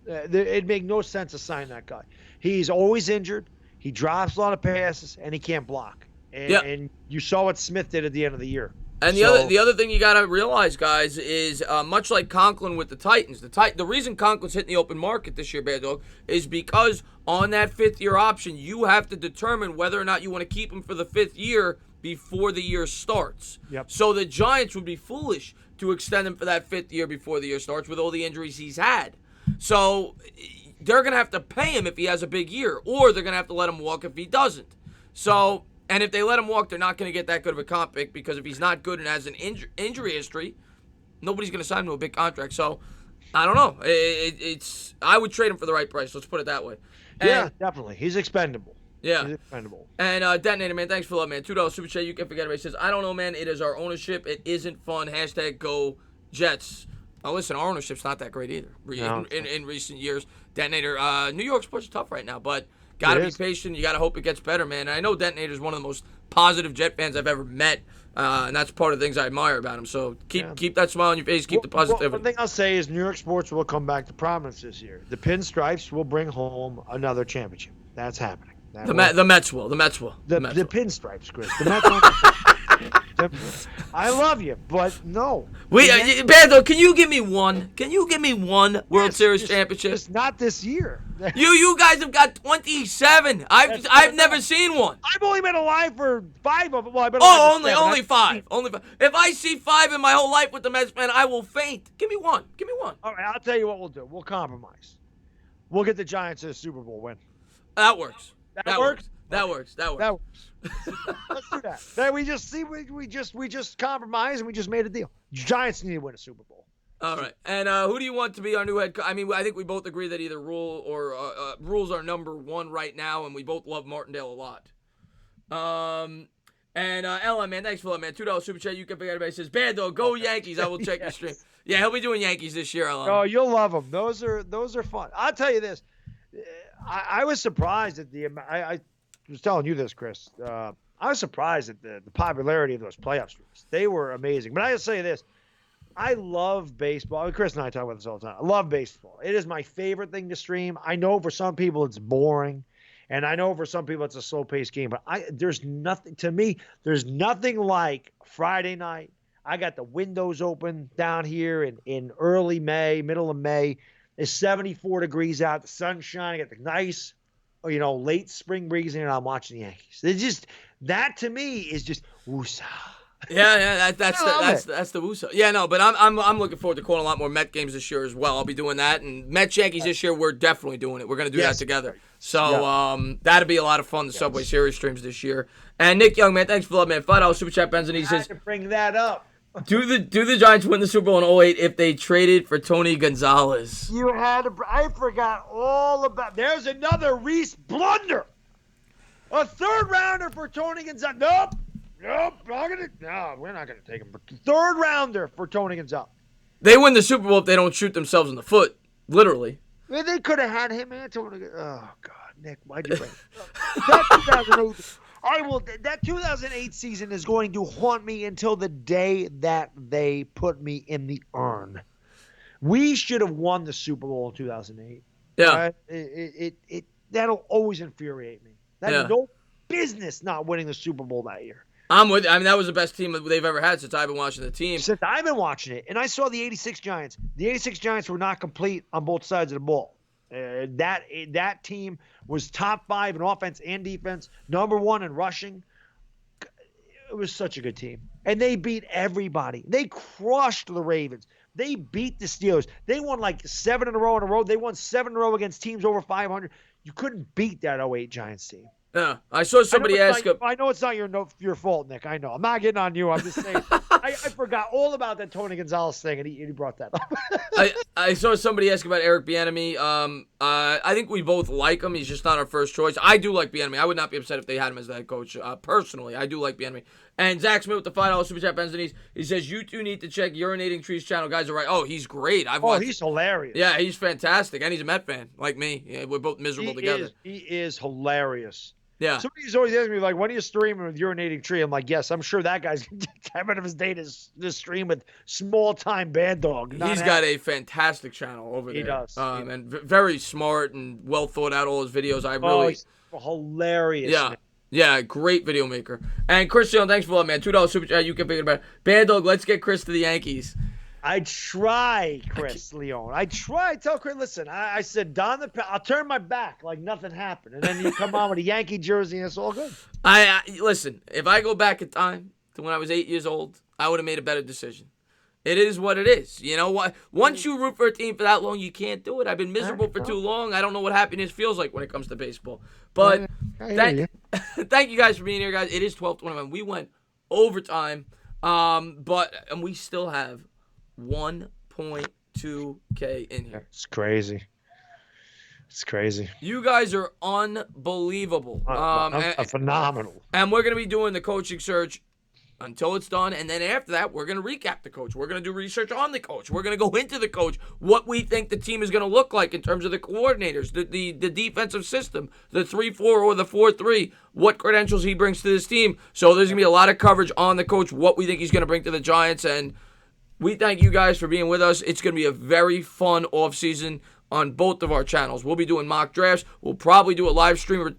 It'd make no sense to sign that guy. He's always injured. He drops a lot of passes, and he can't block. And you saw what Smith did at the end of the year. And the other thing you got to realize, guys, is much like Conklin with the Titans, the reason Conklin's hitting the open market this year, Bad Dog, is because on that fifth-year option, you have to determine whether or not you want to keep him for the fifth year before the year starts. Yep. So the Giants would be foolish to extend him for that fifth year before the year starts with all the injuries he's had. So they're going to have to pay him if he has a big year, or they're going to have to let him walk if he doesn't. So... And if they let him walk, they're not going to get that good of a comp pick because if he's not good and has an injury history, nobody's going to sign him to a big contract. So, I don't know. I would trade him for the right price. Let's put it that way. Yeah, definitely. He's expendable. Yeah. He's expendable. And Detonator, man, thanks for the love, man. $2 Super Chat, you can forget about it. He says, I don't know, man. It is our ownership. It isn't fun. # go Jets. Now, listen, our ownership's not that great either in recent years. Detonator, New York sports are tough right now, but... Got to be patient. You got to hope it gets better, man. And I know Detonator is one of the most positive Jet fans I've ever met, and that's part of the things I admire about him. So keep that smile on your face. Keep the positivity. One thing I'll say is New York sports will come back to prominence this year. The Pinstripes will bring home another championship. That's happening. The Mets will. The Mets will. The Pinstripes, Chris. The Mets I love you, but no. Bando, can you give me one? Can you give me one World Series championship? Just not this year. You guys have got 27. I've never seen one. I've only been alive for 5 of them. Well, I've been Oh, alive only 5. Only 5. If I see 5 in my whole life with the Mets, man, I will faint. Give me one. Give me one. All right, I'll tell you what we'll do. We'll compromise. We'll get the Giants to the Super Bowl win. That works. That works. That works. Let's do that. Then we just compromised and we just made a deal. Giants need to win a Super Bowl. All right. And who do you want to be our new head coach? I mean, I think we both agree that either Rule or Rule's our number 1 right now, and we both love Martindale a lot. And Ella, man, thanks for that, man. $2 super chat. You can pick everybody says, Bando, go Yankees. I will check your stream. Yeah, he'll be doing Yankees this year, Ella. Oh, you'll love them. Those are fun. I'll tell you this. I was surprised at I was telling you this, Chris. I was surprised at the popularity of those playoff streams. They were amazing. But I just say this. I love baseball. I mean, Chris and I talk about this all the time. I love baseball. It is my favorite thing to stream. I know for some people it's boring. And I know for some people it's a slow-paced game. But there's nothing like Friday night. I got the windows open down here in early May, middle of May. It's 74 degrees out. The sun's shining. I got the nice, late spring breeze in, and I'm watching the Yankees. It's just that to me is just woosah. Yeah, that's the woosah. Yeah, no, but I'm looking forward to calling a lot more Met games this year as well. I'll be doing that, and Mets Yankees this year. We're definitely doing it. We're gonna do that together. So that'll be a lot of fun. The Subway Series streams this year. And Nick Young, man, thanks for the love, man. $5 super chat, Benz, and he says, to bring that up. Do the Giants win the Super Bowl in 2008 if they traded for Tony Gonzalez? You had to. I forgot all about. There's another Reese blunder. A 3rd rounder for Tony Gonzalez. Nope. We're not gonna take him. 3rd rounder for Tony Gonzalez. They win the Super Bowl if they don't shoot themselves in the foot, literally. I mean, they could have had him and Tony. Oh God, Nick, why'd you bring that 2008? That 2008 season is going to haunt me until the day that they put me in the urn. We should have won the Super Bowl in 2008. Yeah. That'll always infuriate me. That is no business not winning the Super Bowl that year. I'm with you. I mean, that was the best team that they've ever had since I've been watching the team. Since I've been watching it. And I saw the 86 Giants. The 86 Giants were not complete on both sides of the ball. That team was top 5 in offense and defense, number 1 in rushing. It was such a good team. And they beat everybody. They crushed the Ravens. They beat the Steelers. They won like 7 in a row. They won 7 in a row against teams over 500. You couldn't beat that 08 Giants team. Yeah, I saw somebody ask. I know it's not your fault, Nick. I know. I'm not getting on you. I'm just saying. I forgot all about that Tony Gonzalez thing, and he brought that up. I saw somebody ask about Eric Bieniemy. I think we both like him. He's just not our first choice. I do like Bieniemy. I would not be upset if they had him as the head coach. Personally, I do like Bieniemy. And Zach Smith with the $5 super chat, Benz, he says you two need to check Urinating Trees channel. Guys are right. Oh, he's great. He's hilarious. Yeah, he's fantastic, and he's a Met fan like me. Yeah, we're both miserable together. He is hilarious. Yeah. Somebody's always asking me, like, when are you streaming with Urinating Tree? I'm like, yes, I'm sure that guy's going to take time out of his day to stream with small-time bad dog. He's got a fantastic channel over there. He does. And very smart and well thought out, all his videos. He's hilarious. Yeah. Man. Yeah, great video maker. And Chris Leon, thanks for that, man. $2 super chat. You can figure it out. Bad dog, let's get Chris to the Yankees. I try, Chris Leon. I try. Tell Chris, listen, I said, I'll turn my back like nothing happened. And then you come on with a Yankee jersey and it's all good. Listen, if I go back in time to when I was 8 years old, I would have made a better decision. It is what it is. You know what? Once you root for a team for that long, you can't do it. I've been miserable for too long. I don't know what happiness feels like when it comes to baseball. But thank you guys for being here, guys. It is 12:21. We went overtime, and we still have 1.2K in here. It's crazy. It's crazy. You guys are unbelievable. Phenomenal. And we're going to be doing the coaching search until it's done. And then after that, we're going to recap the coach. We're going to do research on the coach. We're going to go into the coach, what we think the team is going to look like in terms of the coordinators, the defensive system, the 3-4 or the 4-3, what credentials he brings to this team. So there's going to be a lot of coverage on the coach, what we think he's going to bring to the Giants. And we thank you guys for being with us. It's going to be a very fun offseason on both of our channels. We'll be doing mock drafts. We'll probably do a live stream a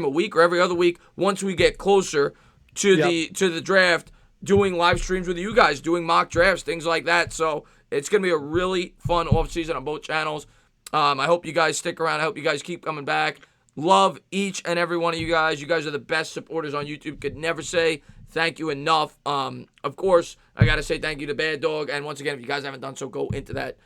week or every other week once we get closer to the draft, doing live streams with you guys, doing mock drafts, things like that. So it's going to be a really fun offseason on both channels. I hope you guys stick around. I hope you guys keep coming back. Love each and every one of you guys. You guys are the best supporters on YouTube. Could never say thank you enough. Of course, I got to say thank you to Bad Dog. And once again, if you guys haven't done so, go into that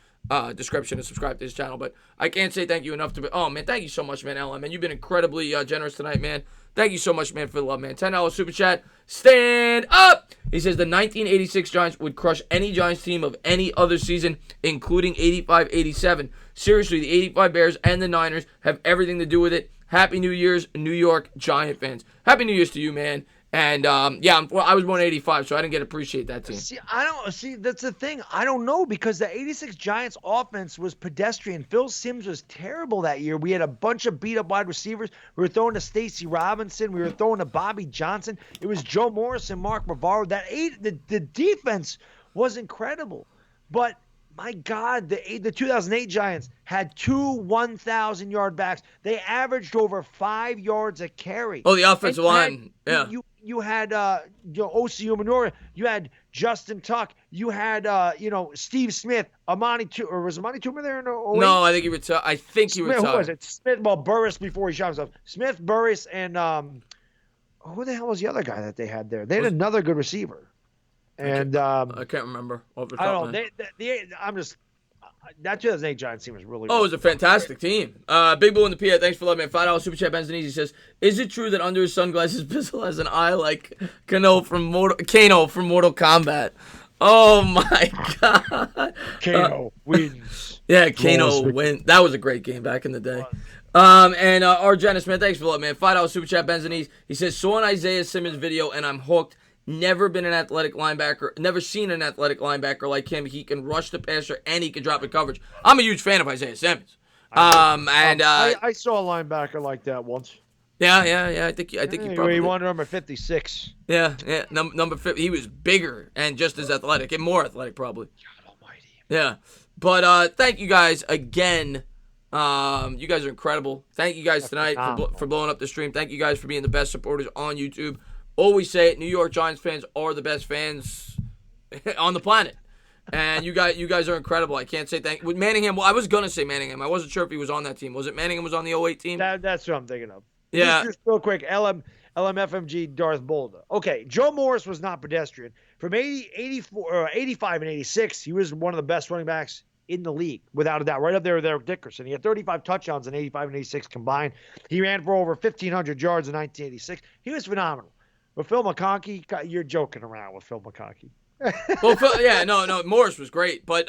description and subscribe to this channel. But I can't say thank you enough to... Oh, man, thank you so much, man, LM. Man, you've been incredibly generous tonight, man. Thank you so much, man, for the love, man. $10 super chat. Stand up! He says the 1986 Giants would crush any Giants team of any other season, including 85-87. Seriously, the 85 Bears and the Niners have everything to do with it. Happy New Year's, New York Giant fans. Happy New Year's to you, man. And, I was born in 85, so I didn't get to appreciate that team. See, that's the thing. I don't know, because the 86 Giants offense was pedestrian. Phil Simms was terrible that year. We had a bunch of beat-up wide receivers. We were throwing to Stacy Robinson. We were throwing to Bobby Johnson. It was Joe Morris and Mark Bavaro. The defense was incredible. But, my God, the 2008 Giants had 2 1,000-yard backs. They averaged over 5 yards a carry. Oh, the offensive line. You had O.C. Umenora. You had Justin Tuck. You had Steve Smith. Was Amani Toomer there in 08? No, I think he retired. Who was it? Smith. Well, Burris before he shot himself. Smith, Burris, and who the hell was the other guy that they had there? They had another good receiver. And I can't remember. I don't know. That 2008 Giants team was really good. Oh, it was a fantastic team. Big Bull in the PA, thanks for letting me. $5 super chat. Benzanese says, is it true that under his sunglasses, Bizzle has an eye like Kano from Mortal Kombat? Oh my God. Kano wins. Yeah, Kano wins. That was a great game back in the day. And R. Janice, man, thanks for letting me. $5 super chat. Benzanese. He says, saw an Isaiah Simmons video and I'm hooked. Never been an athletic linebacker. Never seen an athletic linebacker like him. He can rush the passer and he can drop the coverage. I'm a huge fan of Isaiah Simmons. I saw a linebacker like that once. Yeah. I think you probably. He wanted number 56. Yeah. Number 50. He was bigger and just as athletic and more athletic probably. God Almighty. Yeah, but thank you guys again. You guys are incredible. Thank you guys tonight for blowing up the stream. Thank you guys for being the best supporters on YouTube. Always say it, New York Giants fans are the best fans on the planet. And you guys are incredible. I can't say thank you. With Manningham, well, I was going to say Manningham. I wasn't sure if he was on that team. Was it Manningham was on the 08 team? That's what I'm thinking of. Yeah. Just real quick, LMFMG Darth Boulder. Okay, Joe Morris was not pedestrian. From 85 and 86, he was one of the best running backs in the league, without a doubt. Right up there with Eric Dickerson. He had 35 touchdowns in 85 and 86 combined. He ran for over 1,500 yards in 1986. He was phenomenal. But Phil McConkey, you're joking around with Phil McConkey. Well, Morris was great. But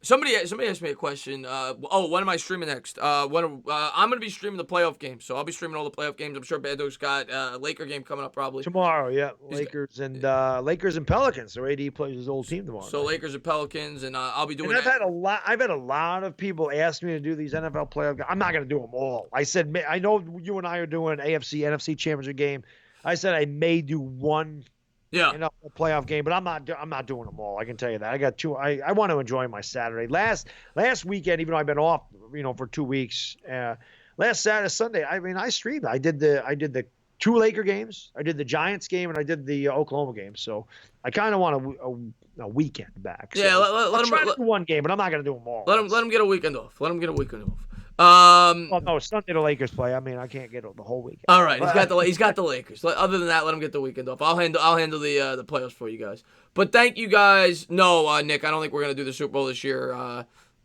somebody asked me a question. When am I streaming next? I'm going to be streaming the playoff game. So I'll be streaming all the playoff games. I'm sure Bad Dog's got a Laker game coming up probably. Tomorrow, yeah. Lakers and Pelicans. So AD plays his old team tomorrow. So Lakers and Pelicans, and I'll be doing and that. I've had a lot of people ask me to do these NFL playoff games. I'm not going to do them all. I said, I know you and I are doing AFC, NFC championship game. I said I may do one playoff game, but I'm not doing them all. I can tell you that. I got two. I want to enjoy my Saturday. Last weekend, even though I've been off, for 2 weeks. Last Saturday, Sunday, I streamed. I did the 2 Laker games. I did the Giants game, and I did the Oklahoma game. So I kind of want a weekend back. So let him try to do one game, but I'm not going to do them all. Let him get a weekend off. No, Sunday the Lakers play. I mean, I can't get the whole weekend. All right, he's got the Lakers. Other than that, let him get the weekend off. I'll handle the playoffs for you guys. But thank you guys. No, Nick, I don't think we're gonna do the Super Bowl this year.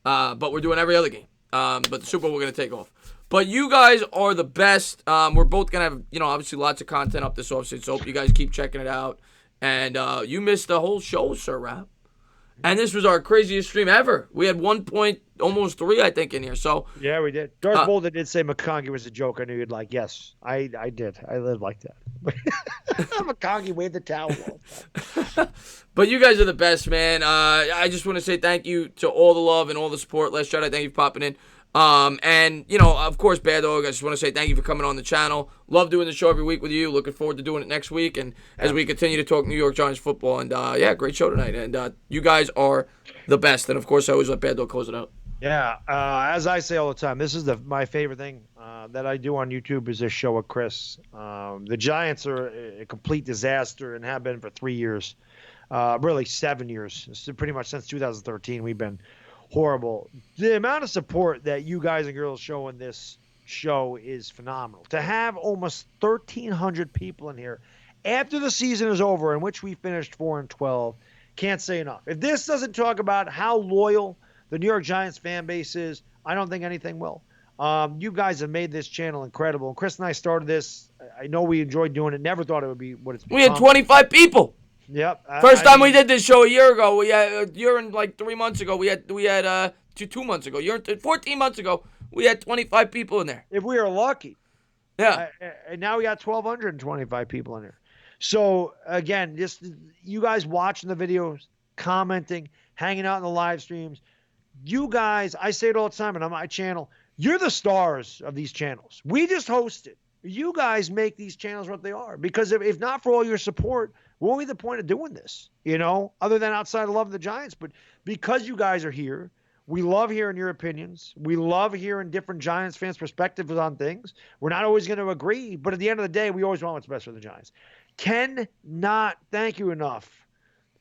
But we're doing every other game. But the Super Bowl we're gonna take off. But you guys are the best. We're both gonna have obviously lots of content up this offseason. So hope you guys keep checking it out. And you missed the whole show, Sir Rap. And this was our craziest stream ever. We had 1.3, I think, in here. So yeah, we did. Darth Boulder did say McConkey was a joke. I knew you'd like. Yes, I did. I lived like that. McConkey waved the towel off. But you guys are the best, man. I just want to say thank you to all the love and all the support. Les Shot, I thank you for popping in. And, of course, Bad Dog, I just want to say thank you for coming on the channel. Love doing the show every week with you. Looking forward to doing it next week. And as we continue to talk New York Giants football. And, great show tonight. And you guys are the best. And, of course, I always let Bad Dog close it out. Yeah, as I say all the time, this is my favorite thing that I do on YouTube is this show with Chris. The Giants are a complete disaster and have been for 3 years, really 7 years. It's pretty much since 2013 we've been horrible. The amount of support that you guys and girls show in this show is phenomenal. To have almost 1,300 people in here after the season is over, in which we finished 4-12, can't say enough. If this doesn't talk about how loyal the New York Giants fan base is, I don't think anything will. You guys have made this channel incredible. And Chris and I started this. I know we enjoyed doing it. Never thought it would be what it's become. We had 25 people. Yep. First time we did this show a year ago. We had like 3 months ago. We had 2 months ago. 14 months ago. We had 25 people in there. If we were lucky. Yeah. And now we got 1,225 people in there. So again, just you guys watching the videos, commenting, hanging out in the live streams. You guys, I say it all the time, and on my channel, you're the stars of these channels. We just host it. You guys make these channels what they are. Because if not for all your support, what would be the point of doing this? Other than outside of loving the Giants. But because you guys are here, we love hearing your opinions. We love hearing different Giants fans' perspectives on things. We're not always going to agree, but at the end of the day, we always want what's best for the Giants. Cannot thank you enough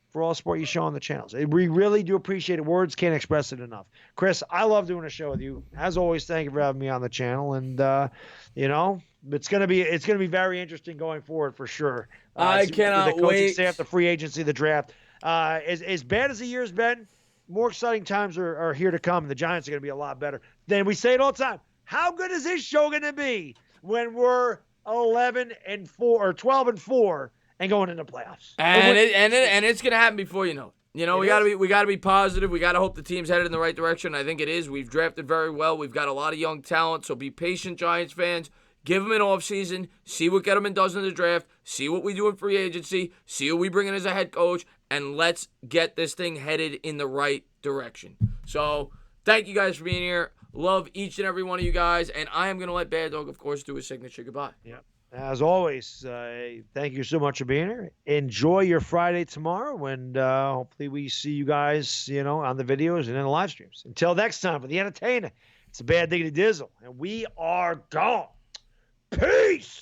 for all the support you show on the channels. We really do appreciate it. Words can't express it enough. Chris, I love doing a show with you. As always, thank you for having me on the channel. And it's gonna be very interesting going forward for sure. I cannot the coaching wait. staff, the free agency, the draft. As bad as the year's been, more exciting times are here to come. The Giants are gonna be a lot better. Then we say it all the time. How good is this show gonna be when we're 11-4 or 12-4? And going into playoffs, And it's gonna happen before you know it. We gotta be positive. We gotta hope the team's headed in the right direction. I think it is. We've drafted very well. We've got a lot of young talent. So be patient, Giants fans. Give them an offseason. See what Gettleman does in the draft. See what we do in free agency. See what we bring in as a head coach. And let's get this thing headed in the right direction. So thank you guys for being here. Love each and every one of you guys. And I am gonna let Bad Dog, of course, do his signature goodbye. Yeah. As always, thank you so much for being here. Enjoy your Friday tomorrow, and hopefully we see you guys, on the videos and in the live streams. Until next time, for the entertainer, it's a Bad Diggity Dizzle, and we are gone. Peace!